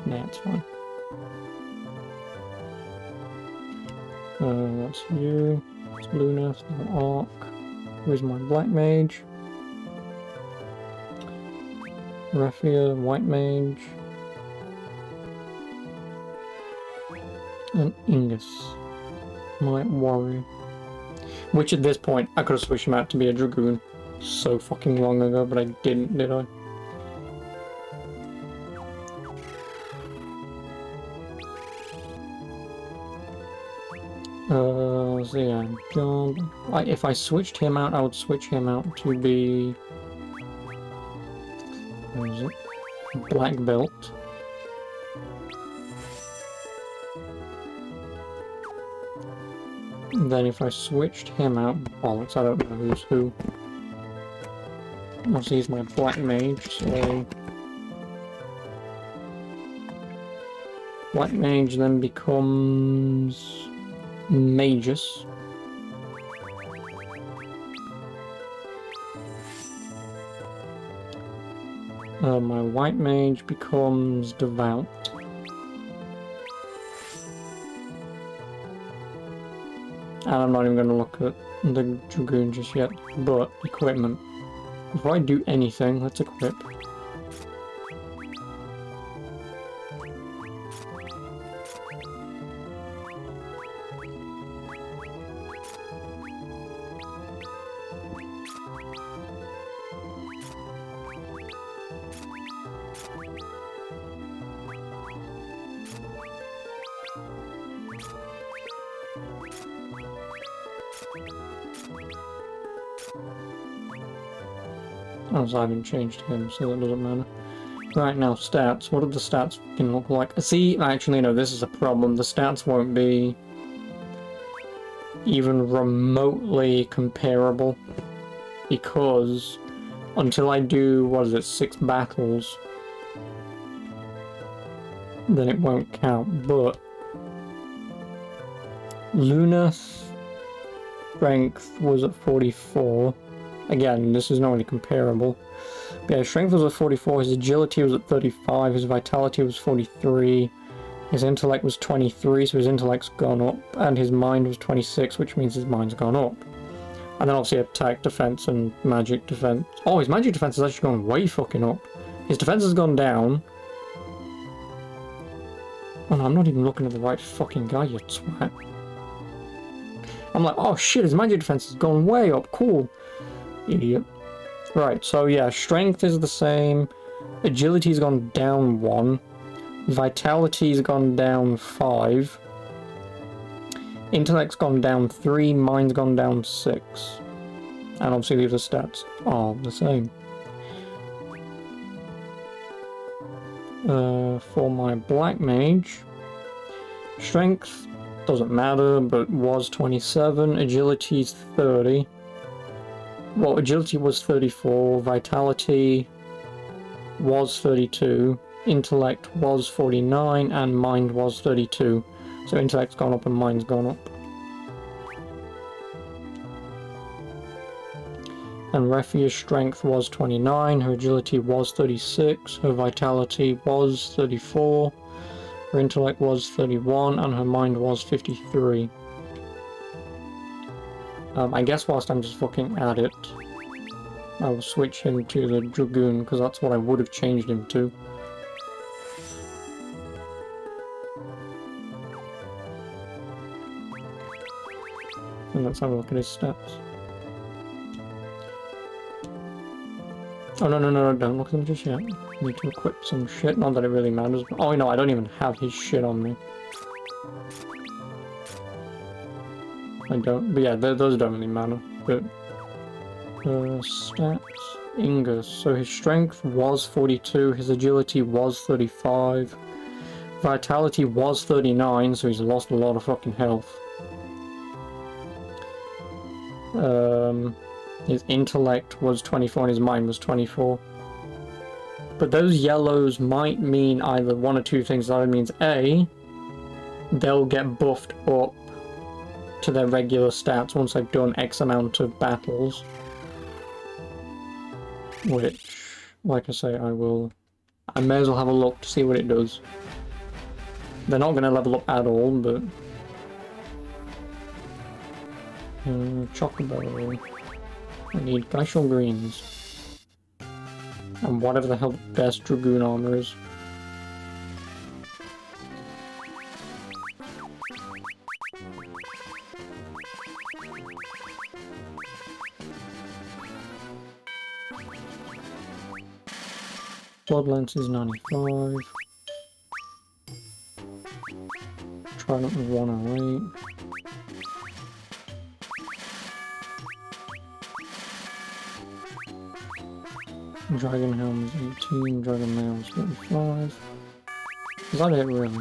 Nah, it's fine. That's you. It's Luna, it's an Arc. Where's my Black Mage? Raffia, White Mage. And Ingus. My Warrior. Which at this point, I could have switched him out to be a Dragoon so fucking long ago, but I didn't, did I? So yeah, job. If I switched him out, I would switch him out to be... Where is it? Black Belt. Then if I switched him out, bollocks, I don't know who's who. Obviously he's my Black Mage, so... Black Mage then becomes... Magus. My White Mage becomes Devout. And I'm not even going to look at the Dragoon just yet, but equipment. Before I do anything, let's equip. Oh, so I haven't changed him, so that doesn't matter. Right, now stats. What do the stats can look like? See, actually, no, this is a problem. The stats won't be even remotely comparable, because until I do, what is it, 6 battles, then it won't count. But Luna's strength was at 44. Again, this is not really comparable. But yeah, strength was at 44, his agility was at 35, his vitality was 43, his intellect was 23, so his intellect's gone up, and his mind was 26, which means his mind's gone up. And then obviously attack, defense, and magic defense. Oh, his magic defense has actually gone way fucking up. His defense has gone down. Oh no, I'm not even looking at the right fucking guy, you twat. I'm like, oh shit, his magic defense has gone way up, cool. Idiot. Right, so yeah, strength is the same, agility's gone down 1, vitality's gone down 5, intellect's gone down 3, mind's gone down 6, and obviously the other stats are the same. For my Black Mage, strength doesn't matter, but was 27, agility's 30. Well, agility was 34, vitality was 32, intellect was 49 and mind was 32. So intellect's gone up and mind's gone up. And Refia's strength was 29, her agility was 36, her vitality was 34, her intellect was 31, and her mind was 53. I guess whilst I'm just fucking at it, I will switch him to the Dragoon, because that's what I would have changed him to. And let's have a look at his stats. Oh, no, don't look at them just yet. I need to equip some shit, not that it really matters. Oh, no, I don't even have his shit on me. I don't, but yeah, those don't really matter. But, stats, Ingus. So his strength was 42, his agility was 35, vitality was 39, so he's lost a lot of fucking health. His intellect was 24 and his mind was 24. But those yellows might mean either one or two things. That means A, they'll get buffed up to their regular stats once I've done X amount of battles. Which, like I say, I may as well have a look to see what it does. They're not going to level up at all, but... Chocobo. I need glacial greens. And whatever the hell the best Dragoon armor is. Blood Lance is 95. Trident was 108. Dragon Helm is 18, Dragon Mail is 35. Is that it, really?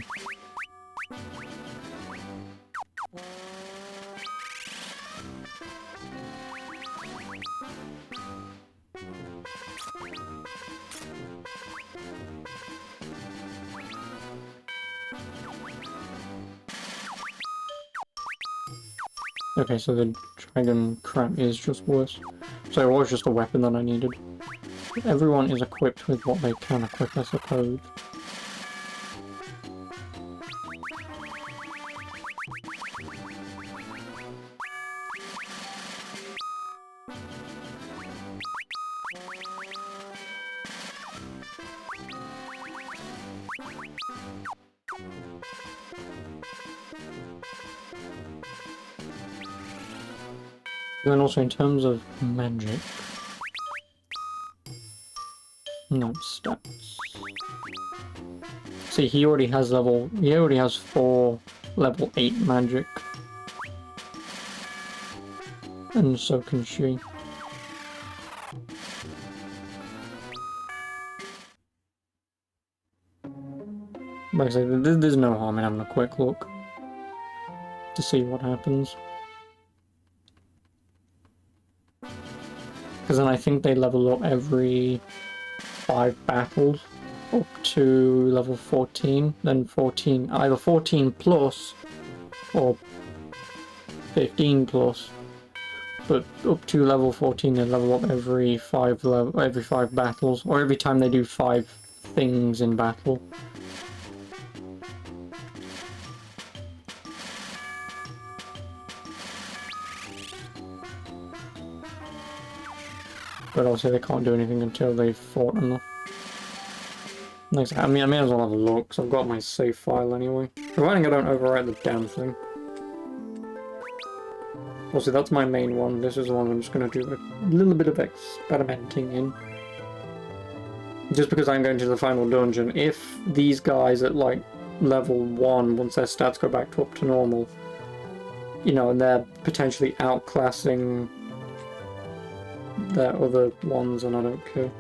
Okay, so the dragon crap is just worse. So it was just a weapon that I needed. Everyone is equipped with what they can equip, I suppose. And then also in terms of magic, not stats. See, he already has 4 level 8 magic. And so can she. Like I said, there's no harm in having a quick look to see what happens. Because then I think they level up every 5 battles up to level 14, then 14, either 14 plus or 15 plus, but up to level 14 they level up every 5 battles, or every time they do 5 things in battle. But also they can't do anything until they've fought enough. Next, I may as well have a look, because I've got my save file anyway. Providing I don't overwrite the damn thing. Also, that's my main one. This is the one I'm just going to do a little bit of experimenting in. Just because I'm going to the final dungeon. If these guys at like level 1, once their stats go back to up to normal, you know, and they're potentially outclassing their other ones, and I don't care.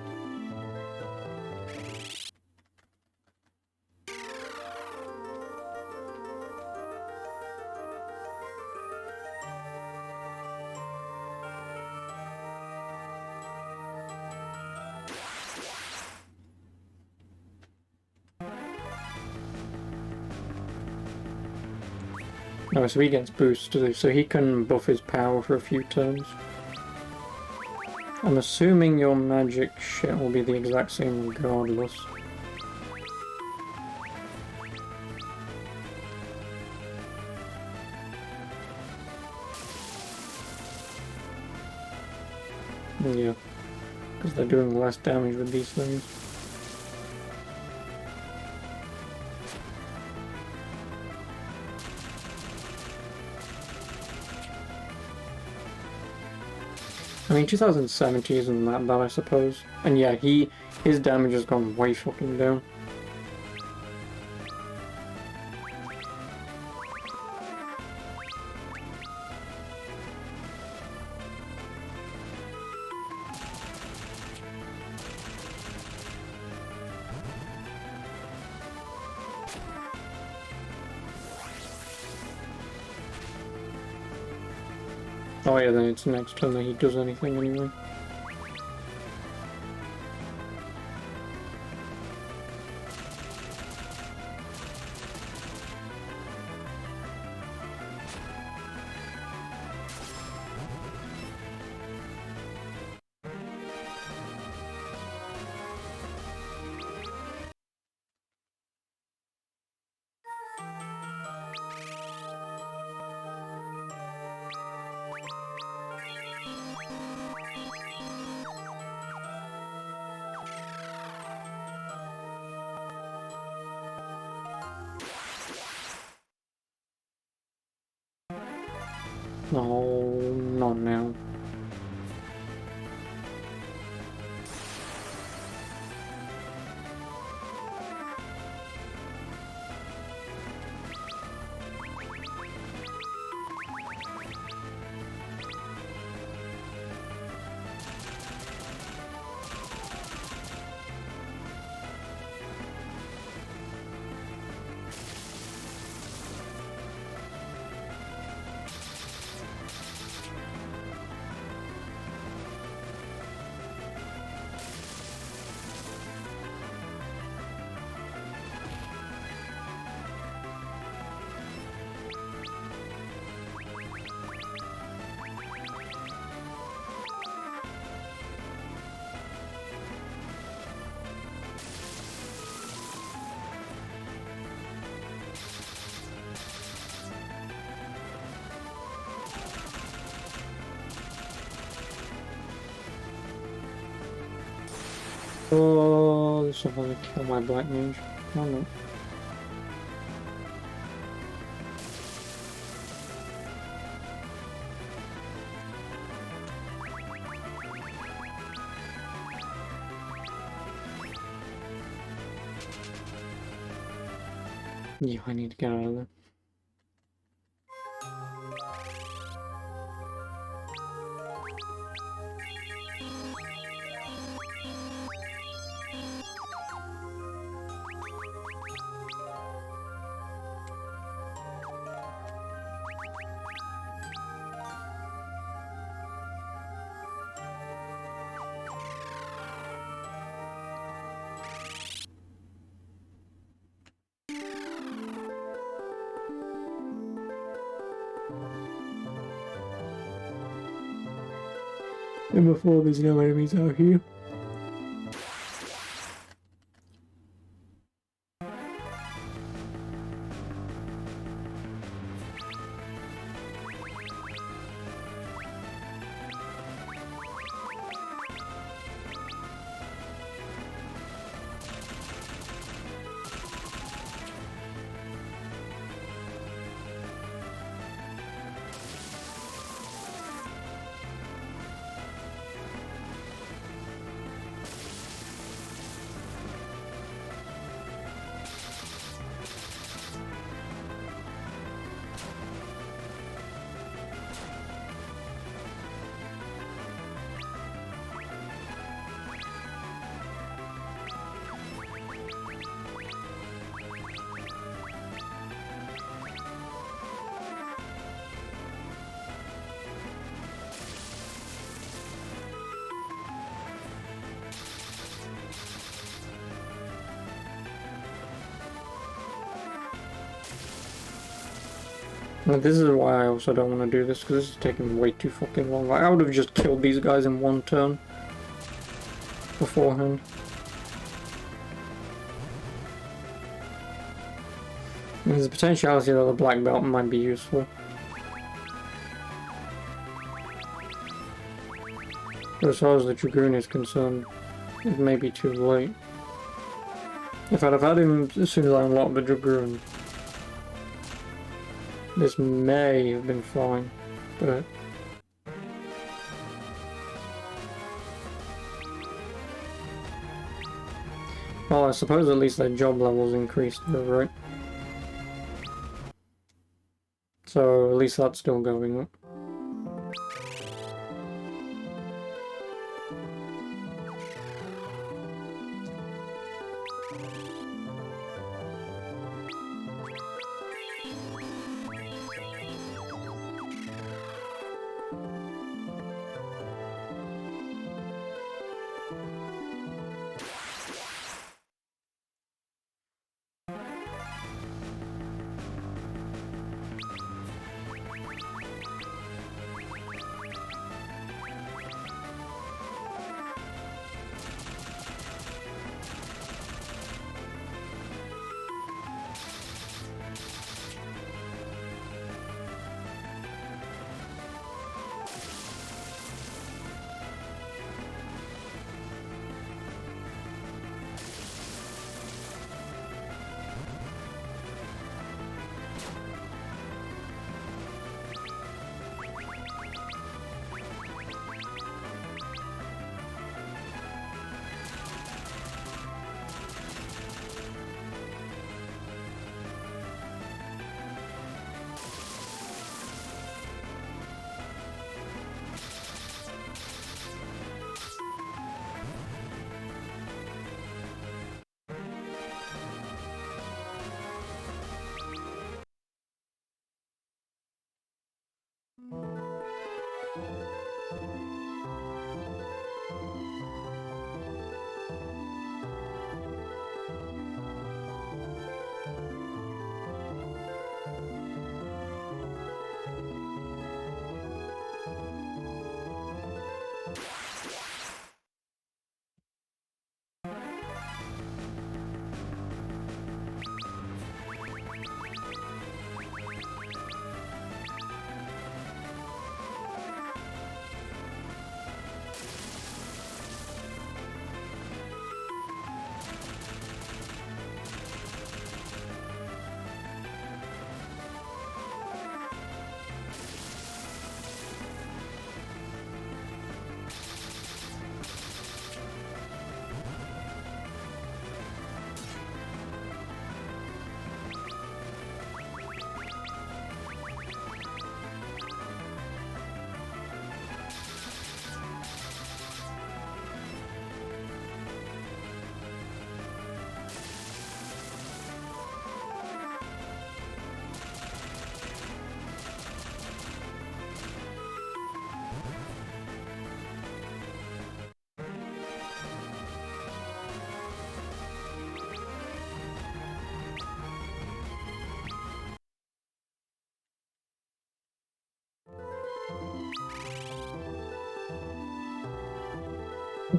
No, so he gets boosted, so he can buff his power for a few turns. I'm assuming your magic shit will be the exact same regardless. Yeah, because they're doing less damage with these things. I mean, 2070 isn't that bad, I suppose. And yeah, his damage has gone way fucking down. Oh yeah, then it's next turn that he does anything anyway. No, not now. Oh, this will probably kill my black mage. Oh no. Yeah, I need to get out of there. And before there's no enemies out here. And this is why I also don't want to do this, because this is taking way too fucking long. Like, I would have just killed these guys in one turn beforehand. And there's a potentiality that the black belt might be useful. But as far as the Dragoon is concerned, it may be too late. If I'd have had him as soon as I unlocked the Dragoon, this may have been fine, but... Well, I suppose at least their job levels increased, right? So at least that's still going up.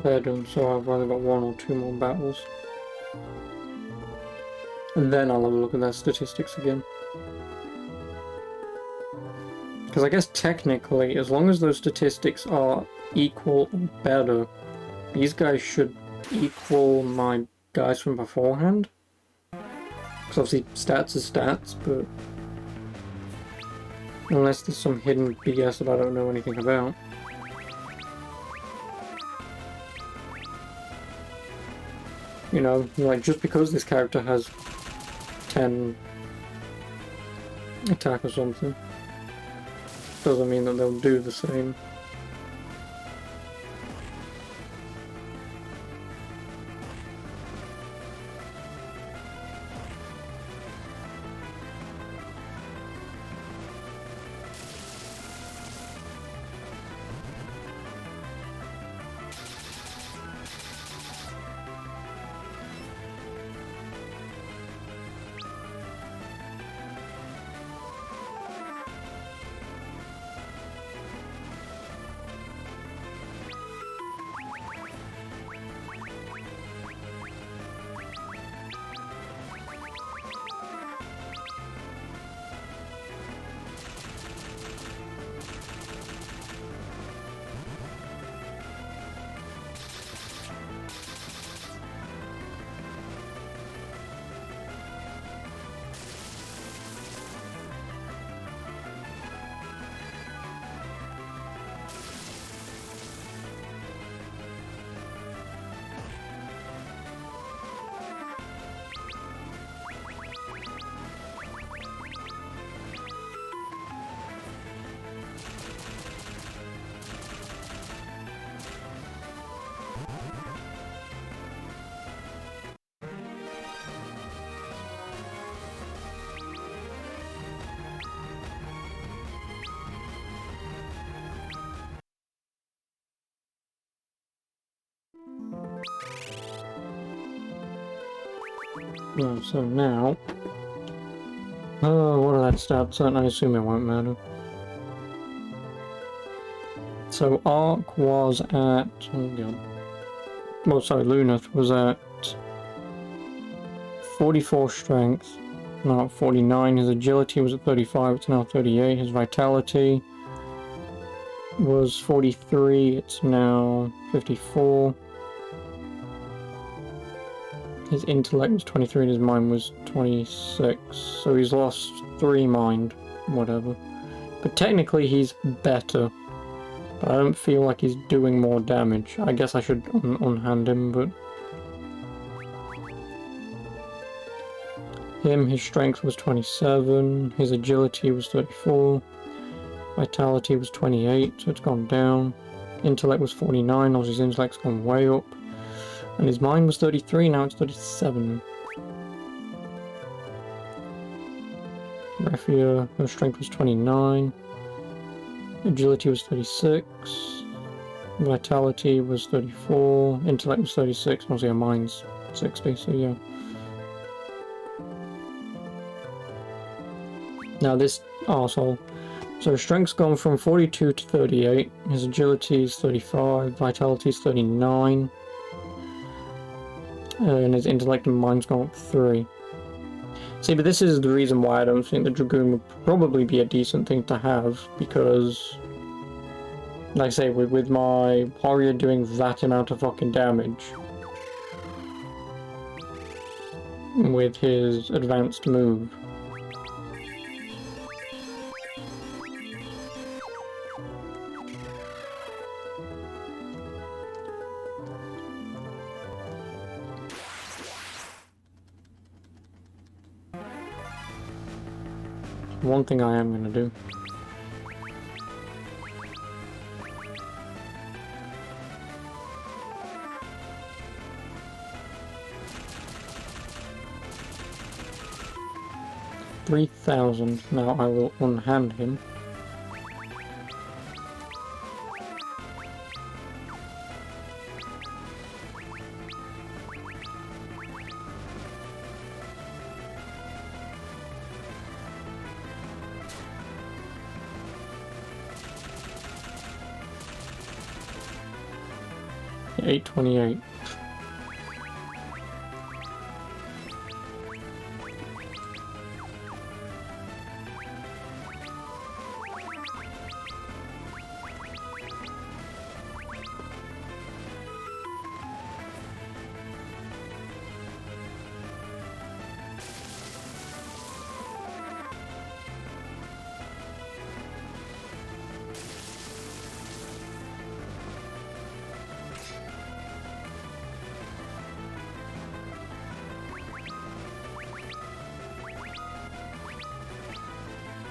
They're doing so I've only got one or two more battles. And then I'll have a look at their statistics again. Because I guess technically, as long as those statistics are equal or better, these guys should equal my guys from beforehand. Because obviously stats is stats, but... Unless there's some hidden BS that I don't know anything about. You know, like, just because this character has 10 attack or something, doesn't mean that they'll do the same. So now... Oh, what are that stats? I assume it won't matter. So Arc was at... Oh god. Well, sorry, Luneth was at 44 strength, now at 49. His agility was at 35, it's now 38. His vitality was 43, it's now 54. His intellect was 23 and his mind was 26. So he's lost 3 mind, whatever. But technically he's better. But I don't feel like he's doing more damage. I guess I should unhand him, but... his strength was 27, his agility was 34, vitality was 28, so it's gone down. Intellect was 49, obviously his intellect's gone way up. And his mind was 33, now it's 37. Raphia, her strength was 29. Agility was 36. Vitality was 34. Intellect was 36. Obviously her mind's 60, so yeah. Now this arsehole. So his strength's gone from 42 to 38. His agility is 35. Vitality is 39. And his intellect and mind's gone up 3. See, but this is the reason why I don't think the Dragoon would probably be a decent thing to have, because, like I say, with my warrior doing that amount of fucking damage, with his advanced move. One thing I am going to do. $3,000. Now I will unhand him. $828.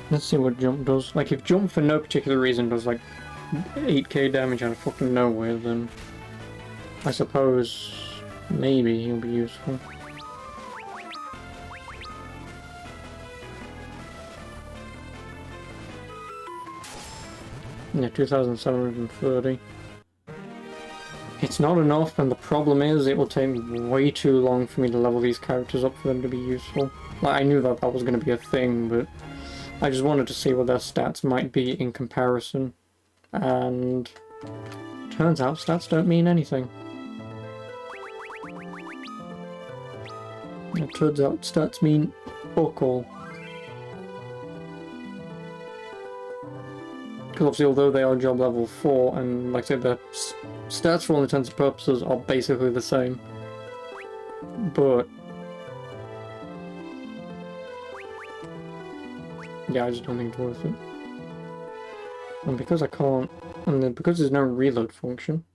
Let's see what jump does. Like, if jump for no particular reason does like 8k damage out of fucking nowhere, then I suppose maybe he'll be useful. Yeah, 2,730. It's not enough, and the problem is it will take way too long for me to level these characters up for them to be useful. Like, I knew that that was going to be a thing, but I just wanted to see what their stats might be in comparison. And turns out stats don't mean anything. It turns out stats mean fuck all. Because obviously, although they are job level 4, and like I said, their stats for all intents and purposes are basically the same. But yeah, I just don't think it's worth it. And because I can't, and then because there's no reload function,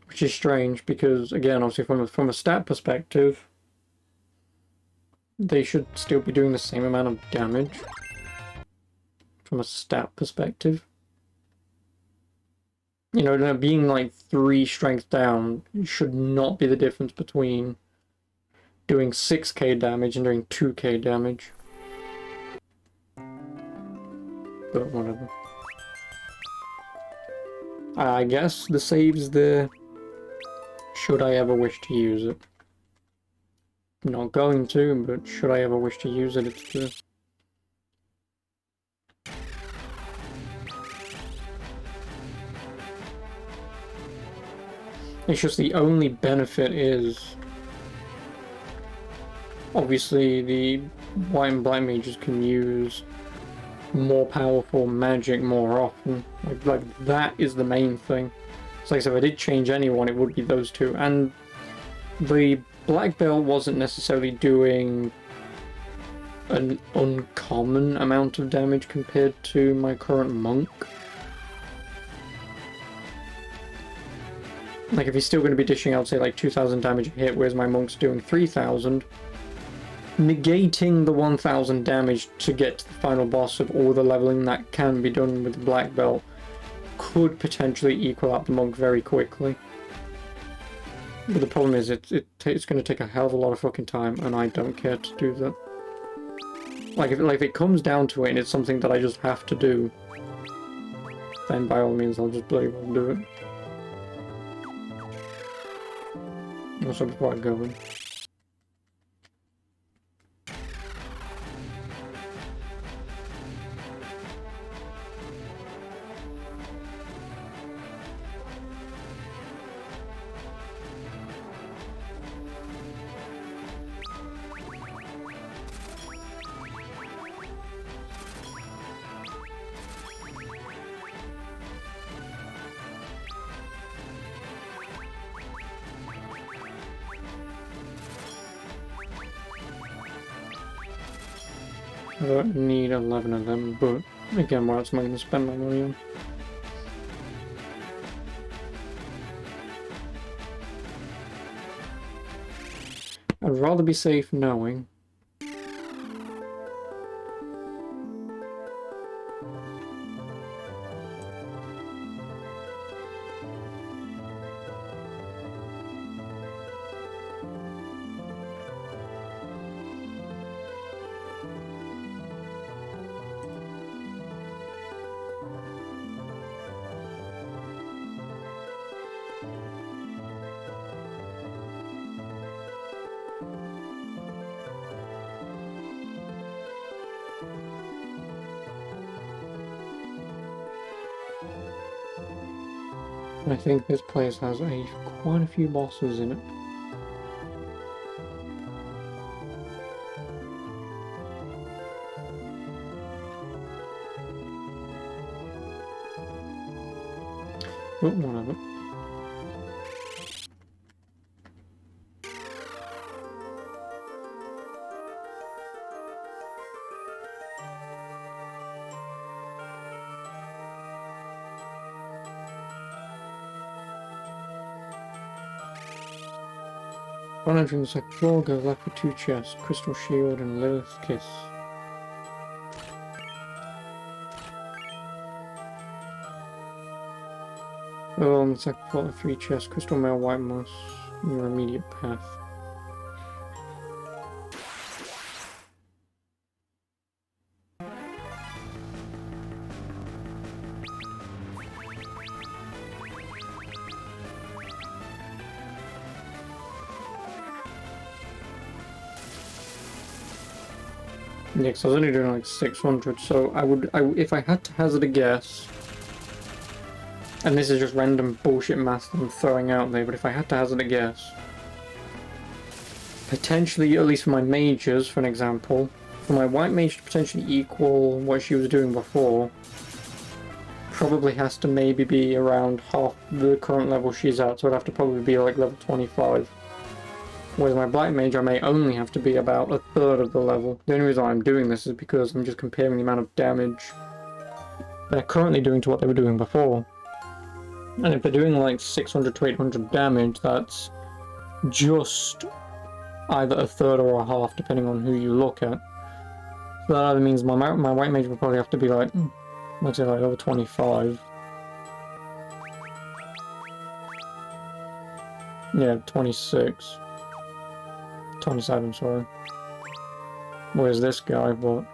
which is strange because, again, obviously from a stat perspective, they should still be doing the same amount of damage from a stat perspective. You know, being like 3 strength down should not be the difference between doing 6k damage and doing 2k damage. But whatever. I guess the save's there. Should I ever wish to use it? Not going to, but should I ever wish to use it, it's there. It's just the only benefit is obviously the white and black mages can use more powerful magic more often. Like that is the main thing. So like I said, if I did change anyone, it would be those two. And the black belt wasn't necessarily doing an uncommon amount of damage compared to my current monk. Like, if he's still going to be dishing out, say, like 2,000 damage a hit, whereas my monk's doing 3,000, negating the 1,000 damage to get to the final boss of all the leveling that can be done with the black belt could potentially equal out the monk very quickly. But the problem is, it's going to take a hell of a lot of fucking time, and I don't care to do that. Like, if it comes down to it, and it's something that I just have to do, then by all means, I'll just bloody well do it. Also, before I go in. I don't need 11 of them, but again, what else am I going to spend my money on? I'd rather be safe knowing. I think this place has quite a few bosses in it. Oh, one of them. One entering the second floor, go left for 2 chests, Crystal Shield and Lilith's Kiss. Go on the second floor, 3 chests, Crystal Mail, White Moss, in your immediate path. Yeah, because I was only doing like 600, so if I had to hazard a guess, and this is just random bullshit math I'm throwing out there, but if I had to hazard a guess, potentially, at least for my mages, for an example, for my white mage to potentially equal what she was doing before, probably has to maybe be around half the current level she's at, so it'd have to probably be like level 25. Whereas my black mage, I may only have to be about a third of the level. The only reason I'm doing this is because I'm just comparing the amount of damage they're currently doing to what they were doing before. And if they're doing like 600 to 800 damage, that's just either a third or a half, depending on who you look at. So that either means my white mage will probably have to be like, let's say like over 25. Yeah, 26. 27, sorry. Where's this guy? What?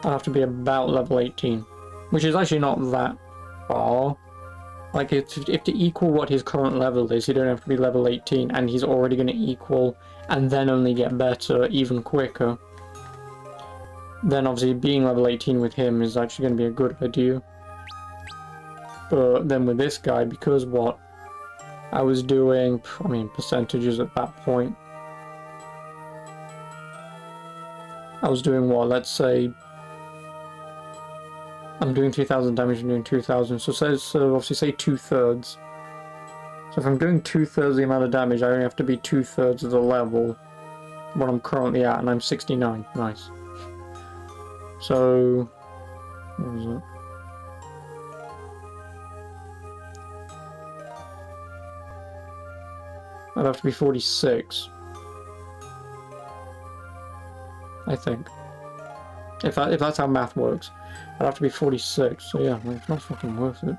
I'll have to be about level 18, which is actually not that far. Like, if to equal what his current level is, you don't have to be level 18, and he's already going to equal, and then only get better even quicker. Then obviously being level 18 with him is actually going to be a good idea. But then with this guy, because what? I was doing, I mean, percentages at that point. I was doing what, let's say, I'm doing 3,000 damage and doing 2,000, so obviously say 2/3. So if I'm doing 2/3 the amount of damage, I only have to be 2/3 of the level, what I'm currently at, and I'm 69. Nice. So, what was it? I'd have to be 46. I think. If that's how math works. I'd have to be 46, so yeah, like, it's not fucking worth it.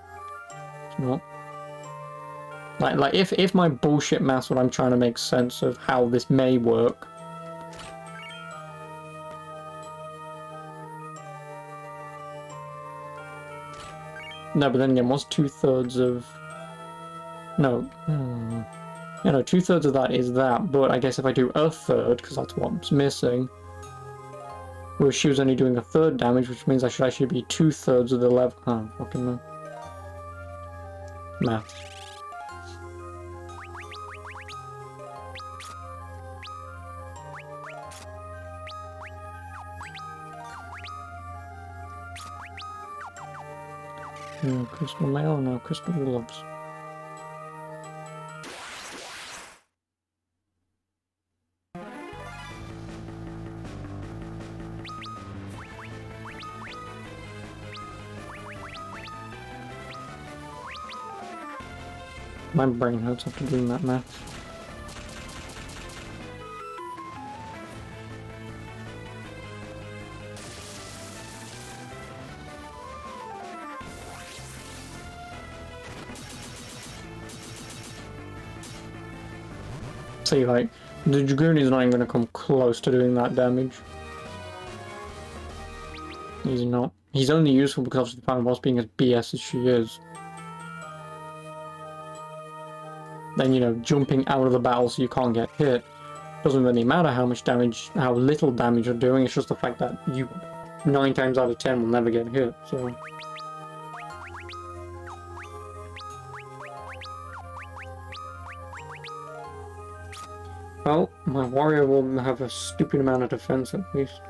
It's not. Like if my bullshit math's what I'm trying to make sense of how this may work. No, but then again, what's 2/3 of... No. Yeah, no, 2/3 of that is that, but I guess if I do 1/3, because that's what's missing... Well, she was only doing 1/3 damage, which means I should actually be 2/3 of the level. Oh, fucking no. Math. No, crystal mail, no, crystal gloves. My brain hurts after doing that math. See, like, the Dragoon is not even going to come close to doing that damage. He's not. He's only useful because of the final boss being as BS as she is. Then, you know, jumping out of the battle so you can't get hit doesn't really matter how much damage, how little damage you're doing, it's just the fact that you 9 times out of 10 will never get hit, so... Well, my warrior will have a stupid amount of defense at least.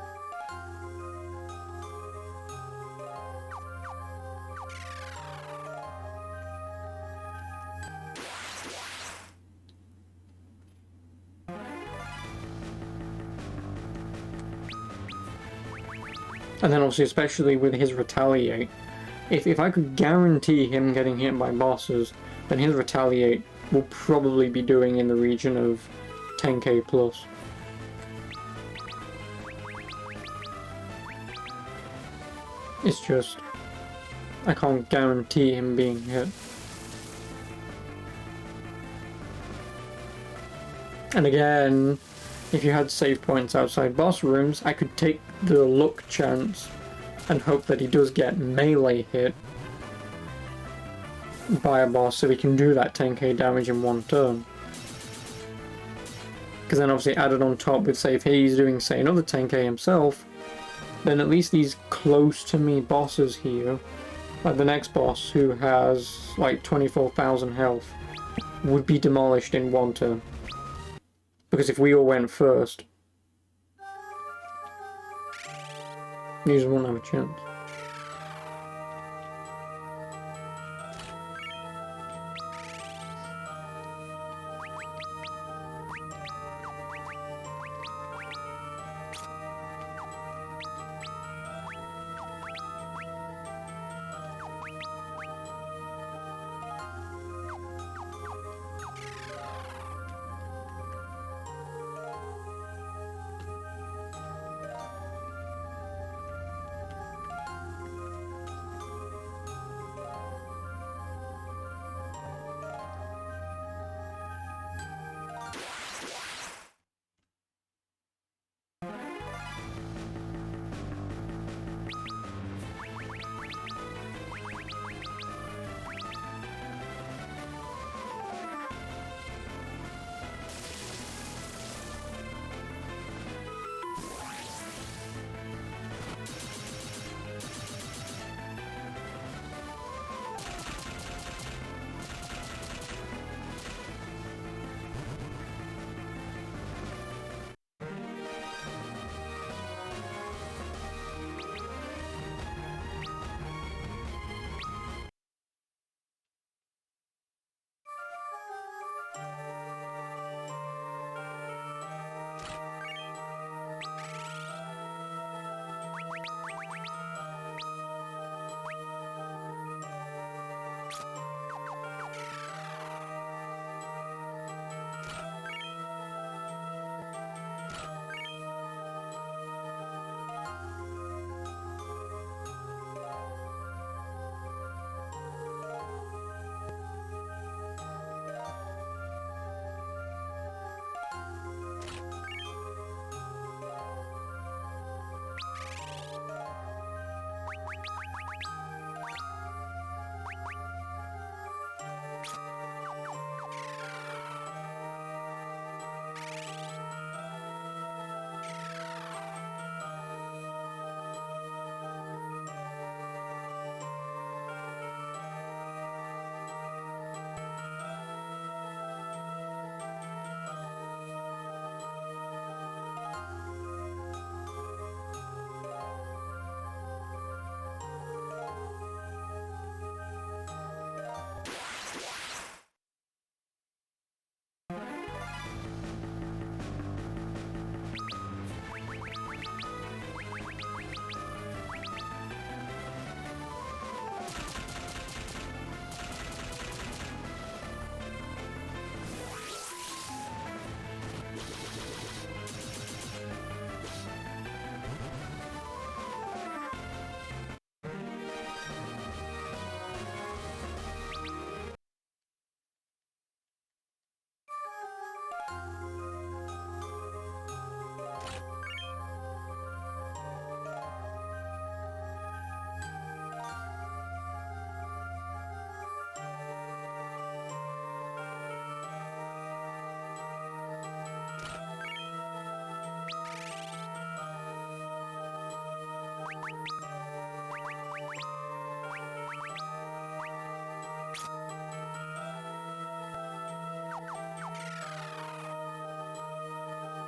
And then obviously, especially with his Retaliate, if I could guarantee him getting hit by bosses, then his Retaliate will probably be doing in the region of 10k plus. It's just, I can't guarantee him being hit. And again, if you had save points outside boss rooms, I could take the luck chance and hope that he does get melee hit by a boss so he can do that 10k damage in one turn. Because then obviously added on top with, say, if he's doing, say, another 10k himself, then at least these close to me bosses here, like the next boss who has like 24,000 health, would be demolished in one turn. Because if we all went first, these won't have a chance.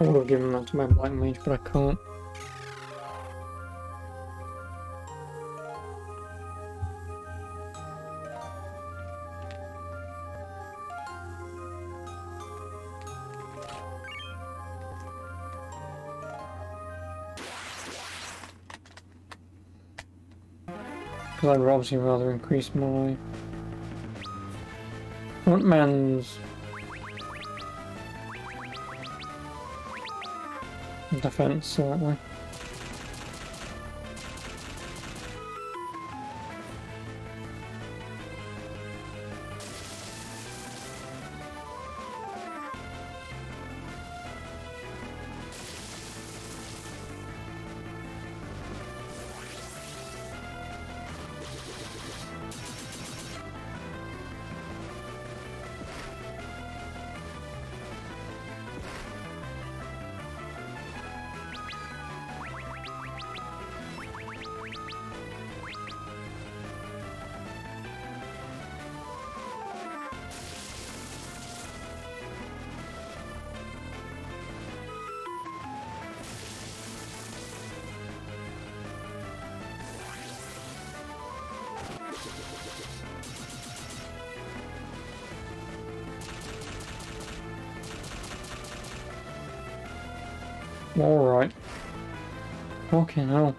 I would have given that to my black mage, but I can't. Because I'd obviously rather increase my Huntman's defense slightly. Alright. Fucking hell.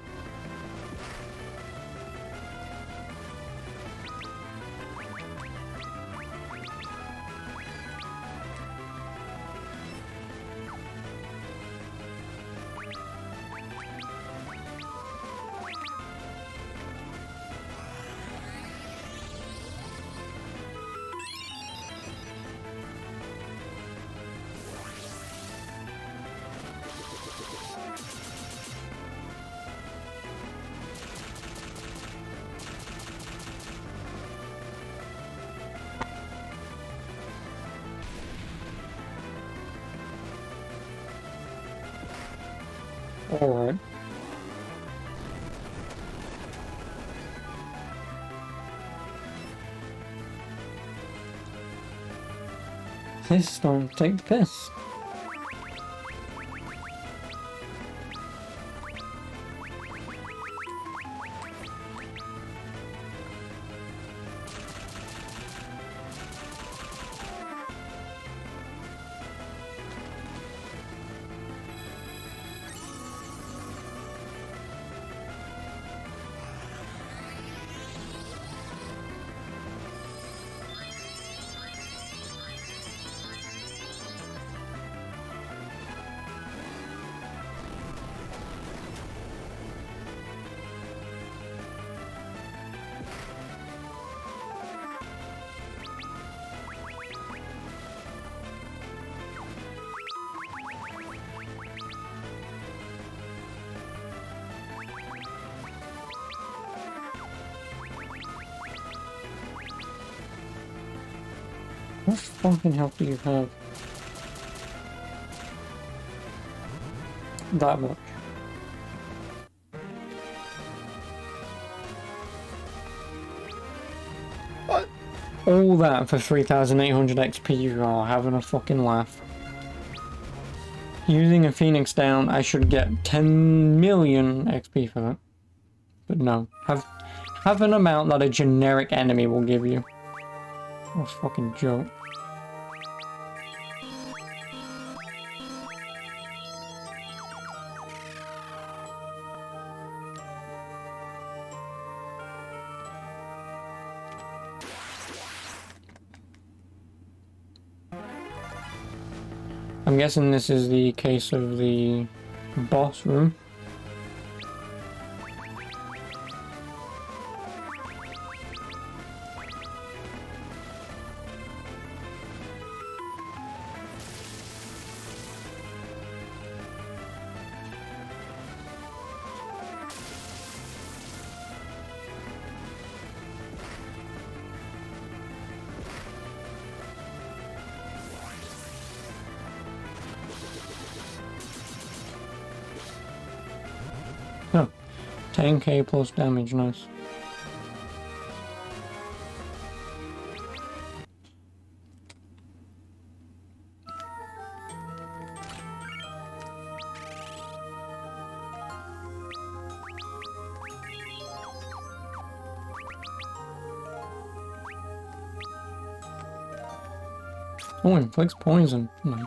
Alright. This is starting to take the piss. What fucking health do you have? That much. What? All that for 3,800 XP, you are having a fucking laugh. Using a Phoenix down, I should get 10 million XP for that. But no. Have an amount that a generic enemy will give you. What a fucking joke. I'm guessing this is the case of the boss room. Oh, 10k plus damage, nice. Oh, inflicts poison. Nice.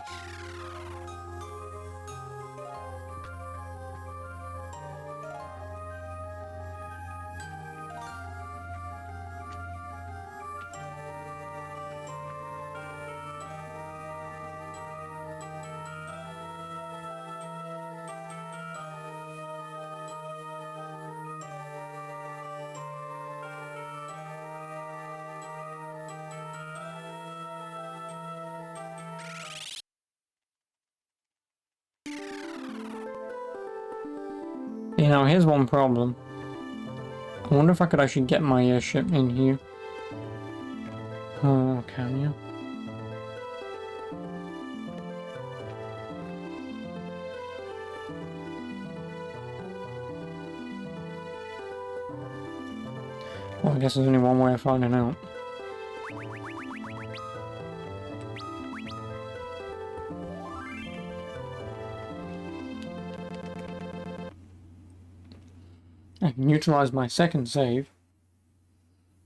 You know, here's one problem. I wonder if I could actually get my airship in here. Oh, can you? Well, I guess there's only one way of finding out. I can utilize my second save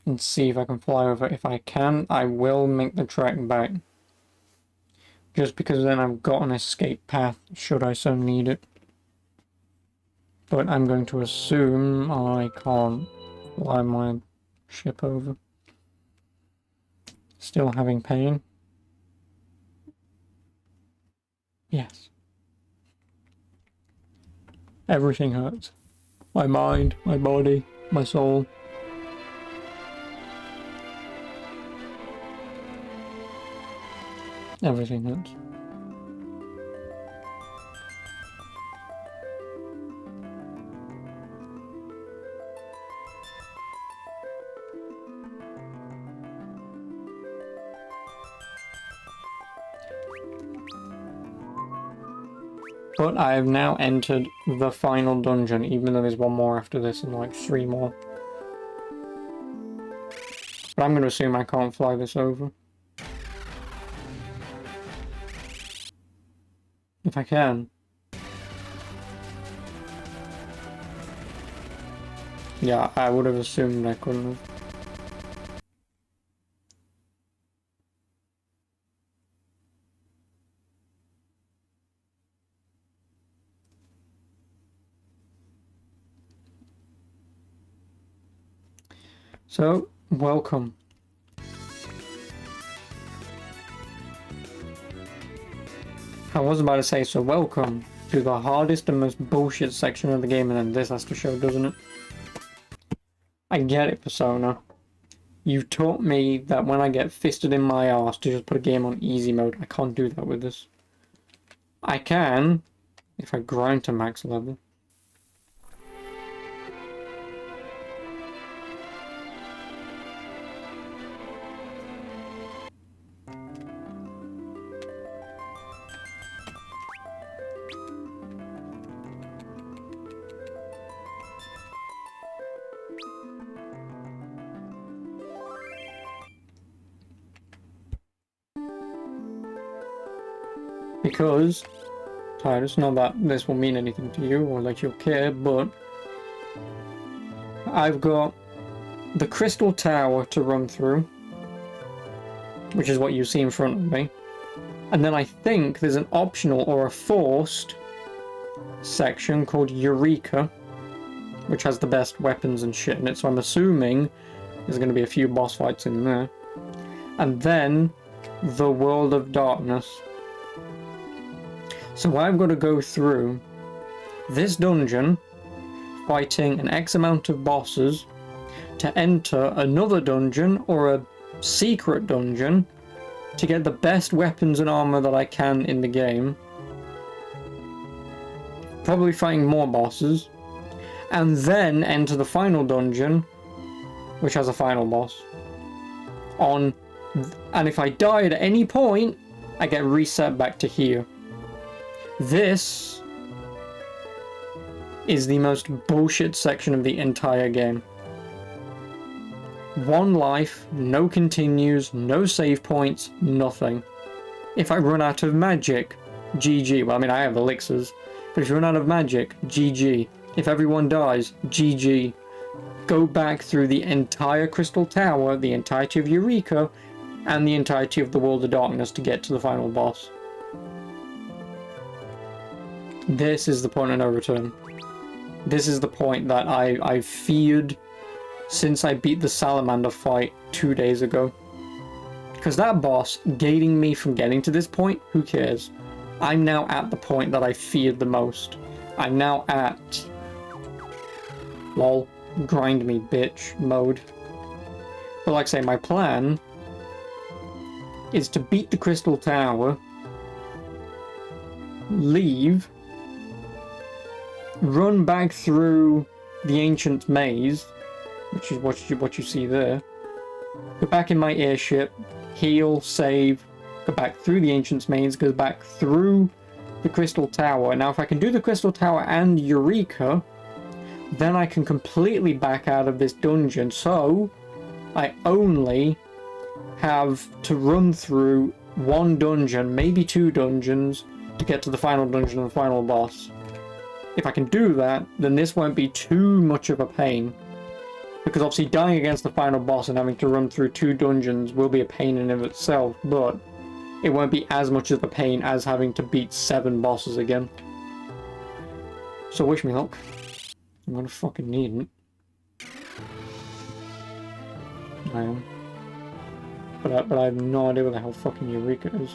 and see if I can fly over. If I can, I will make the trek back. Just because then I've got an escape path, should I so need it. But I'm going to assume I can't fly my ship over. Still having pain? Yes. Everything hurts. My mind, my body, my soul. Everything hurts. But I have now entered the final dungeon, even though there's one more after this and like 3 more. But I'm going to assume I can't fly this over. If I can. Yeah, I would have assumed I couldn't have. So, welcome. I was about to say, so welcome to the hardest and most bullshit section of the game, and then this has to show, doesn't it? I get it, Persona. You've taught me that when I get fisted in my arse to just put a game on easy mode. I can't do that with this. I can, if I grind to max level. Because, Titus, not that this will mean anything to you or like you'll care, but I've got the crystal tower to run through, which is what you see in front of me. And then I think there's an optional or a forced section called Eureka, which has the best weapons and shit in it, so I'm assuming there's going to be a few boss fights in there. And then the World of Darkness. So I've got to go through this dungeon, fighting an X amount of bosses, to enter another dungeon or a secret dungeon to get the best weapons and armor that I can in the game. Probably fighting more bosses. And then enter the final dungeon, which has a final boss. And if I die at any point, I get reset back to here. This is the most bullshit section of the entire game. 1 life, no continues, no save points, nothing. If I run out of magic, GG. Well, I mean, I have elixirs, but if you run out of magic, GG. If everyone dies, GG. Go back through the entire Crystal Tower, the entirety of Eureka, and the entirety of the World of Darkness to get to the final boss. This is the point of no return. This is the point that I've feared since I beat the Salamander fight 2 days ago. Because that boss gating me from getting to this point, who cares? I'm now at the point that I feared the most. I'm now at... lol, grind me bitch mode. But like I say, my plan is to beat the Crystal Tower, leave, run back through the Ancient Maze, which is what you see there, go back in my airship, heal, save, go back through the Ancient Maze, go back through the Crystal Tower. Now if I can do the Crystal Tower and Eureka, then I can completely back out of this dungeon, so I only have to run through 1 dungeon, maybe 2 dungeons, to get to the final dungeon and the final boss. If I can do that, then this won't be too much of a pain. Because obviously dying against the final boss and having to run through 2 dungeons will be a pain in and of itself, but it won't be as much of a pain as having to beat 7 bosses again. So wish me luck. I'm gonna fucking need it. I am. But I have no idea where the hell fucking Eureka is.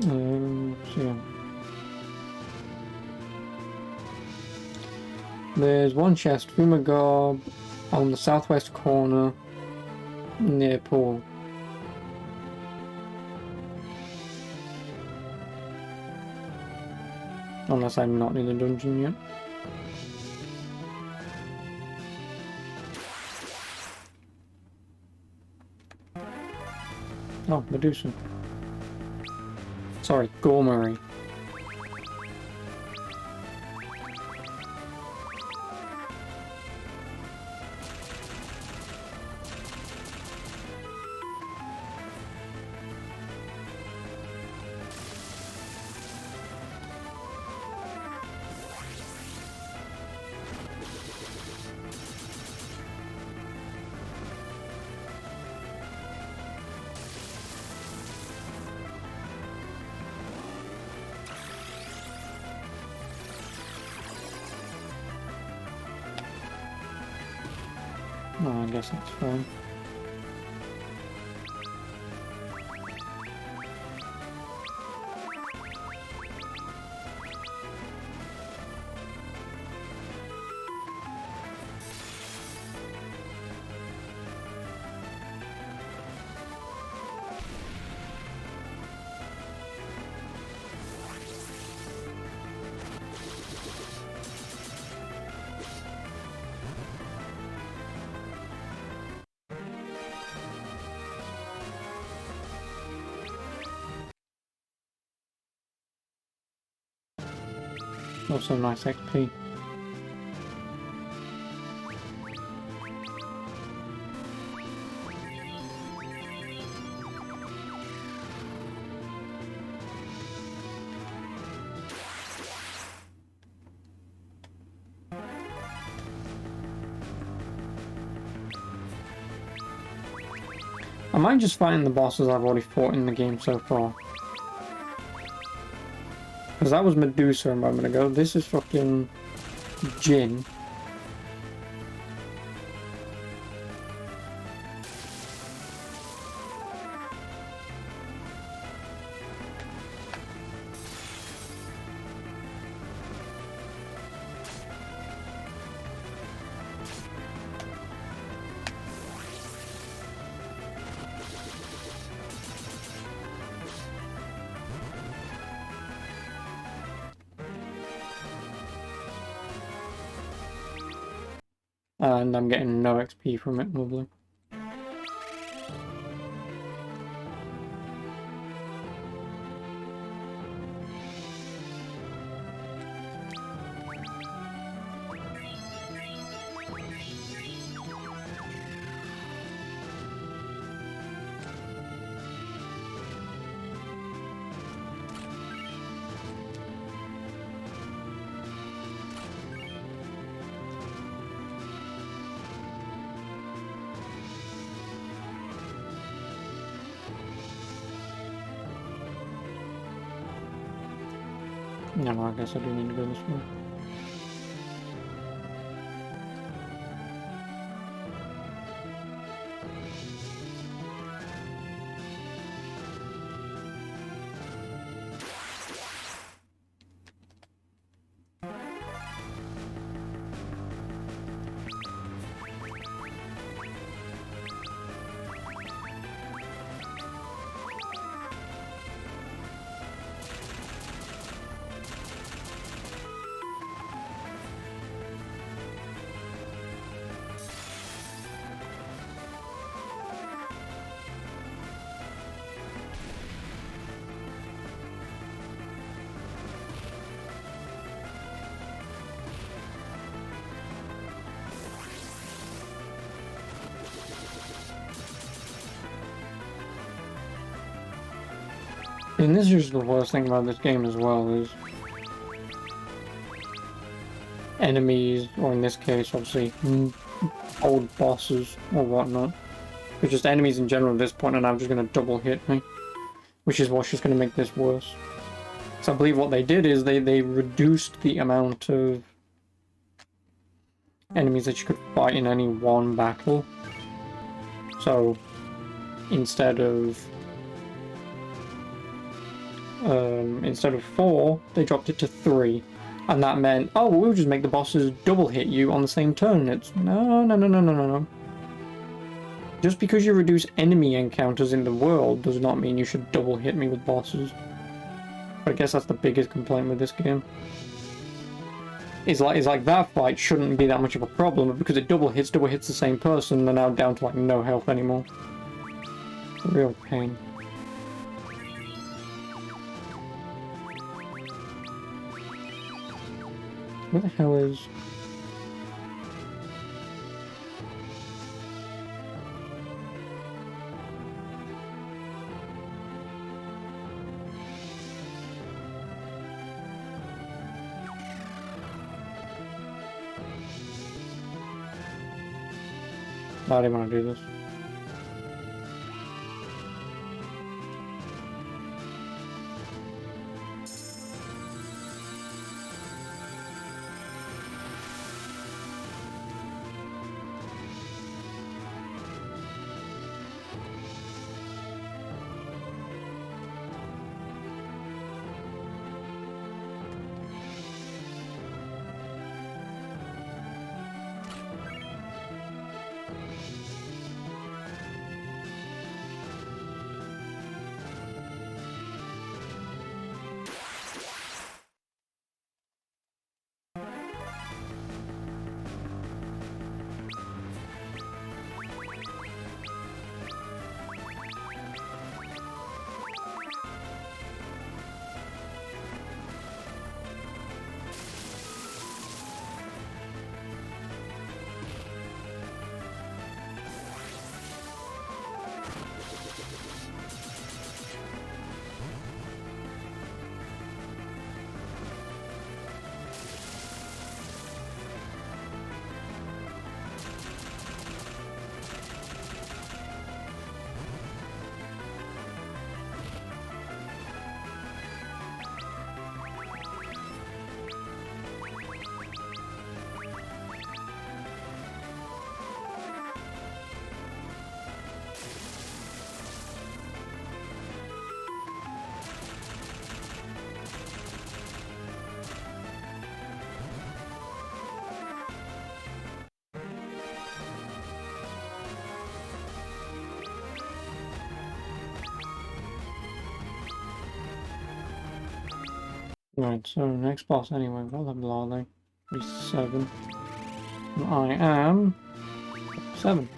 So yeah. There's one chest, Fumagob, on the southwest corner, near Paul. Unless I'm not in the dungeon yet. Oh, Medusa. Sorry, Gormary. Oh, I guess that's fine. Also nice XP. I might just fighting the bosses I've already fought in the game so far. Because that was Medusa a moment ago. This is fucking Jin. And I'm getting no XP from it, lovely. No, I guess I do need to go this way. And this is the worst thing about this game as well, is enemies, or in this case, obviously, old bosses or whatnot. But just enemies in general at this point, and I'm just going to double hit me. Which is what's just going to make this worse. So I believe what they did is they reduced the amount of enemies that you could fight in any one battle. So instead of 4, they dropped it to 3. And that meant, oh, well, we'll just make the bosses double hit you on the same turn. It's no. Just because you reduce enemy encounters in the world does not mean you should double hit me with bosses. But I guess that's the biggest complaint with this game. It's like that fight shouldn't be that much of a problem, but because it double hits the same person, they're now down to like no health anymore. It's a real pain. Where the hell is... I didn't want to do this. Right, so next boss anyway, what level are they? Be 7. I am 7.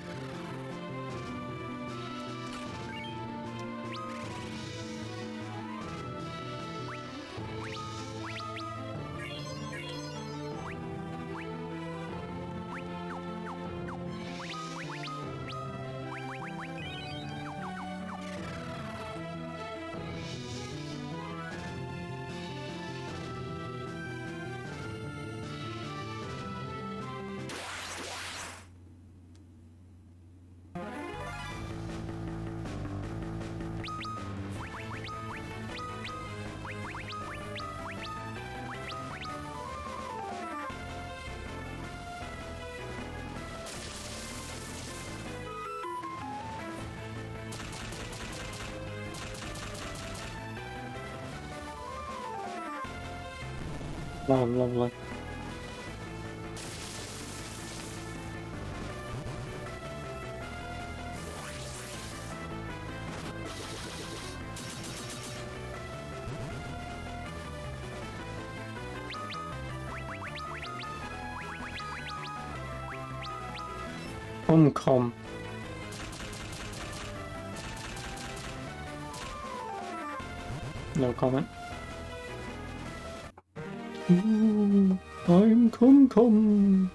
Oh, lovely. Com. No comment. Ooh, I'm com.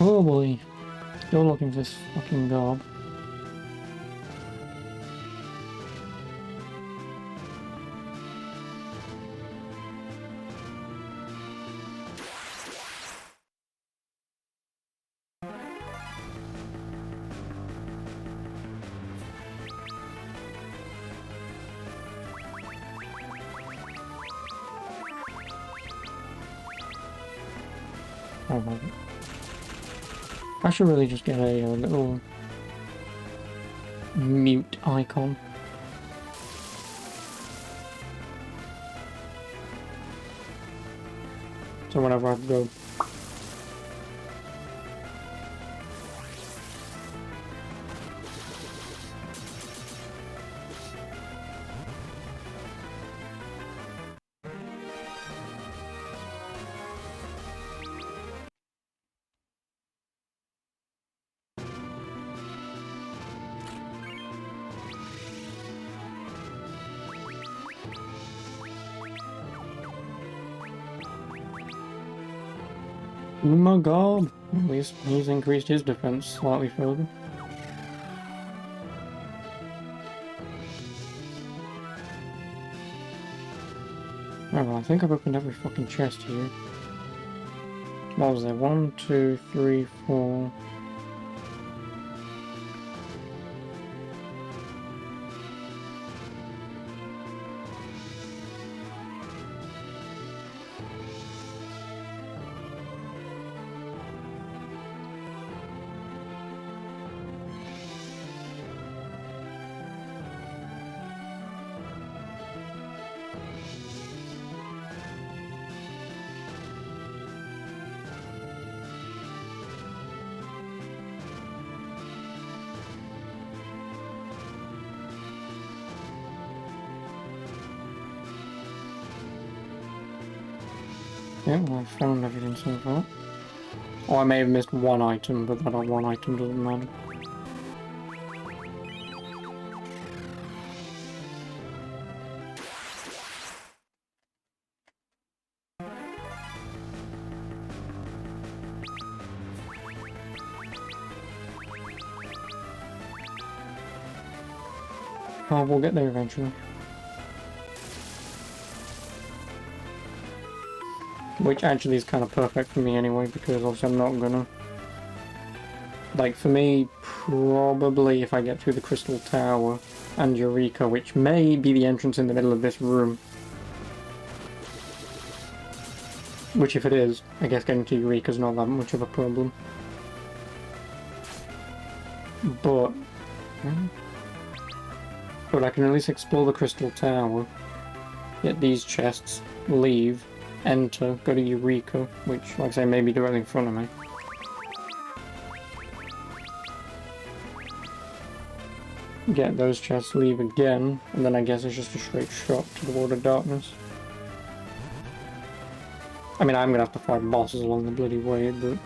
Oh boy. Still looking for this fucking garb. Oh my god. I should really just get a little mute icon. So whenever I go. Oh my god! At least he's increased his defense slightly further. Oh, well, I think I've opened every fucking chest here. What was there? 1, 2, 3, 4... Yeah, well, I found everything so far. Oh, I may have missed one item, but that one item doesn't matter. Oh, we'll get there eventually. Which actually is kind of perfect for me anyway, because obviously I'm not gonna... Like, for me, probably if I get through the Crystal Tower and Eureka, which may be the entrance in the middle of this room. Which if it is, I guess getting to Eureka's not that much of a problem. But I can at least explore the Crystal Tower, get these chests, leave, enter, go to Eureka, which, like I say, may be directly in front of me. Get those chests, leave again, and then I guess it's just a straight shot to the World of Darkness. I mean, I'm gonna have to fight bosses along the bloody way, but...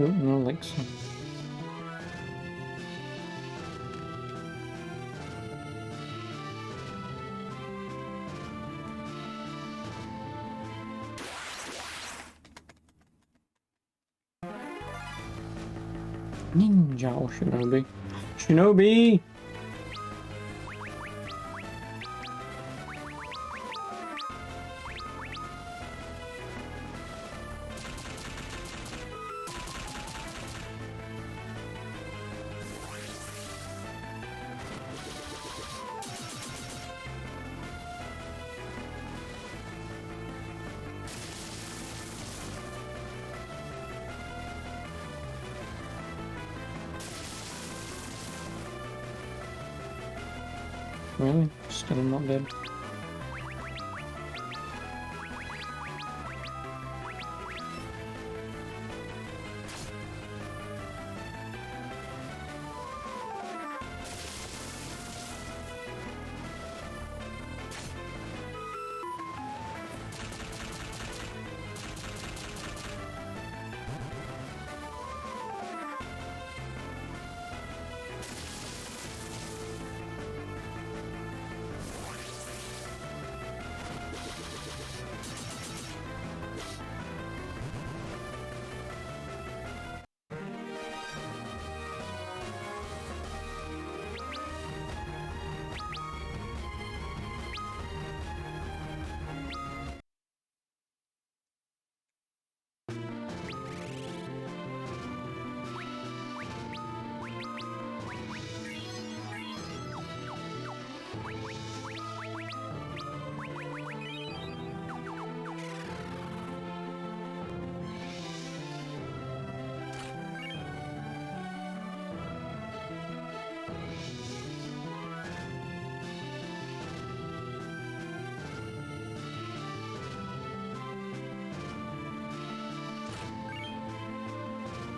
Oh, no elixir. Ninja or Shinobi? Shinobi! Really? Still not dead.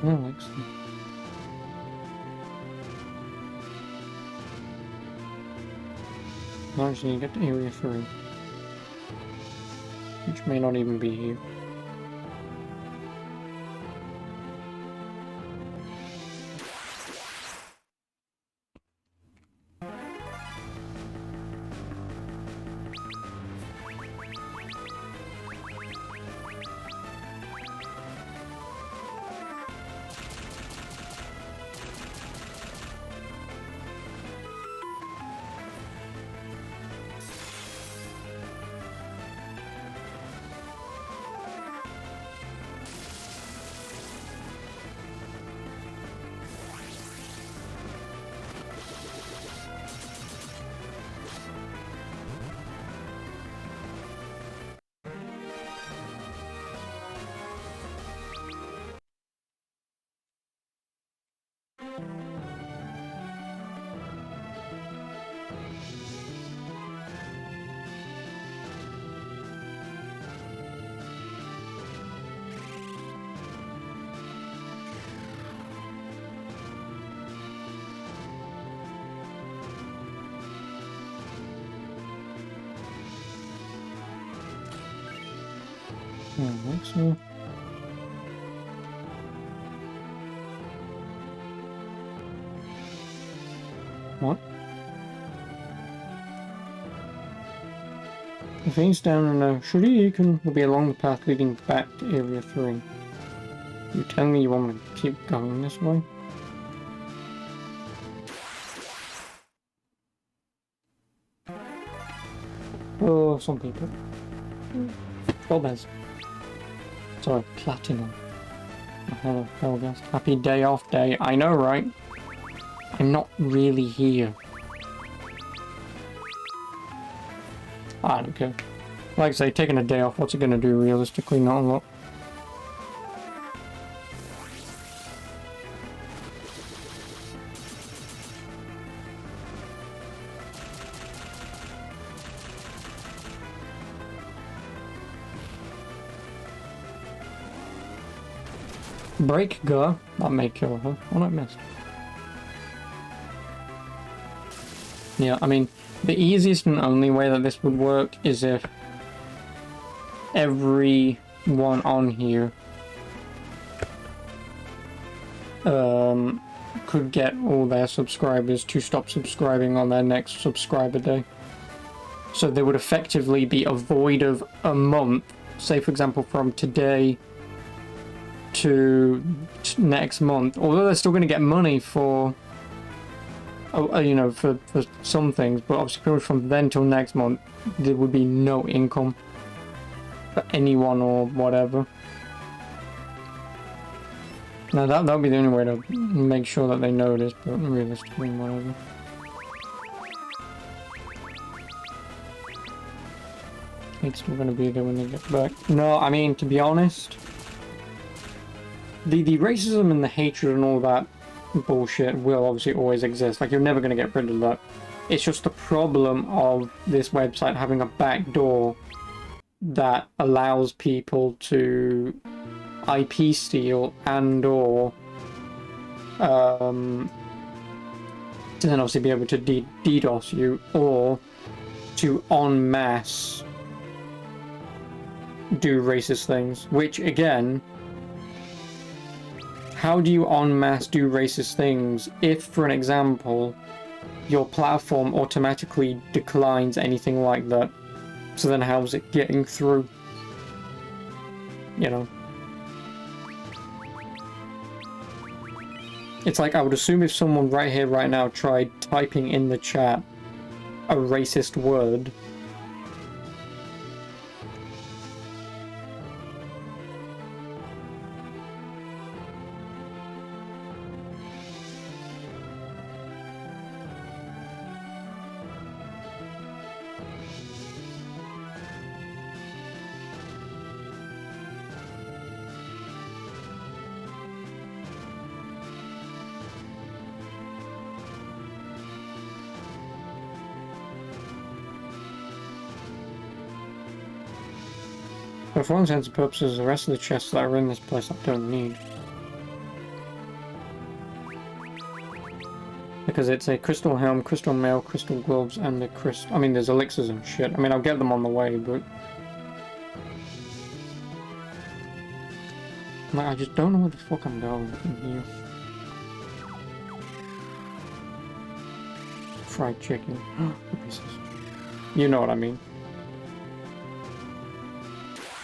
Oh, excellent. Actually, you get to Area 3. Which may not even be here. So. What? If he's down in a Shuriken will be along the path leading back to Area 3. You telling me you want me to keep going this way? Oh, some people. Gomez. Sorry, Platinum. Hello, Helgas. Happy day off day. I know, right? I'm not really here. I don't care. Like I say, taking a day off, what's it going to do realistically? Not a lot. Break Gur. That may kill her. Oh, I missed. Yeah, I mean, the easiest and only way that this would work is if everyone on here could get all their subscribers to stop subscribing on their next subscriber day. So there would effectively be a void of a month, say for example from today to next month, although they're still going to get money for you know, for some things, but obviously pretty much from then till next month there would be no income for anyone or whatever. Now that would be the only way to make sure that they notice, but realistically, whatever. It's still going to be there when they get back. No, I mean, to be honest, the racism and the hatred and all that bullshit will obviously always exist. Like, you're never going to get rid of that. It's just the problem of this website having a back door that allows people to IP steal and or to then obviously be able to DDoS you, or to en masse do racist things, which again, how do you en masse do racist things if, for an example, your platform automatically declines anything like that? So then how's it getting through? You know? It's like, I would assume if someone right here, right now, tried typing in the chat a racist word, but for all intents and purposes, the rest of the chests that are in this place I don't need. Because it's a crystal helm, crystal mail, crystal gloves, and the crystal... I mean, there's elixirs and shit. I mean, I'll get them on the way, but... Like, I just don't know where the fuck I'm going in here. Fried chicken. You know what I mean.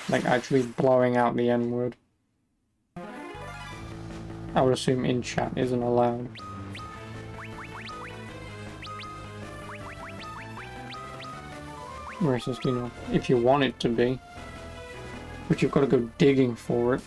Like, actually blowing out the N-word. I would assume in chat isn't allowed. Whereas just, you know, if you want it to be. But you've got to go digging for it.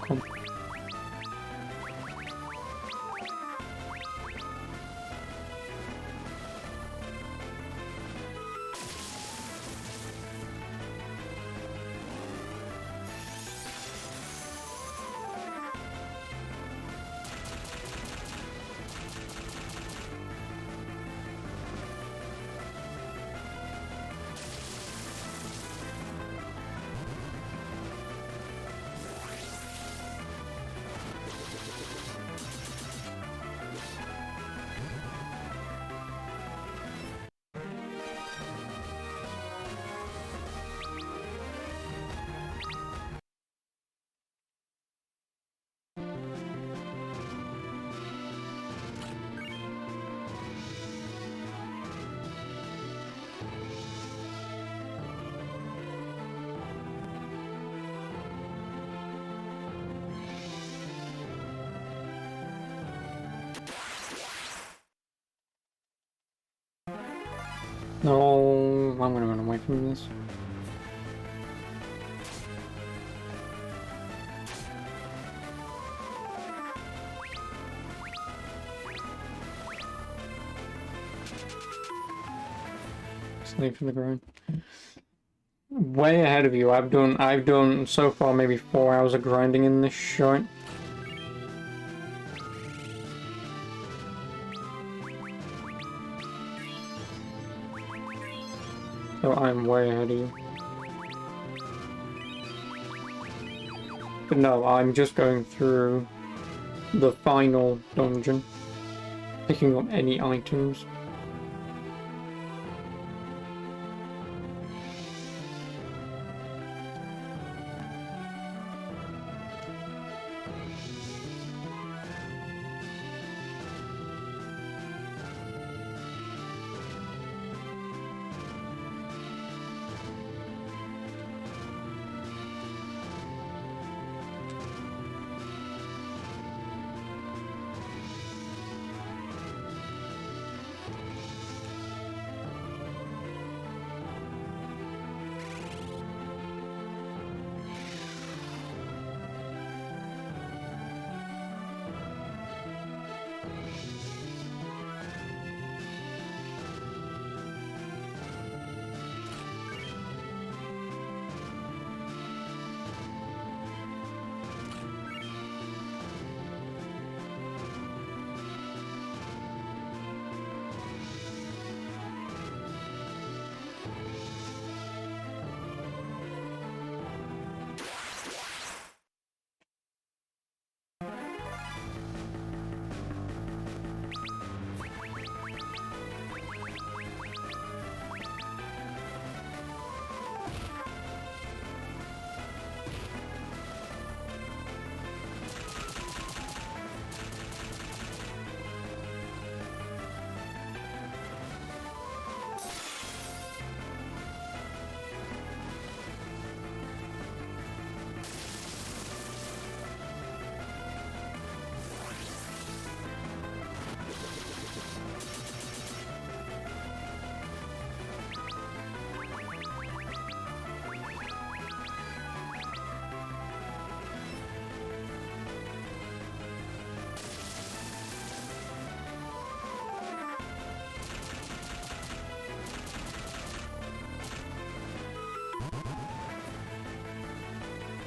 Come. No, I'm gonna run away from this. Slave to the ground. Way ahead of you. I've done so far maybe 4 hours of grinding in this short. So I'm way ahead of you. But no, I'm just going through the final dungeon, picking up any items.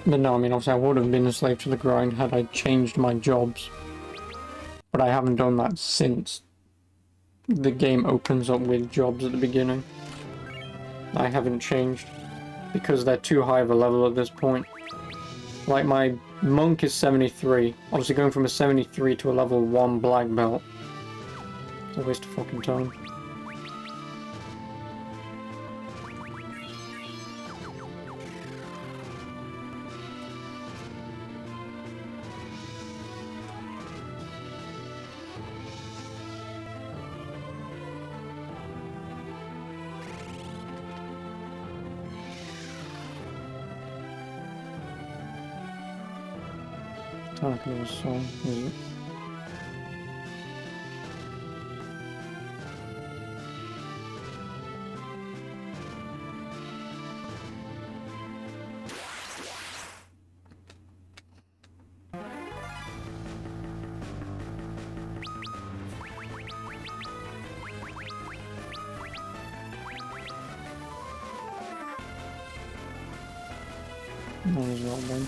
But no, I mean, obviously I would have been a slave to the grind had I changed my jobs. But I haven't done that since the game opens up with jobs at the beginning. I haven't changed because they're too high of a level at this point. Like, my monk is 73. Obviously going from a 73 to a level 1 black belt. It's a waste of fucking time. Talking of a song, is it? Might as well then.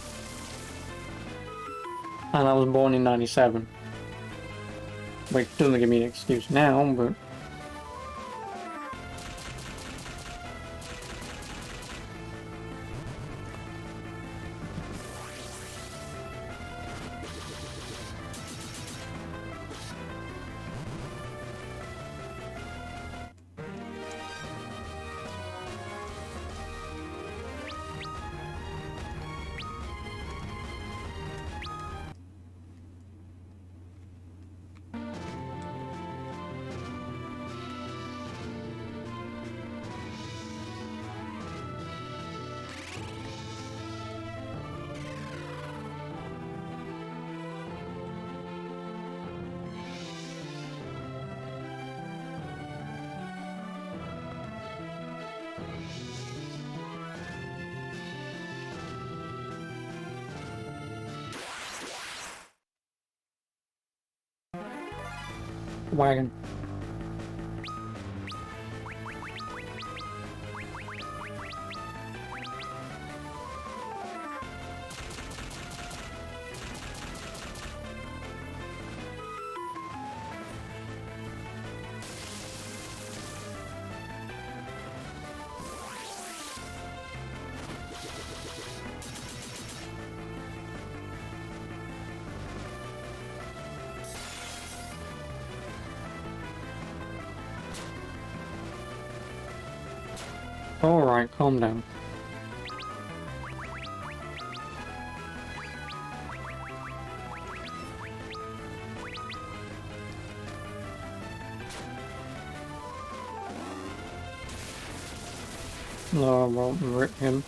And I was born in 97. Which doesn't give me an excuse now, but... Wagon. Alright, calm down. No, I won't rip him.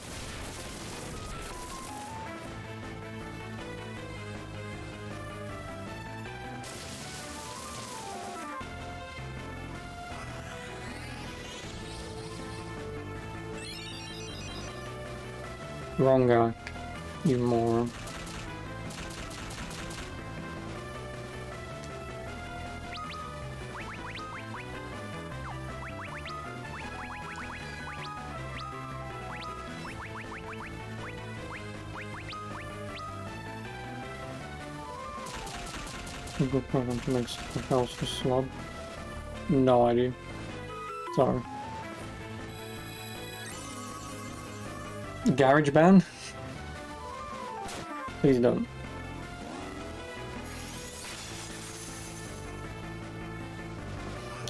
Wrong guy, you moron. A good program to make stuff else to slob. No idea. Sorry. Garage band? Please don't.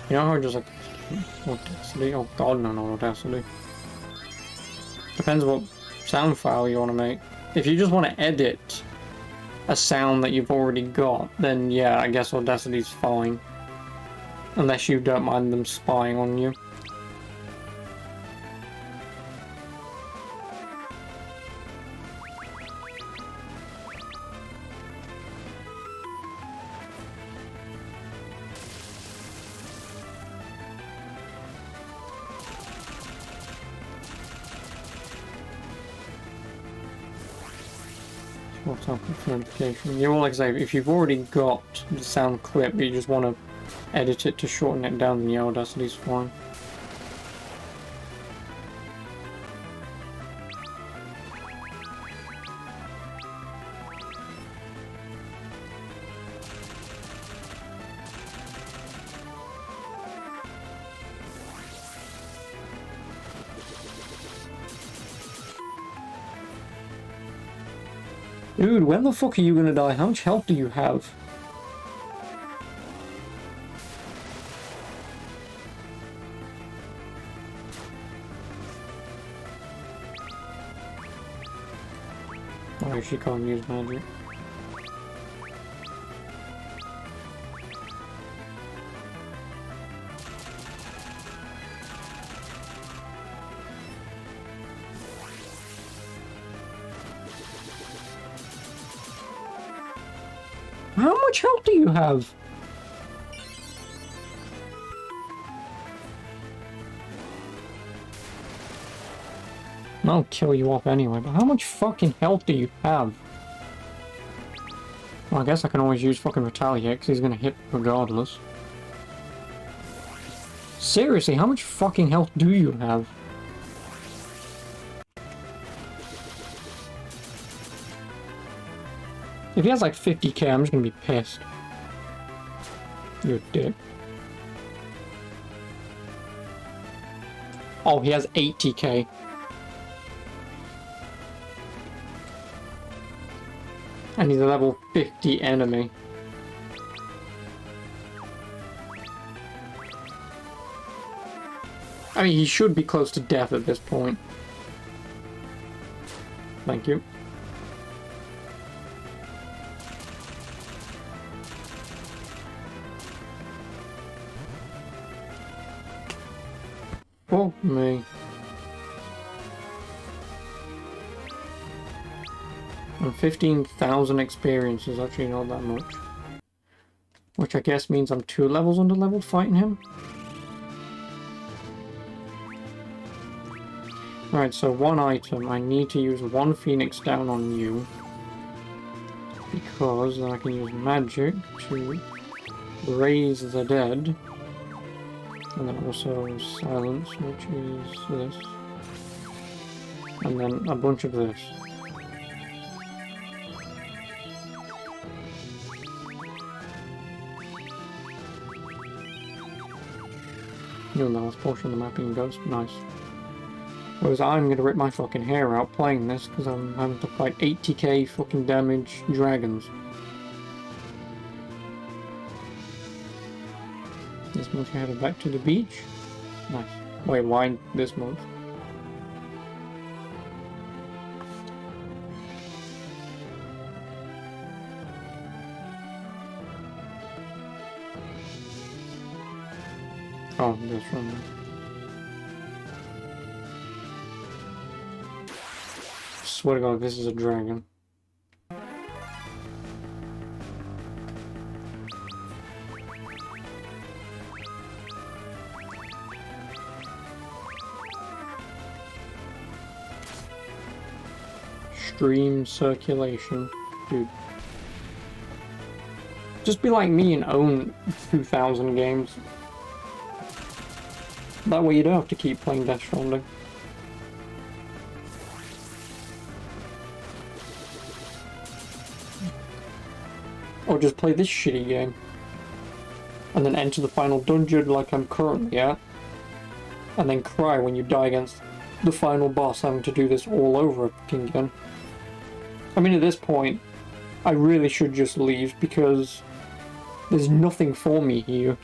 You know how just like Audacity? Oh god, no, not Audacity. Depends what sound file you want to make. If you just want to edit a sound that you've already got, then yeah, I guess Audacity's fine. Unless you don't mind them spying on you. What's up with notification? You will, like I say, if you've already got the sound clip, but you just want to edit it to shorten it down, then yeah, Audacity's fine. Dude, when the fuck are you gonna die? How much health do you have? Oh, she can't use magic. How much health do you have? I'll kill you off anyway, but how much fucking health do you have? Well, I guess I can always use fucking Retaliate, because he's gonna hit regardless. Seriously, how much fucking health do you have? If he has like 50k, I'm just gonna be pissed. You're a dick. Oh, he has 80k. And he's a level 50 enemy. I mean, he should be close to death at this point. Thank you. Oh, me. And 15,000 experience is actually not that much. Which I guess means I'm 2 levels under leveled fighting him. Right, so one item. I need to use 1 Phoenix down on you. Because then I can use magic to raise the dead. And then also silence, which is this. And then a bunch of this. You'll know this portion of the mapping goes nice. Whereas I'm gonna rip my fucking hair out playing this because I'm having to fight 80k fucking damage dragons. This month you're headed back to the beach? Nice. Wait, why this month? Oh, this one. Swear to God, this is a dragon. Stream circulation. Dude. Just be like me and own 2,000 games. That way you don't have to keep playing Death Stranding. Or just play this shitty game. And then enter the final dungeon like I'm currently at. And then cry when you die against the final boss, having to do this all over again. I mean, at this point, I really should just leave because there's nothing for me here.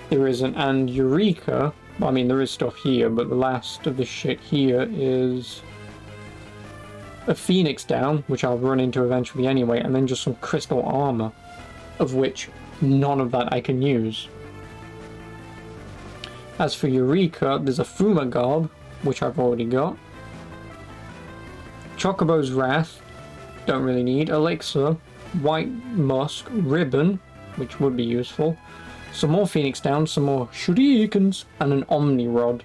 There isn't, and Eureka, I mean, there is stuff here, but the last of the shit here is a Phoenix down, which I'll run into eventually anyway, and then just some crystal armor, of which none of that I can use. As for Eureka, there's a Fuma Garb, which I've already got. Chocobo's Wrath, don't really need. Elixir, White Musk, Ribbon, which would be useful. Some more Phoenix down, some more Shurikens, and an Omni Rod.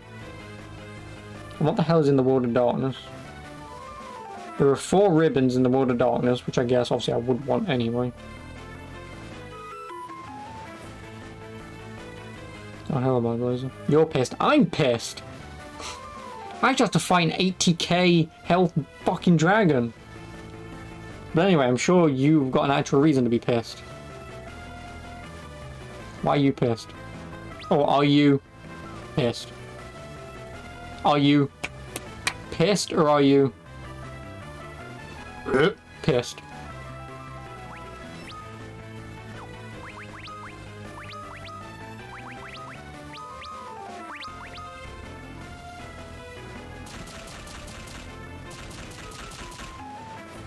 And what the hell is in the World of Darkness? There are 4 ribbons in the World of Darkness, which I guess obviously I would want anyway. Oh, hell am I, Blazer? You're pissed. I'm pissed! I just have to fight an 80k health fucking dragon. But anyway, I'm sure you've got an actual reason to be pissed. Why are you pissed? Or are you pissed? Are you pissed or are you... Pissed.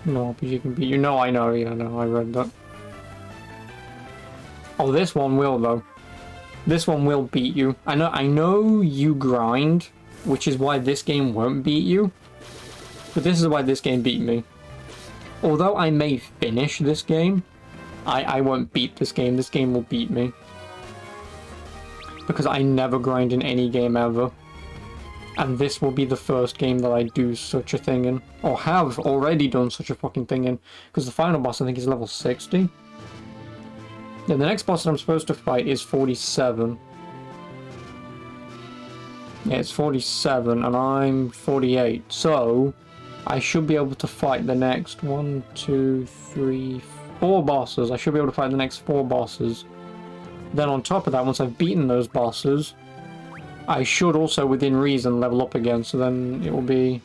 No, but you can beat you. No, I know, yeah, no, I read that. Oh, this one will, though. This one will beat you. I know you grind, which is why this game won't beat you. But this is why this game beat me. Although I may finish this game, I won't beat this game. This game will beat me. Because I never grind in any game ever. And this will be the first game that I do such a thing in. Or have already done such a fucking thing in. Because the final boss, I think, is level 60. Yeah, the next boss that I'm supposed to fight is 47. Yeah, it's 47, and I'm 48. So, I should be able to fight the next 1, 2, 3, 4 bosses. I should be able to fight the next 4 bosses. Then on top of that, once I've beaten those bosses, I should also, within reason, level up again. So then it will be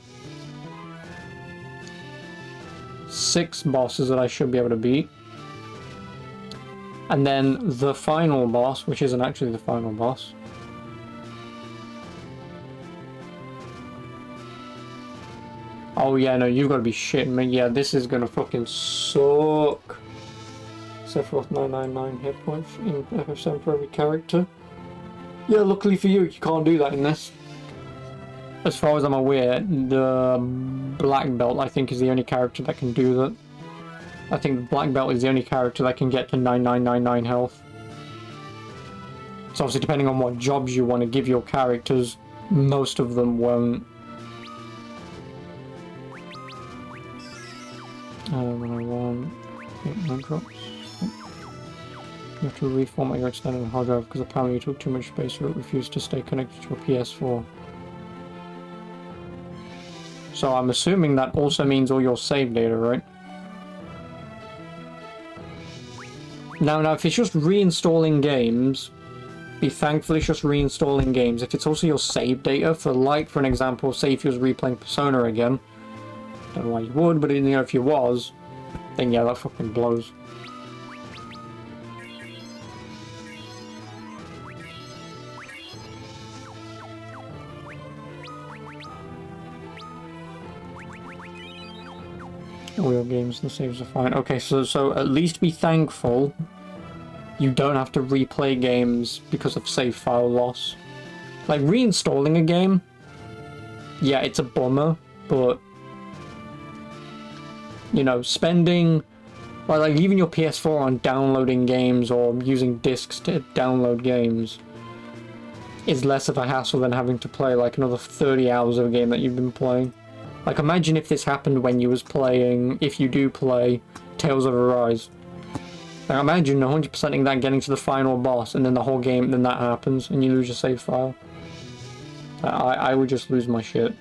6 bosses that I should be able to beat. And then the final boss, which isn't actually the final boss. Oh yeah, no, you've got to be shitting me. Yeah, this is gonna fucking suck. Sephiroth 999 hit points in FF7 for every character. Yeah, luckily for you, you can't do that in this. As far as I'm aware, the Black Belt, I think, is the only character that can do that. I think the Black Belt is the only character that can get to 9999 health. So obviously, depending on what jobs you want to give your characters, most of them won't. When I want... no drops. You have to reformat your external hard drive because apparently you took too much space or it refused to stay connected to your PS4. So I'm assuming that also means all your save data, right? Now, if it's just reinstalling games, be thankful it's just reinstalling games. If it's also your save data, for an example, say if you was replaying Persona again, don't know why you would, but you know, if you was, then yeah, that fucking blows. All your games and saves are fine. Okay, so at least be thankful you don't have to replay games because of save file loss. Like, reinstalling a game, yeah, it's a bummer, but, you know, spending, like leaving your PS4 on downloading games or using discs to download games is less of a hassle than having to play like another 30 hours of a game that you've been playing. Like, imagine if this happened when you was playing, if you do play, Tales of Arise. Like, imagine 100%ing that, getting to the final boss, and then the whole game, then that happens, and you lose your save file. I would just lose my shit.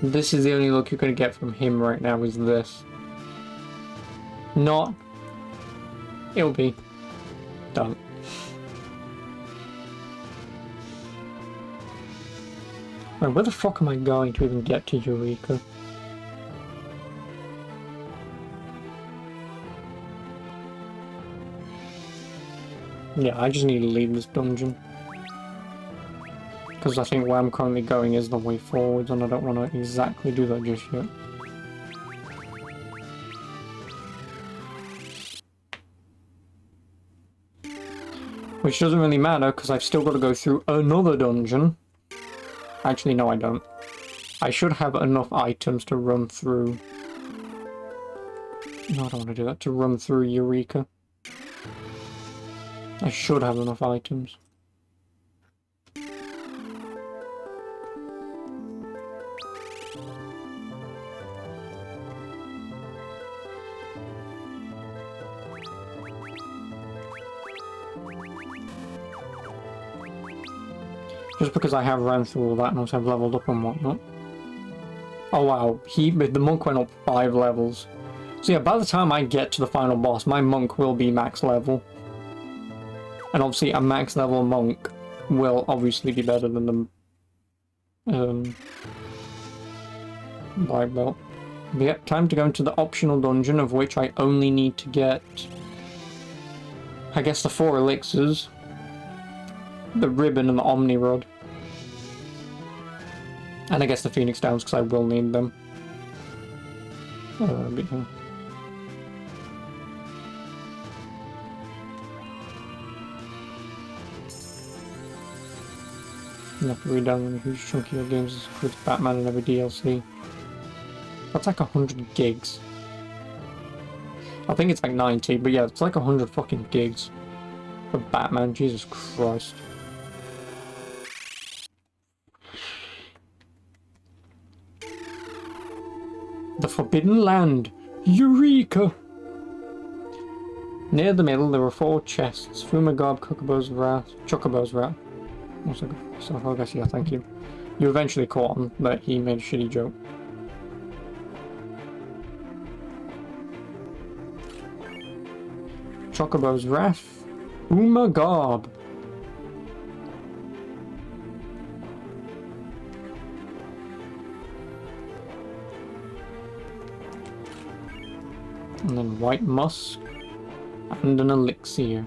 This is the only look you're going to get from him right now, is this. Not... It'll be done. Right, where the fuck am I going to even get to Eureka? Yeah, I just need to leave this dungeon. Because I think where I'm currently going is the way forwards, and I don't want to exactly do that just yet. Which doesn't really matter, because I've still got to go through another dungeon. Actually, no, I don't. I should have enough items to run through... No, I don't want to do that. To run through Eureka. I should have enough items. Just because I have ran through all that and also have leveled up and whatnot. Oh wow, the monk went up 5 levels. So yeah, by the time I get to the final boss, my monk will be max level. And obviously a max level monk will obviously be better than the black belt. But yeah, time to go into the optional dungeon, of which I only need to get, I guess, the 4 elixirs, the ribbon and the Omni Rod. And I guess the Phoenix Downs, because I will need them. But yeah. You have to read down a huge chunk of your games with Batman and every DLC. That's like 100 gigs. I think it's like 90, but yeah, it's like 100 fucking gigs for Batman. Jesus Christ. The Forbidden Land. Eureka! Near the middle, there were 4 chests. Fumagab, Chocobo's Wrath. One second. So, I guess, yeah, thank you. You eventually caught him, but he made a shitty joke. Chocobo's Wrath. Fumagab. And then White Musk. And an elixir.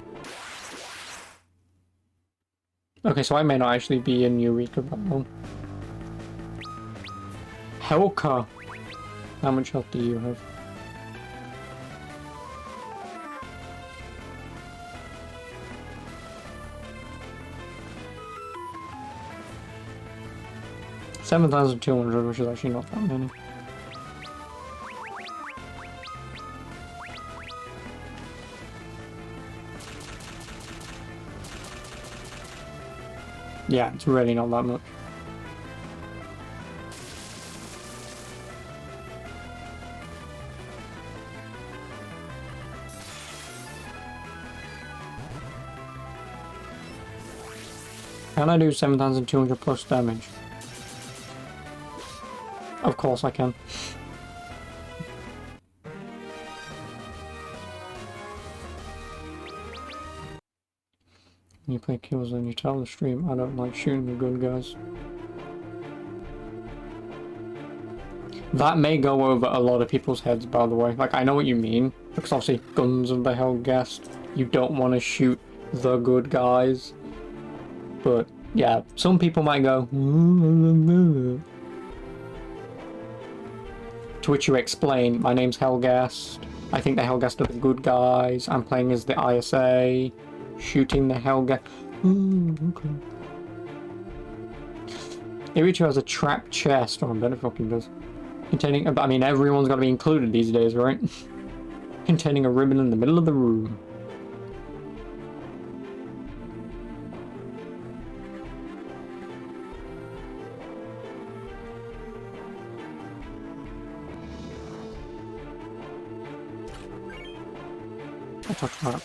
Okay, so I may not actually be in Eureka, but no. Helka! How much health do you have? $7,200, which is actually not that many. Yeah, it's really not that much. Can I do 7,200 plus damage? Of course I can. You play kills and you tell the stream, I don't like shooting the good guys. That may go over a lot of people's heads, by the way. Like, I know what you mean, because obviously Guns of the Hellgast, you don't want to shoot the good guys. But, yeah, some people might go... To which you explain, my name's Hellgast, I think the Hellgast are the good guys, I'm playing as the ISA. Shooting the Helga. Okay. Eureka has a trapped chest. Oh, I bet it fucking does. Containing, I mean, everyone's got to be included these days, right? Containing a ribbon in the middle of the room. I'll touch that.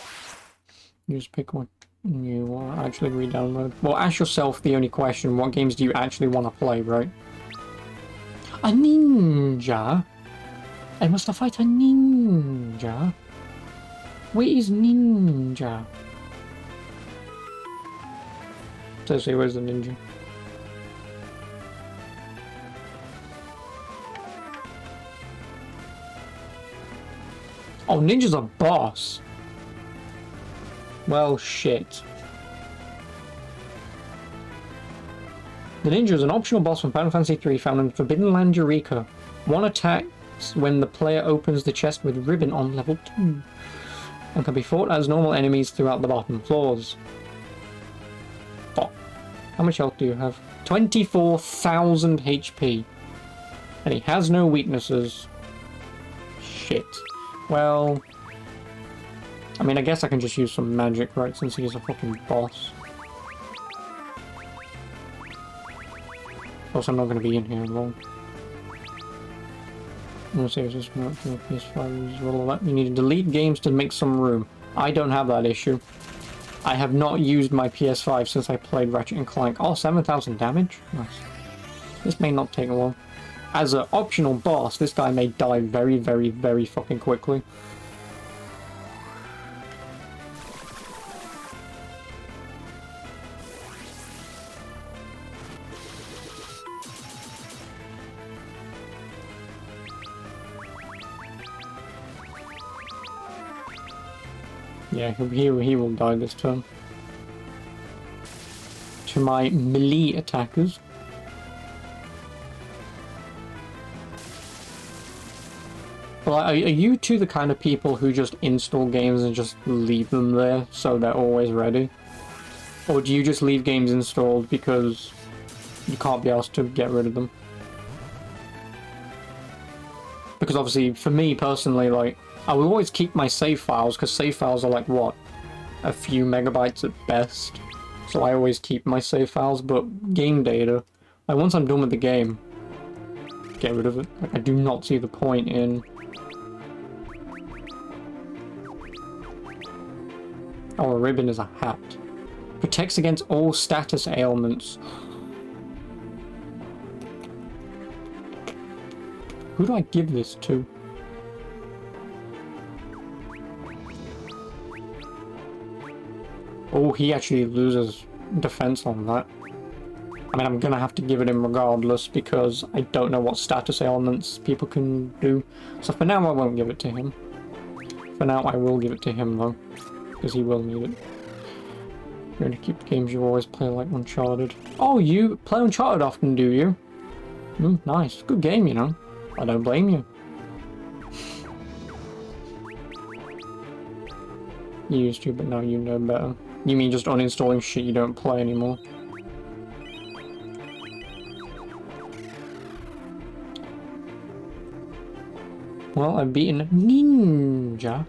You just pick what you want to actually re-download. Well, ask yourself the only question, what games do you actually want to play, right? A ninja? I must fight a ninja? Where is ninja? Seriously, where's the ninja? Oh, ninja's a boss! Well, shit. The ninja is an optional boss from Final Fantasy III found in Forbidden Land Eureka. One attacks when the player opens the chest with ribbon on level 2. And can be fought as normal enemies throughout the bottom floors. Fuck. How much health do you have? 24,000 HP. And he has no weaknesses. Shit. Well... I mean, I guess I can just use some magic, right, since he's a fucking boss. Also, I'm not going to be in here long. I'm going to say, is this not for PS5? You need to delete games to make some room. I don't have that issue. I have not used my PS5 since I played Ratchet & Clank. Oh, 7,000 damage? Nice. This may not take long. As an optional boss, this guy may die very, very, very fucking quickly. Yeah, he will die this turn. To my melee attackers. Well, are you two the kind of people who just install games and just leave them there so they're always ready? Or do you just leave games installed because you can't be asked to get rid of them? Because obviously, for me personally, like, I will always keep my save files, because save files are like, what? A few megabytes at best. So I always keep my save files, but game data, like, once I'm done with the game, get rid of it. Like, I do not see the point in... Oh, a ribbon is a hat. Protects against all status ailments. Who do I give this to? Oh, he actually loses defense on that. I mean, I'm gonna have to give it him regardless because I don't know what status ailments people can do. So for now, I won't give it to him. For now, I will give it to him though, because he will need it. You're gonna keep the games you always play, like Uncharted. Oh, you play Uncharted often, do you? Nice. Good game, you know. I don't blame you. You used to, but now you know better. You mean just uninstalling shit you don't play anymore? Well, I've beaten Ninja.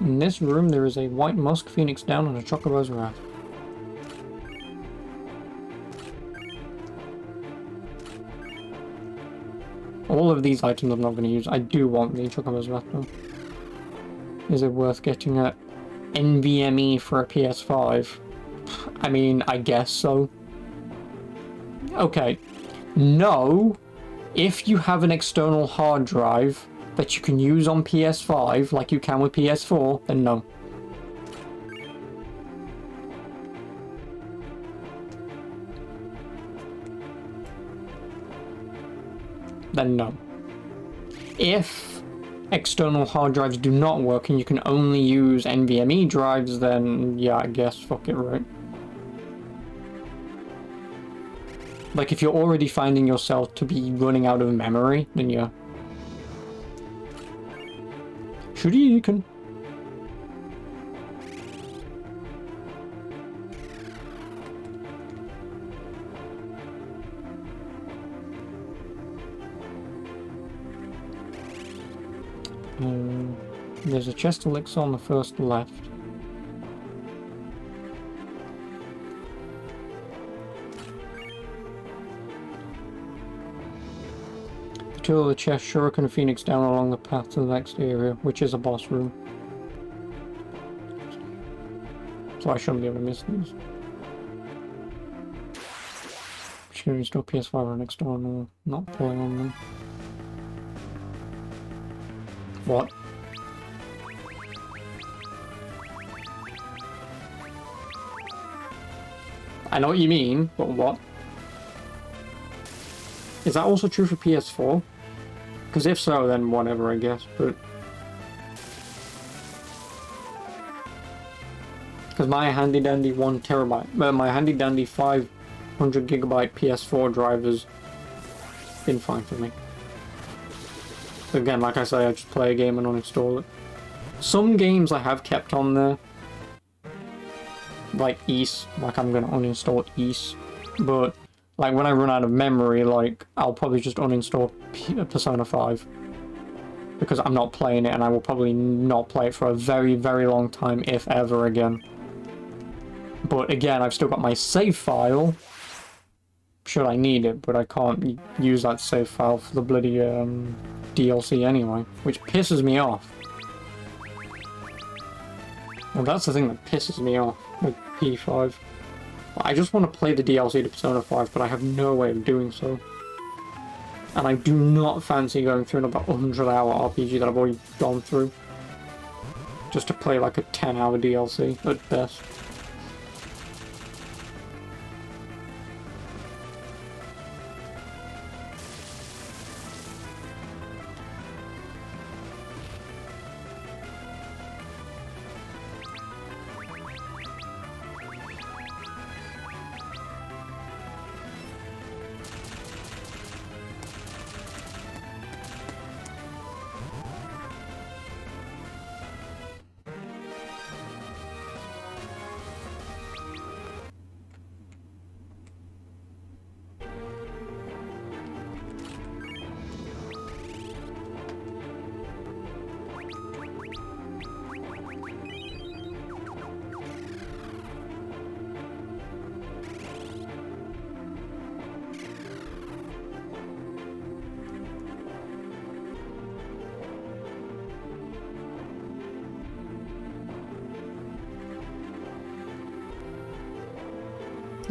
In this room, there is a white musk phoenix down on a chocobo's wrath. All of these items I'm not going to use. I do want the chocobo's wrath though. Is it worth getting a NVMe for a PS5? I mean, I guess so. Okay. No. If you have an external hard drive that you can use on PS5 like you can with PS4, then no. Then no. If external hard drives do not work and you can only use NVMe drives, then yeah, I guess fuck it, right? Like if you're already finding yourself to be running out of memory, then yeah. Shuriken. There's a chest elixir on the first left. The two of the chest shuriken a phoenix down along the path to the next area, which is a boss room. So I shouldn't be able to miss these. Just gonna install PS5 right next door and not pulling on them. What? I know what you mean, but what? Is that also true for PS4? Because if so, then whatever, I guess, but... Because my handy-dandy 1 terabyte, my handy-dandy 500 gigabyte PS4 drive has been fine for me. Again, like I say, I just play a game and uninstall it. Some games I have kept on there. Like East, like I'm gonna uninstall East. But, like when I run out of memory, like, I'll probably just uninstall Persona 5. Because I'm not playing it and I will probably not play it for a very, very long time, if ever again. But again, I've still got my save file. should I need it, but I can't use that save file for the bloody DLC anyway, which pisses me off. Well, that's the thing that pisses me off with P5. I just want to play the DLC to Persona 5, but I have no way of doing so. And I do not fancy going through another 100-hour RPG that I've already gone through. Just to play like a 10-hour DLC at best.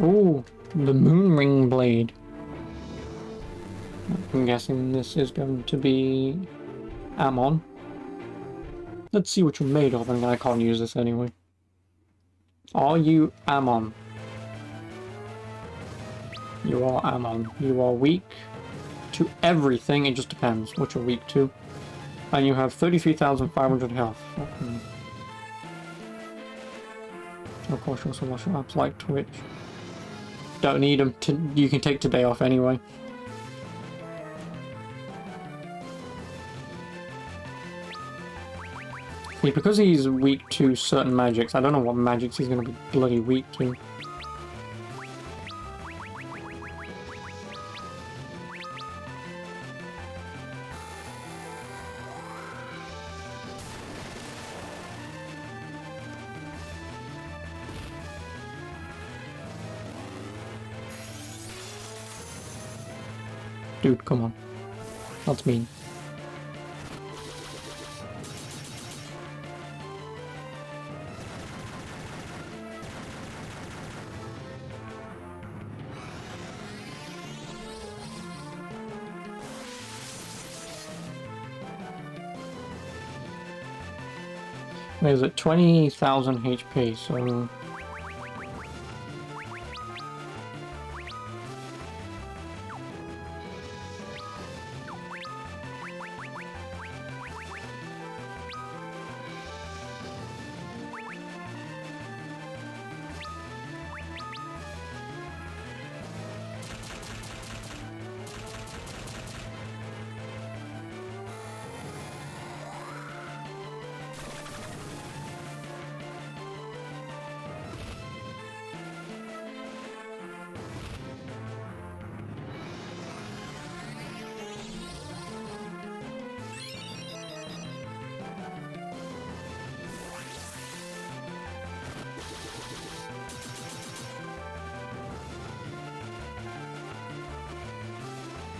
Ooh, the Moon Ring Blade. I'm guessing this is going to be Ammon. Let's see what you're made of, and I can't use this anyway. Are you Ammon? You are Ammon. You are weak to everything, it just depends what you're weak to. And you have 33,500 health. Of course, you also watch apps like Twitch. Don't need them. You can take today off anyway. Yeah, because he's weak to certain magics, I don't know what magics he's going to be bloody weak to. Dude, come on. That's mean. Wait, is it 20,000 HP, so...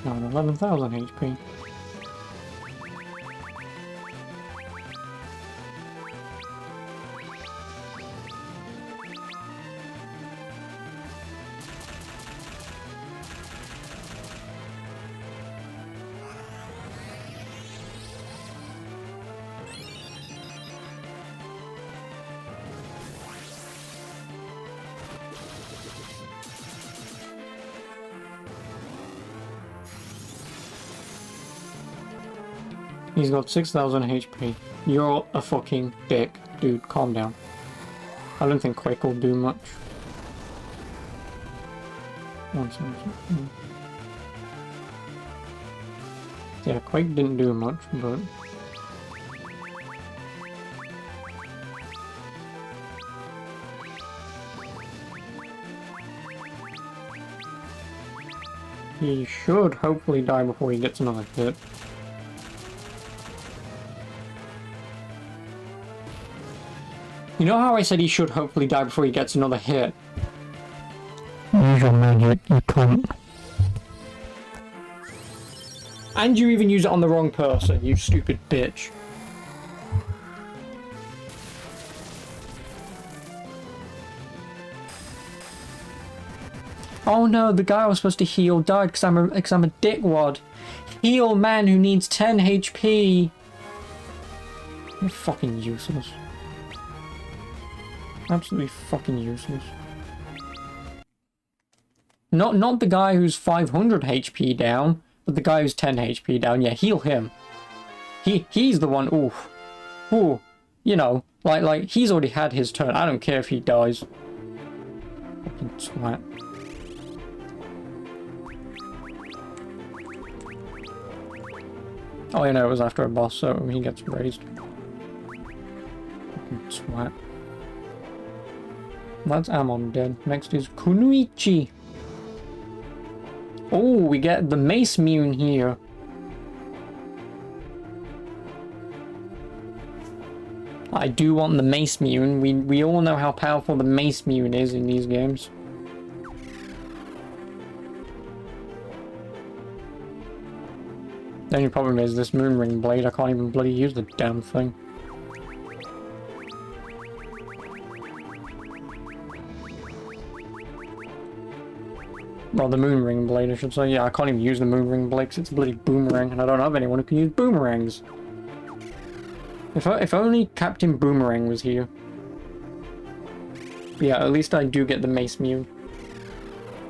No, 11,000 HP. He's got 6,000 HP. You're a fucking dick. Dude, calm down. I don't think Quake will do much. Yeah, Quake didn't do much, but... he should hopefully die before he gets another hit. You know how I said he should hopefully die before he gets another hit? Use your magic, you cunt. And you even use it on the wrong person, you stupid bitch. Oh no, the guy I was supposed to heal died because I'm a dickwad. Heal man who needs 10 HP. You're fucking useless. Absolutely fucking useless. Not the guy who's 500 HP down, but the guy who's 10 HP down. Yeah, heal him. He's the one. Ooh, you know, like he's already had his turn. I don't care if he dies. Fucking twat. Oh, you know, it was after a boss, so he gets raised. Fucking twat. That's Amon dead. Next is Kunoichi. Oh, we get the Mace Mune here. I do want the Mace Mune. We all know how powerful the Mace Mune is in these games. The only problem is this Moonring Blade. I can't even bloody use the damn thing. Well, the Moonring Blade, I should say. Yeah, I can't even use the Moonring Blade because it's a bloody boomerang, and I don't have anyone who can use boomerangs. If only Captain Boomerang was here. Yeah, at least I do get the Mace Mune.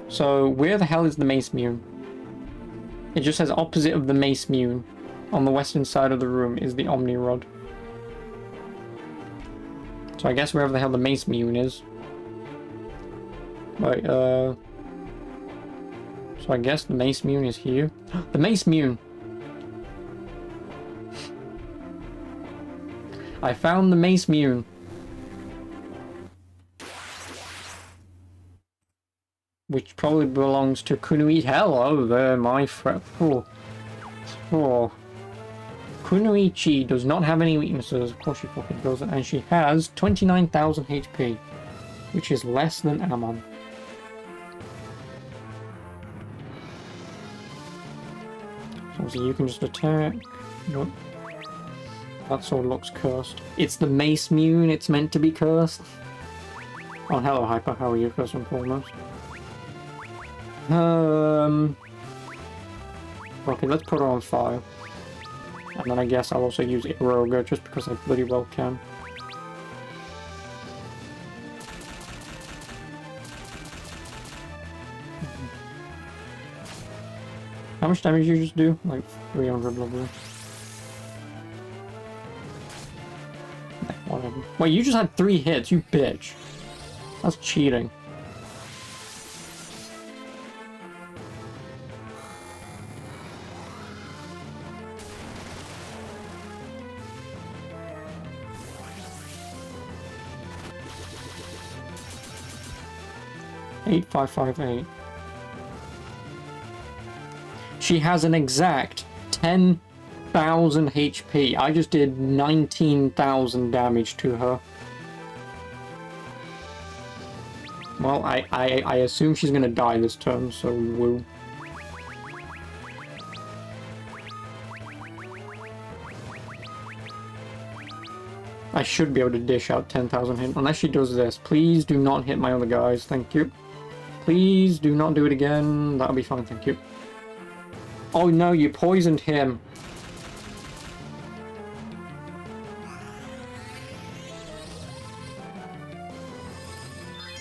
So, where the hell is the Mace Mune? It just says opposite of the Mace Mune. On the western side of the room is the Omni Rod. So I guess wherever the hell the Mace Mune is. Right, so I guess the Mace Mune is here. The Mace Mune! I found the Mace Mune. Which probably belongs to Kunoichi. Hello there, my friend. Oh. Kunoichi does not have any weaknesses. Of course she fucking doesn't. And she has 29,000 HP. Which is less than Amon. So you can just attack. Nope. That sword looks cursed. It's the Mace Mune, it's meant to be cursed. Oh, hello Hyper, how are you first and foremost? Okay, let's put her on fire. And then I guess I'll also use Eureka just because I bloody well can. How much damage did you just do? Like 300 probably. Whatever. Wait, you just had 3 hits, you bitch. That's cheating. Eight, 558. She has an exact 10,000 HP. I just did 19,000 damage to her. Well, I assume she's gonna die this turn, so woo. I should be able to dish out 10,000 hit, unless she does this. Please do not hit my other guys, thank you. Please do not do it again, that'll be fine, thank you. Oh no, you poisoned him.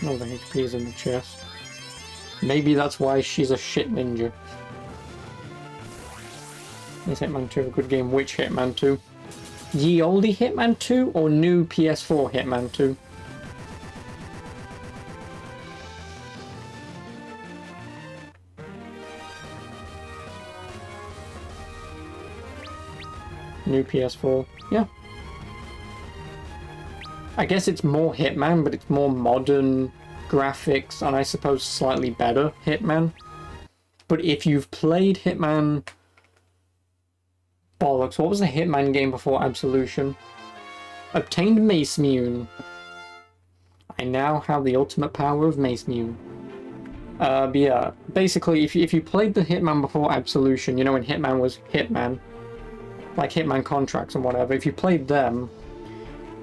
Oh, the HP is in the chest. Maybe that's why she's a shit ninja. Is Hitman 2 a good game? Which Hitman 2? Ye oldie Hitman 2 or new PS4 Hitman 2? New PS4, yeah. I guess it's more Hitman, but it's more modern graphics, and I suppose slightly better Hitman. But if you've played Hitman... Bollocks, what was the Hitman game before Absolution? Obtained Mace Mune. I now have the ultimate power of Mace Mune. But yeah, basically, if you played the Hitman before Absolution, you know when Hitman was Hitman, like Hitman Contracts and whatever, if you played them,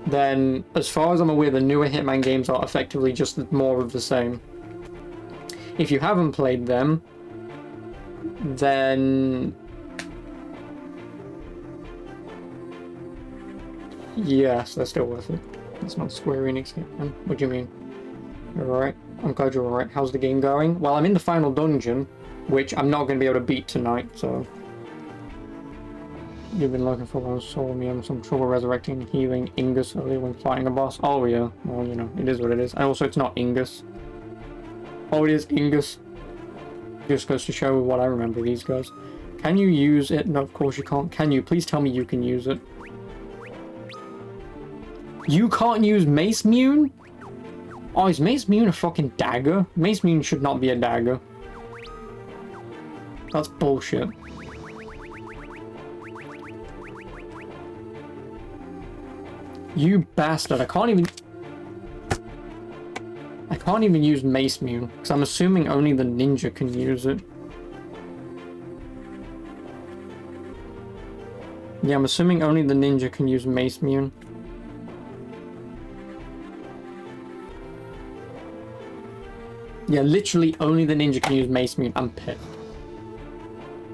then as far as I'm aware, the newer Hitman games are effectively just more of the same. If you haven't played them, then yes, they're still worth it. It's not Square Enix Hitman. What do you mean? You're alright? I'm glad you're alright. How's the game going? Well, I'm in the final dungeon, which I'm not going to be able to beat tonight, so... You've been looking for one, saw me having some trouble resurrecting and healing Ingus earlier when fighting a boss. Oh yeah, well, you know, it is what it is. And also, it's not Ingus. Oh, it is Ingus. Just goes to show what I remember these guys. Can you use it? No, of course you can't. Can you? Please tell me you can use it. You can't use Mace Mune? Oh, is Mace Mune a fucking dagger? Mace Mune should not be a dagger. That's bullshit. You bastard, I can't even use Mace Mune, because I'm assuming only the ninja can use it. Yeah, I'm assuming only the ninja can use Mace Mune. Yeah, literally only the ninja can use Mace Mune. I'm pissed.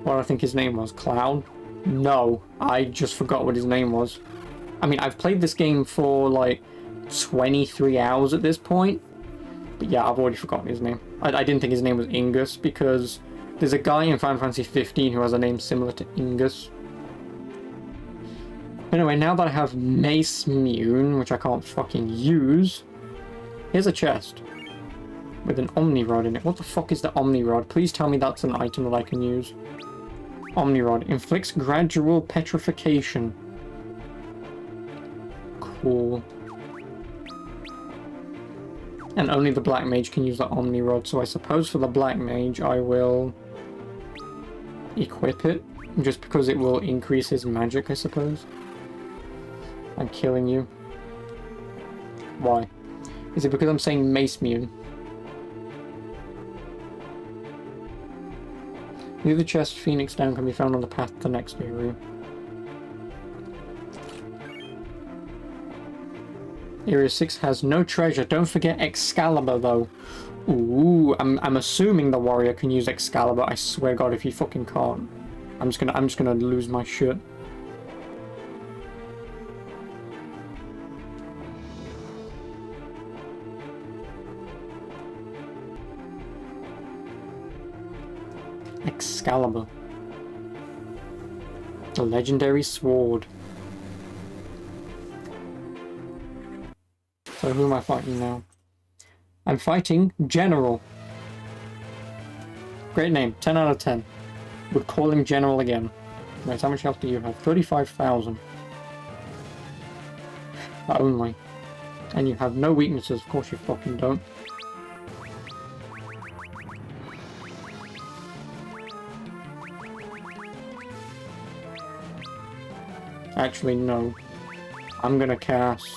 What I think his name was? Cloud? No, I just forgot what his name was. I mean, I've played this game for like 23 hours at this point. But yeah, I've already forgotten his name. I didn't think his name was Ingus because there's a guy in Final Fantasy 15 who has a name similar to Ingus. Anyway, now that I have Mace Mune, which I can't fucking use, here's a chest with an Omni Rod in it. What the fuck is the Omni Rod? Please tell me that's an item that I can use. Omni Rod inflicts gradual petrification. Cool. And only the Black Mage can use the Omni Rod, so I suppose for the Black Mage I will equip it, just because it will increase his magic, I suppose. I'm killing you. Why? Is it because I'm saying Mace Mune? Near the chest, Phoenix Down can be found on the path to the next area. Area 6 has no treasure. Don't forget Excalibur, though. Ooh, I'm assuming the warrior can use Excalibur. I swear God, if he fucking can't, I'm just gonna lose my shit. Excalibur. The legendary sword. So who am I fighting now? I'm fighting General. Great name. 10 out of 10. Would call him General again. Wait, how much health do you have? 35,000. Only. And you have no weaknesses. Of course you fucking don't. Actually, no. I'm gonna cast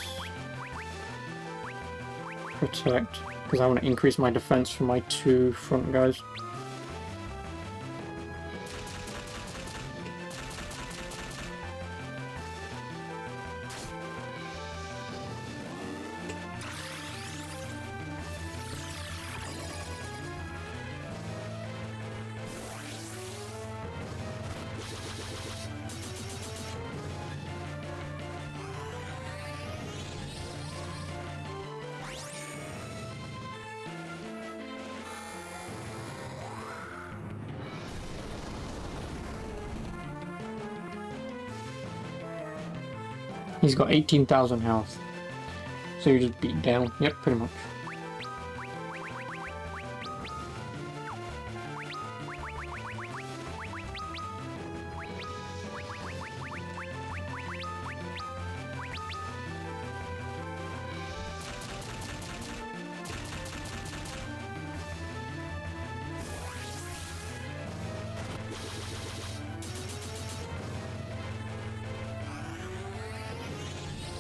Protect, because I want to increase my defense for my two front guys. He's got 18,000 health. So you just beat down. Yep, pretty much.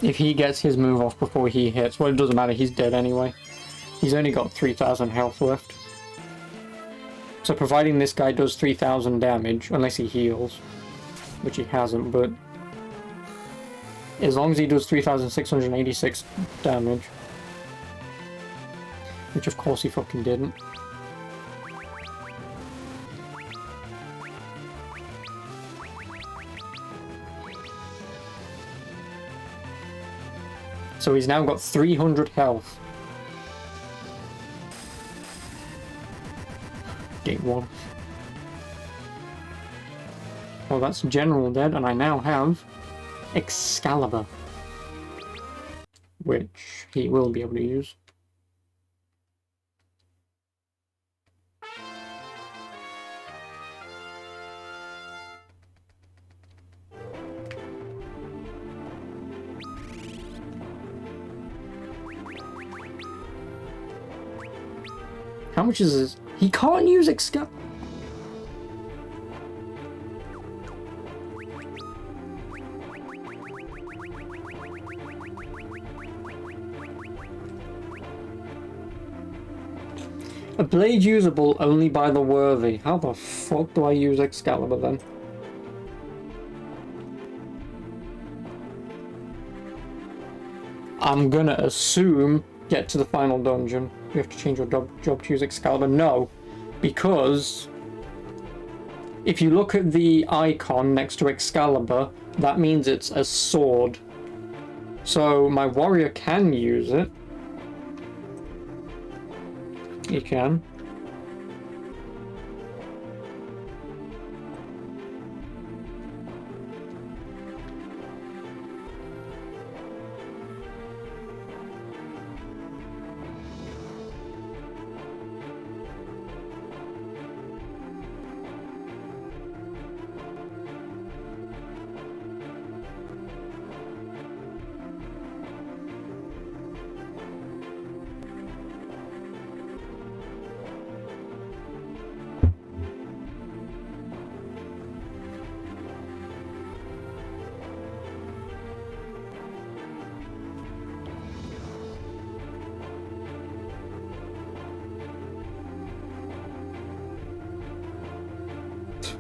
If he gets his move off before he hits, well, it doesn't matter, he's dead anyway. He's only got 3,000 health left. So providing this guy does 3,000 damage, unless he heals, which he hasn't, but as long as he does 3,686 damage, which of course he fucking didn't. So he's now got 300 health. Gate 1. Well, that's General dead, and I now have Excalibur, which he will be able to use. How much is this? He can't use Excalibur. A blade usable only by the worthy. How the fuck do I use Excalibur then? I'm gonna assume get to the final dungeon. You have to change your job to use Excalibur. No, because if you look at the icon next to Excalibur, that means it's a sword. So my warrior can use it. He can.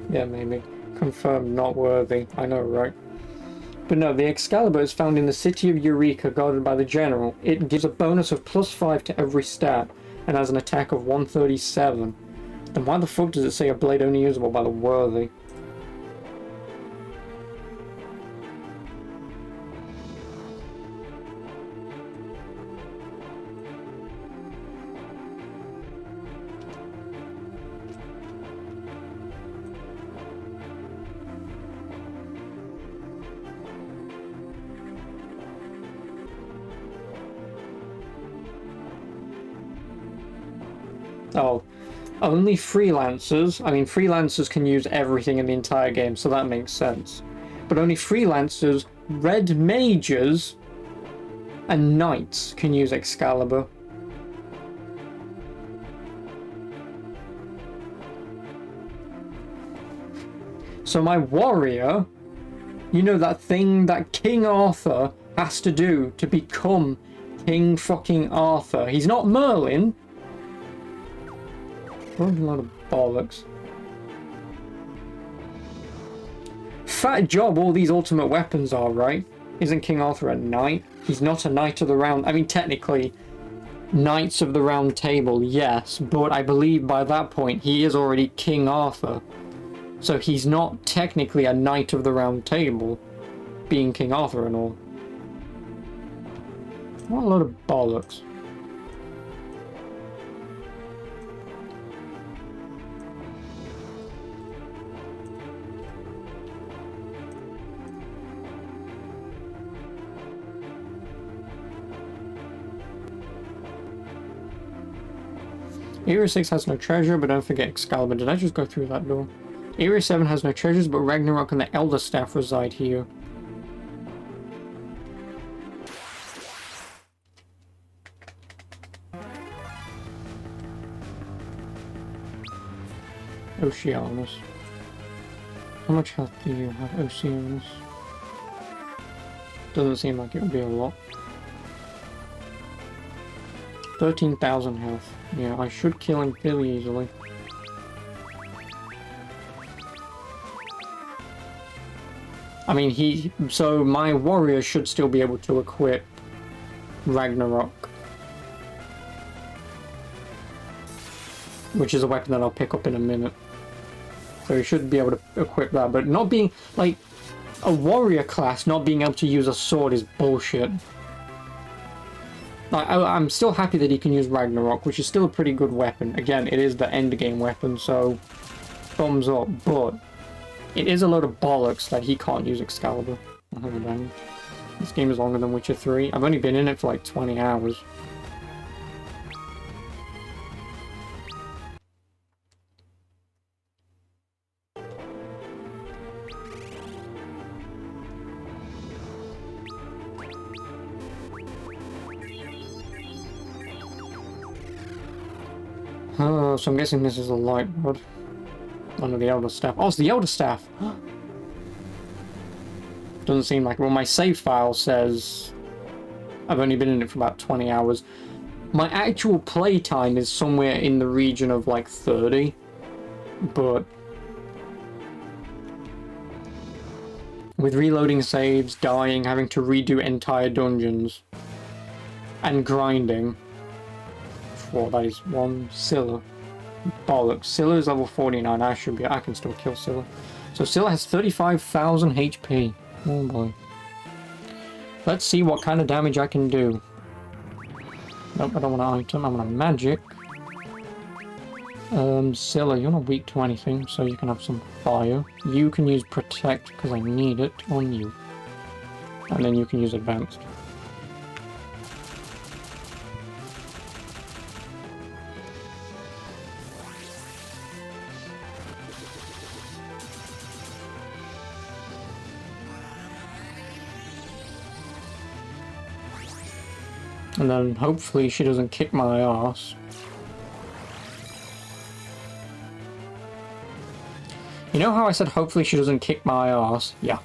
Yeah, maybe. Confirmed not worthy. I know, right? But no, the Excalibur is found in the city of Eureka, guarded by the General. It gives a bonus of +5 to every stat, and has an attack of 137. Then why the fuck does it say a blade only usable by the worthy? Oh, only freelancers. I mean, freelancers can use everything in the entire game, so that makes sense. But only freelancers, red mages, and knights can use Excalibur. So my warrior, you know that thing that King Arthur has to do to become King fucking Arthur. He's not Merlin. What a lot of bollocks. Fat job all these ultimate weapons are, right? Isn't King Arthur a knight? He's not a knight of the round... I mean, technically, Knights of the Round Table, yes. But I believe by that point, he is already King Arthur. So he's not technically a Knight of the Round Table, being King Arthur and all. What a lot of bollocks. Area 6 has no treasure, but don't forget Excalibur. Did I just go through that door? Area 7 has no treasures, but Ragnarok and the Elder Staff reside here. Oceanus. How much health do you have, Oceanus? Doesn't seem like it would be a lot. 13,000 health. Yeah, I should kill him fairly easily. I mean, so my warrior should still be able to equip Ragnarok, which is a weapon that I'll pick up in a minute. So he should be able to equip that, but not being, like, a warrior class not being able to use a sword is bullshit. Like, I'm still happy that he can use Ragnarok, which is still a pretty good weapon. Again, it is the end game weapon, so thumbs up, but it is a load of bollocks that he can't use Excalibur. This game is longer than Witcher 3. I've only been in it for like 20 hours. Oh, so I'm guessing this is a light rod. One of the Elder Staff. Oh, it's the Elder Staff! Doesn't seem like it. Well, my save file says I've only been in it for about 20 hours. My actual playtime is somewhere in the region of like 30. But with reloading saves, dying, having to redo entire dungeons, and grinding. What, that is one Scylla. Bollocks. Scylla is level 49. I can still kill Scylla. So Scylla has 35,000 HP. Oh boy. Let's see what kind of damage I can do. Nope, I don't want an item. I want a magic. Scylla, you're not weak to anything, so you can have some fire. You can use protect because I need it on you. And then you can use advanced. And then hopefully she doesn't kick my ass. You know how I said hopefully she doesn't kick my ass? Yeah.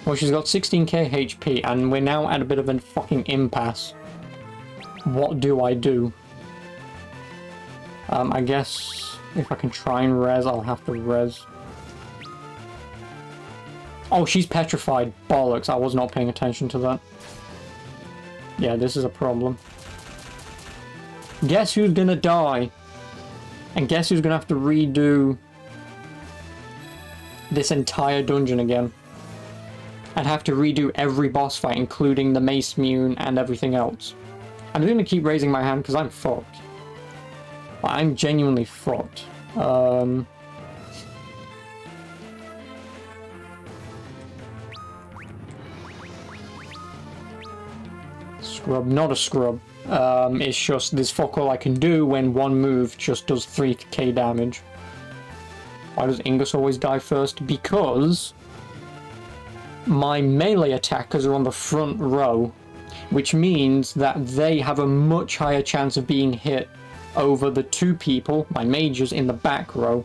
Well, she's got 16k HP and we're now at a bit of a fucking impasse. What do I do? I guess if I can try and res, I'll have to res. Oh, she's petrified. Bollocks, I was not paying attention to that. Yeah, this is a problem. Guess who's gonna die? And guess who's gonna have to redo this entire dungeon again? And have to redo every boss fight, including the Mace Mune and everything else. I'm gonna keep raising my hand because I'm fucked. I'm genuinely fucked. Scrub, not a scrub. It's just there's fuck all I can do when one move just does 3k damage. Why does Ingus always die first? Because my melee attackers are on the front row, which means that they have a much higher chance of being hit over the two people, my mages, in the back row.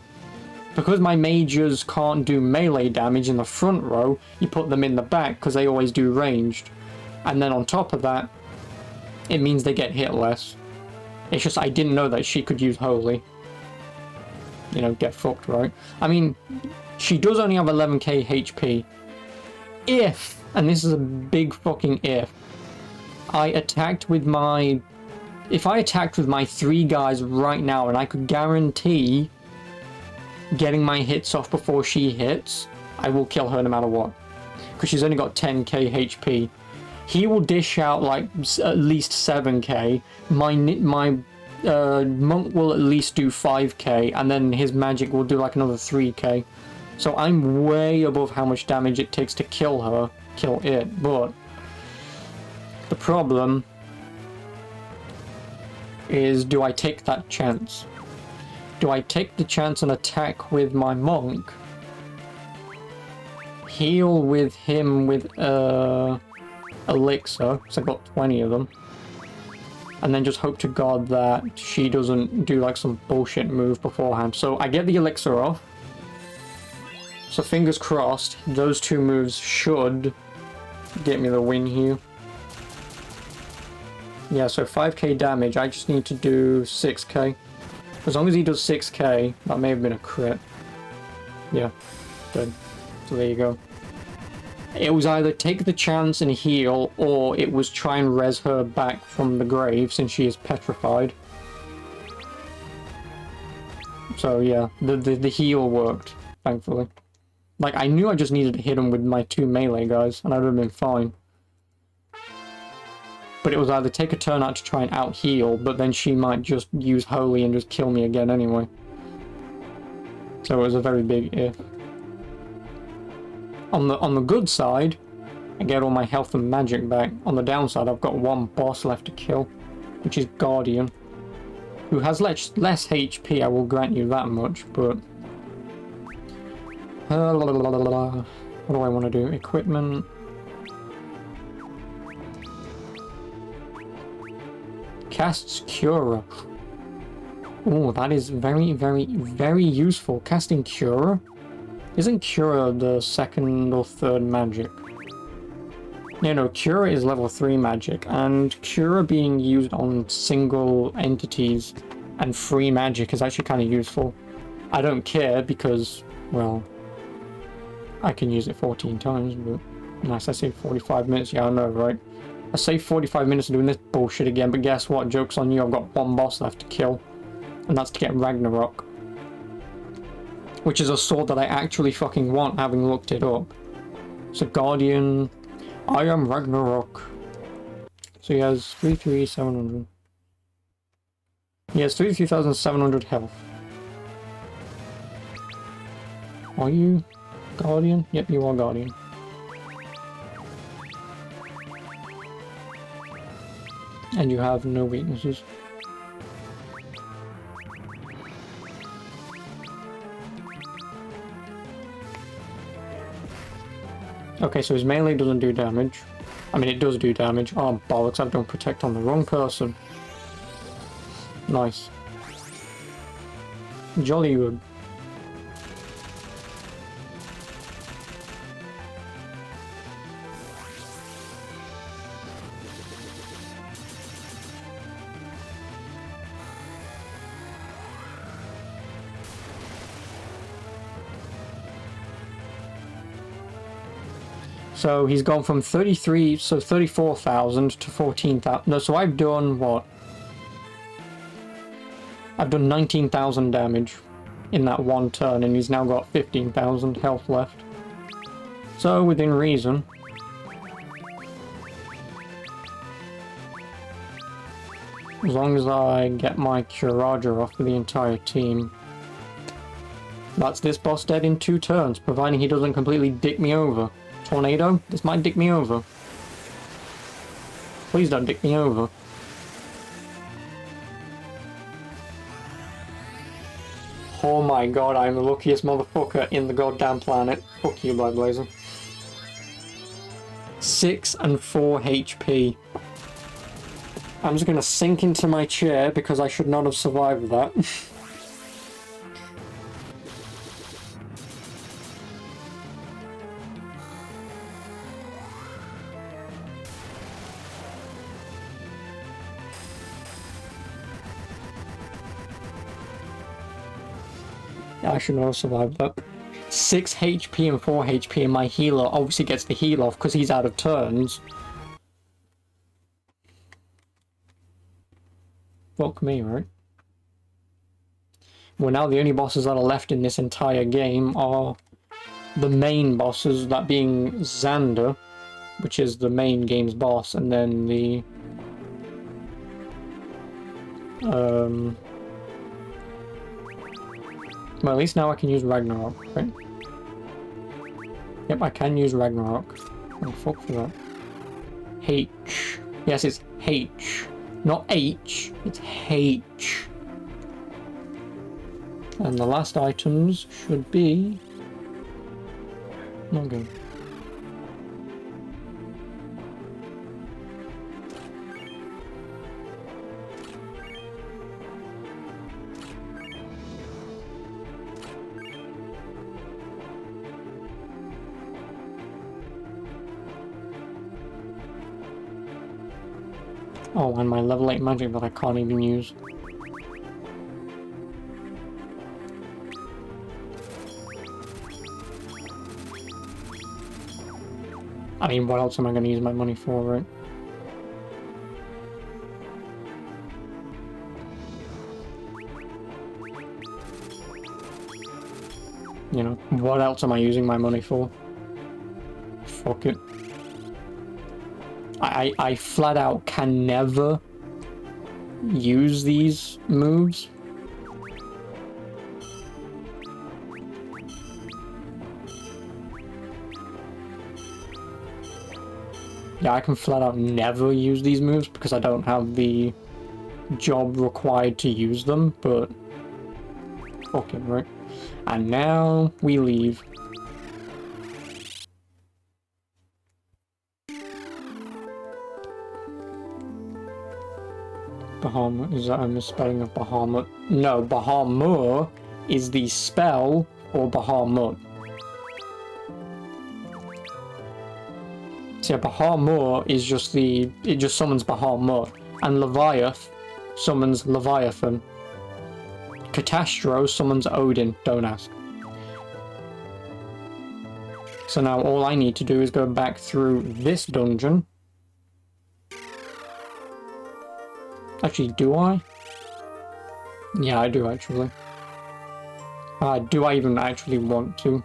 Because my mages can't do melee damage in the front row, you put them in the back because they always do ranged. And then on top of that, it means they get hit less. It's just I didn't know that she could use Holy. You know, get fucked, right? I mean, she does only have 11k HP. If, and this is a big fucking if, I attacked with my... If I attacked with my 3 guys right now and I could guarantee getting my hits off before she hits, I will kill her no matter what. Because she's only got 10k HP. He will dish out like at least 7k. My monk will at least do 5k, and then his magic will do like another 3k. So I'm way above how much damage it takes to kill her, kill it. But the problem is, do I take that chance? Do I take the chance and attack with my monk? Heal with him with elixir, because I've got 20 of them, and then just hope to god that she doesn't do like some bullshit move beforehand. So I get the elixir off, so fingers crossed those 2 moves should get me the win here. Yeah, so 5k damage, I just need to do 6k. As long as he does 6k, that may have been a crit. Yeah, good. So there you go. It was either take the chance and heal, or it was try and res her back from the grave since she is petrified. So yeah, the heal worked, thankfully. Like, I knew I just needed to hit him with my 2 melee guys, and I'd have been fine. But it was either take a turn out to try and out-heal, but then she might just use Holy and just kill me again anyway. So it was a very big if. On the good side, I get all my health and magic back. On the downside, I've got 1 boss left to kill, which is Guardian, who has less HP, I will grant you that much, but... what do I want to do? Equipment... Casts Cura. Oh, that is very, very, very useful. Casting Cura? Isn't Cura the 2nd or 3rd magic? No, Cura is level 3 magic, and Cura being used on single entities and free magic is actually kind of useful. I don't care because, well, I can use it 14 times, but nice, I saved 45 minutes, yeah I know, right? I saved 45 minutes doing this bullshit again, but guess what? Joke's on you, I've got 1 boss left to kill. And that's to get Ragnarok. Which is a sword that I actually fucking want, having looked it up. So Guardian... I am Ragnarok. So he has 3,700. He has 3,700 health. Are you Guardian? Yep, you are Guardian. And you have no weaknesses. Okay, so his melee doesn't do damage. I mean, it does do damage. Oh, bollocks, I've done protect on the wrong person. Nice. Jolly good. So he's gone from 34,000 to 14,000. No, so I've done what? I've done 19,000 damage in that 1 turn, and he's now got 15,000 health left. So within reason. As long as I get my Curager off for the entire team. That's this boss dead in 2 turns, providing he doesn't completely dick me over. Tornado? This might dick me over. Please don't dick me over. Oh my god, I'm the luckiest motherfucker in the goddamn planet. Fuck you, Blood Blazer. 6 and 4 HP. I'm just gonna sink into my chair because I should not have survived that. I should not have survived that. 6 HP and 4 HP, and my healer obviously gets the heal off because he's out of turns. Fuck me, right? Well, now the only bosses that are left in this entire game are the main bosses, that being Xander, which is the main game's boss, and then the... Well, at least now I can use Ragnarok, right? Yep, I can use Ragnarok. Oh, fuck for that. H. Yes, it's H. Not H, it's H. And the last items should be... not good. Oh, and my level 8 magic that I can't even use. I mean, what else am I going to use my money for, right? You know, what else am I using my money for? Fuck it. I flat out can never use these moves. Yeah, I can flat out never use these moves because I don't have the job required to use them, but fucking right. And now we leave. Bahamut, is that a misspelling of Bahamut? No, Bahamut is the spell for Bahamut. So yeah, Bahamut is just it just summons Bahamut, and Leviath summons Leviathan. Catastro summons Odin, don't ask. So now all I need to do is go back through this dungeon. Actually, do I? Yeah, I do actually. Do I even actually want to?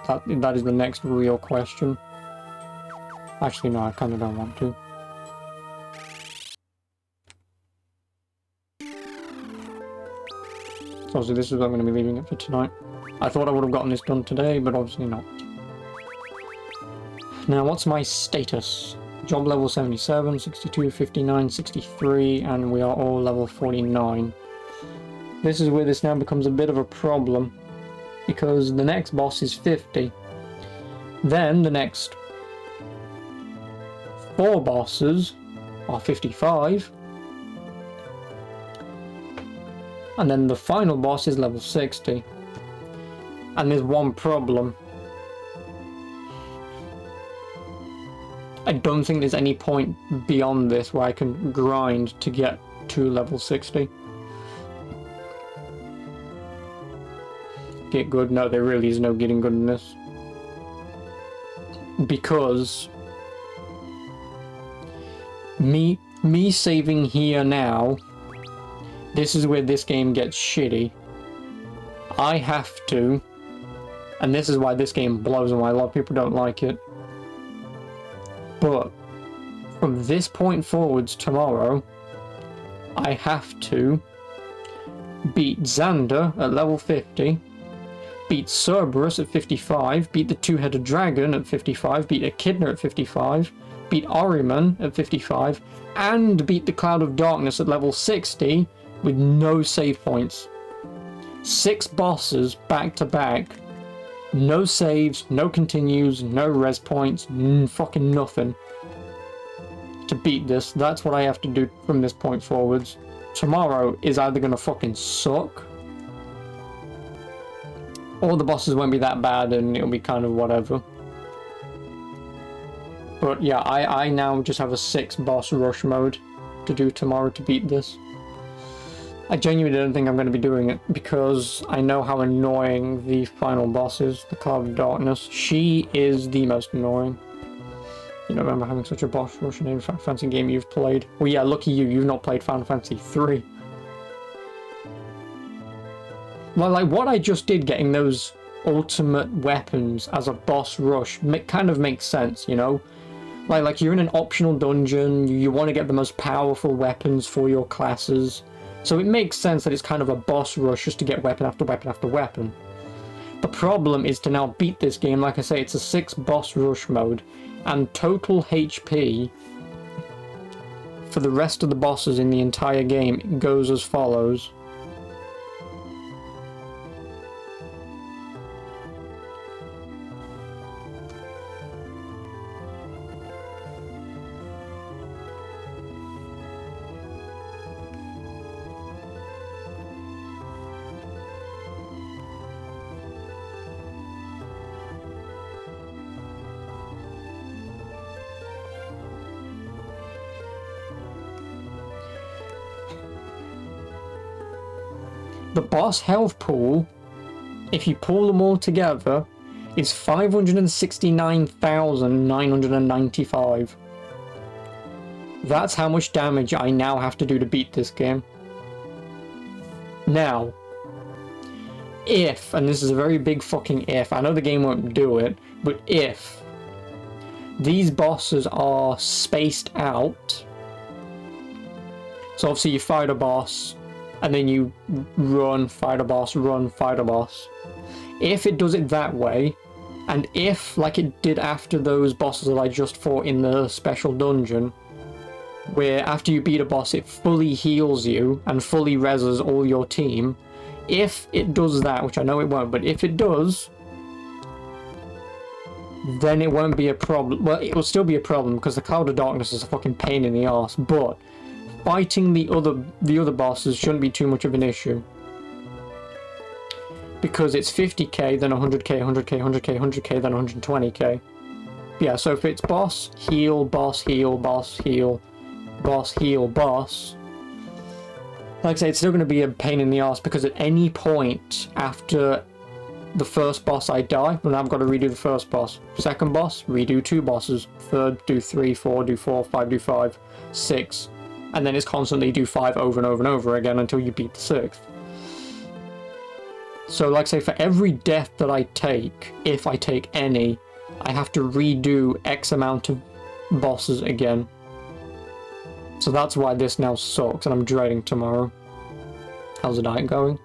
That is the next real question. Actually, no, I kind of don't want to. So obviously this is what I'm going to be leaving it for tonight. I thought I would have gotten this done today, but obviously not. Now, what's my status? Job level 77, 62, 59, 63, and we are all level 49. This is where this now becomes a bit of a problem, because the next boss is 50. Then the next 4 bosses are 55. And then the final boss is level 60. And there's one problem. I don't think there's any point beyond this where I can grind to get to level 60. Get good? No, there really is no getting good in this. Because me saving here now, this is where this game gets shitty. I have to, and this is why this game blows and why a lot of people don't like it. But from this point forwards tomorrow, I have to beat Xander at level 50, beat Cerberus at 55, beat the two-headed dragon at 55, beat Echidna at 55, beat Ahriman at 55, and beat the Cloud of Darkness at level 60 with no save points. 6 bosses back to back. No saves, no continues, no res points, fucking nothing. To beat this, that's what I have to do from this point forwards. Tomorrow is either gonna fucking suck, or the bosses won't be that bad and it'll be kind of whatever. But yeah, I now just have a 6 boss rush mode to do tomorrow to beat this. I genuinely don't think I'm going to be doing it because I know how annoying the final boss is, the Cloud of Darkness. She is the most annoying. You don't remember having such a boss rush in any Final Fantasy game you've played. Well, yeah, lucky you, you've not played Final Fantasy 3. Well, like what I just did, getting those ultimate weapons as a boss rush, kind of makes sense, you know? Like you're in an optional dungeon, you want to get the most powerful weapons for your classes. So it makes sense that it's kind of a boss rush just to get weapon after weapon after weapon. The problem is to now beat this game, like I say, it's a 6 boss rush mode, and total HP for the rest of the bosses in the entire game goes as follows. The boss health pool, if you pull them all together, is 569,995. That's how much damage I now have to do to beat this game. Now, if, and this is a very big fucking if, I know the game won't do it, but if these bosses are spaced out, so obviously you fight a boss, and then you run, fight a boss, run, fight a boss. If it does it that way, and if, like it did after those bosses that I just fought in the special dungeon, where after you beat a boss it fully heals you and fully reses all your team, if it does that, which I know it won't, but if it does, then it won't be a problem. Well, it will still be a problem because the Cloud of Darkness is a fucking pain in the arse, but fighting the other bosses shouldn't be too much of an issue. Because it's 50k, then 100k, 100k, 100k, 100k, then 120k. Yeah, so if it's boss, heal, boss, heal, boss, heal, boss, heal, boss. Like I say, it's still going to be a pain in the ass because at any point after the first boss I die, well, I've got to redo the first boss. Second boss, redo 2 bosses. Third, do 3, 4, do 4, 5, do 5, 6. And then it's constantly do 5 over and over and over again until you beat the 6th. So like I say, for every death that I take, if I take any, I have to redo X amount of bosses again. So that's why this now sucks and I'm dreading tomorrow. How's the diet going?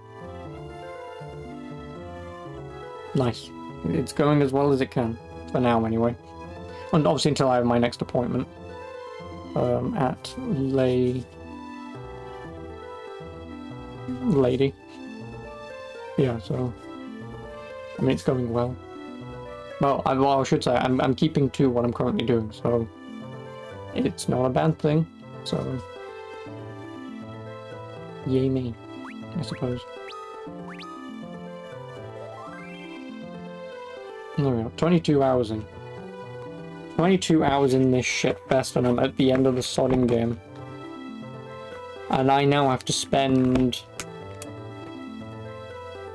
Nice. It's going as well as it can. For now anyway. And obviously until I have my next appointment. At Lady. Yeah, so I mean it's going well. Well, I should say I'm keeping to what I'm currently doing, so it's not a bad thing. So yay me, I suppose. There we go. 22 hours in. 22 hours in this shitfest, and I'm at the end of the sodding game. And I now have to spend...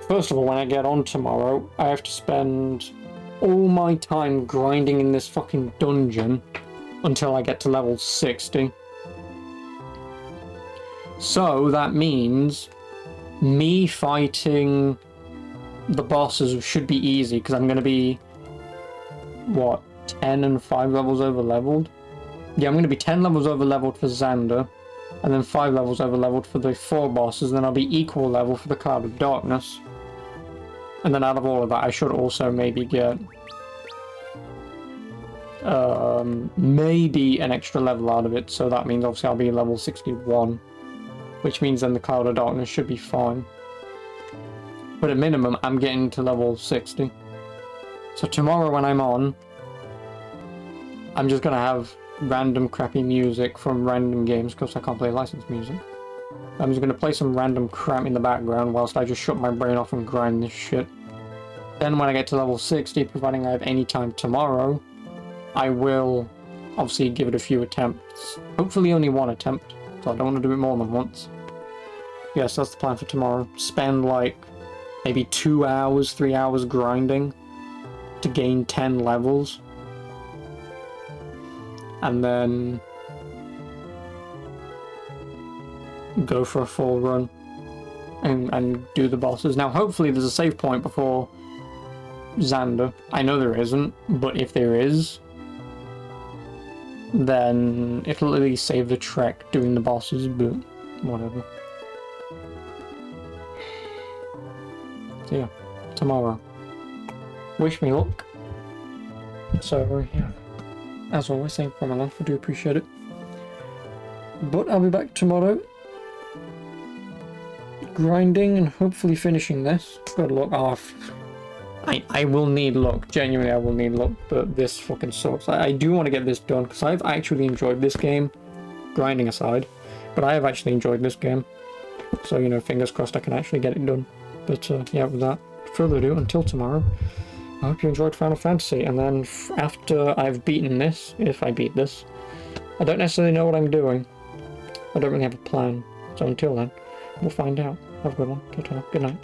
First of all, when I get on tomorrow, I have to spend all my time grinding in this fucking dungeon until I get to level 60. So that means me fighting the bosses should be easy, because I'm going to be, what, 10 and 5 levels over leveled? Yeah, I'm going to be 10 levels over leveled for Xander, and then 5 levels over leveled for the 4 bosses, and then I'll be equal level for the Cloud of Darkness. And then out of all of that, I should also maybe get maybe an extra level out of it, so that means obviously I'll be level 61, which means then the Cloud of Darkness should be fine. But at minimum, I'm getting to level 60. So tomorrow when I'm on, I'm just going to have random crappy music from random games, because I can't play licensed music. I'm just going to play some random crap in the background whilst I just shut my brain off and grind this shit. Then when I get to level 60, providing I have any time tomorrow, I will obviously give it a few attempts. Hopefully only 1 attempt, so I don't want to do it more than once. Yes, that's the plan for tomorrow. Spend like maybe 2 hours, 3 hours grinding to gain 10 levels. And then go for a full run and do the bosses. Now hopefully there's a save point before Xander. I know there isn't, but if there is, then it'll at least save the trek doing the bosses, but whatever. So yeah, tomorrow. Wish me luck. So yeah, as always, thank you for my life, I do appreciate it. But I'll be back tomorrow, grinding and hopefully finishing this. Good luck. Oh, I will need luck. Genuinely, I will need luck. But this fucking sucks. I do want to get this done because I've actually enjoyed this game, grinding aside. But I have actually enjoyed this game. So, you know, fingers crossed I can actually get it done. But yeah, without further ado, until tomorrow, I hope you enjoyed Final Fantasy. And then after I've beaten this, if I beat this, I don't necessarily know what I'm doing. I don't really have a plan. So until then, we'll find out. Have a good one. Take care. Good night.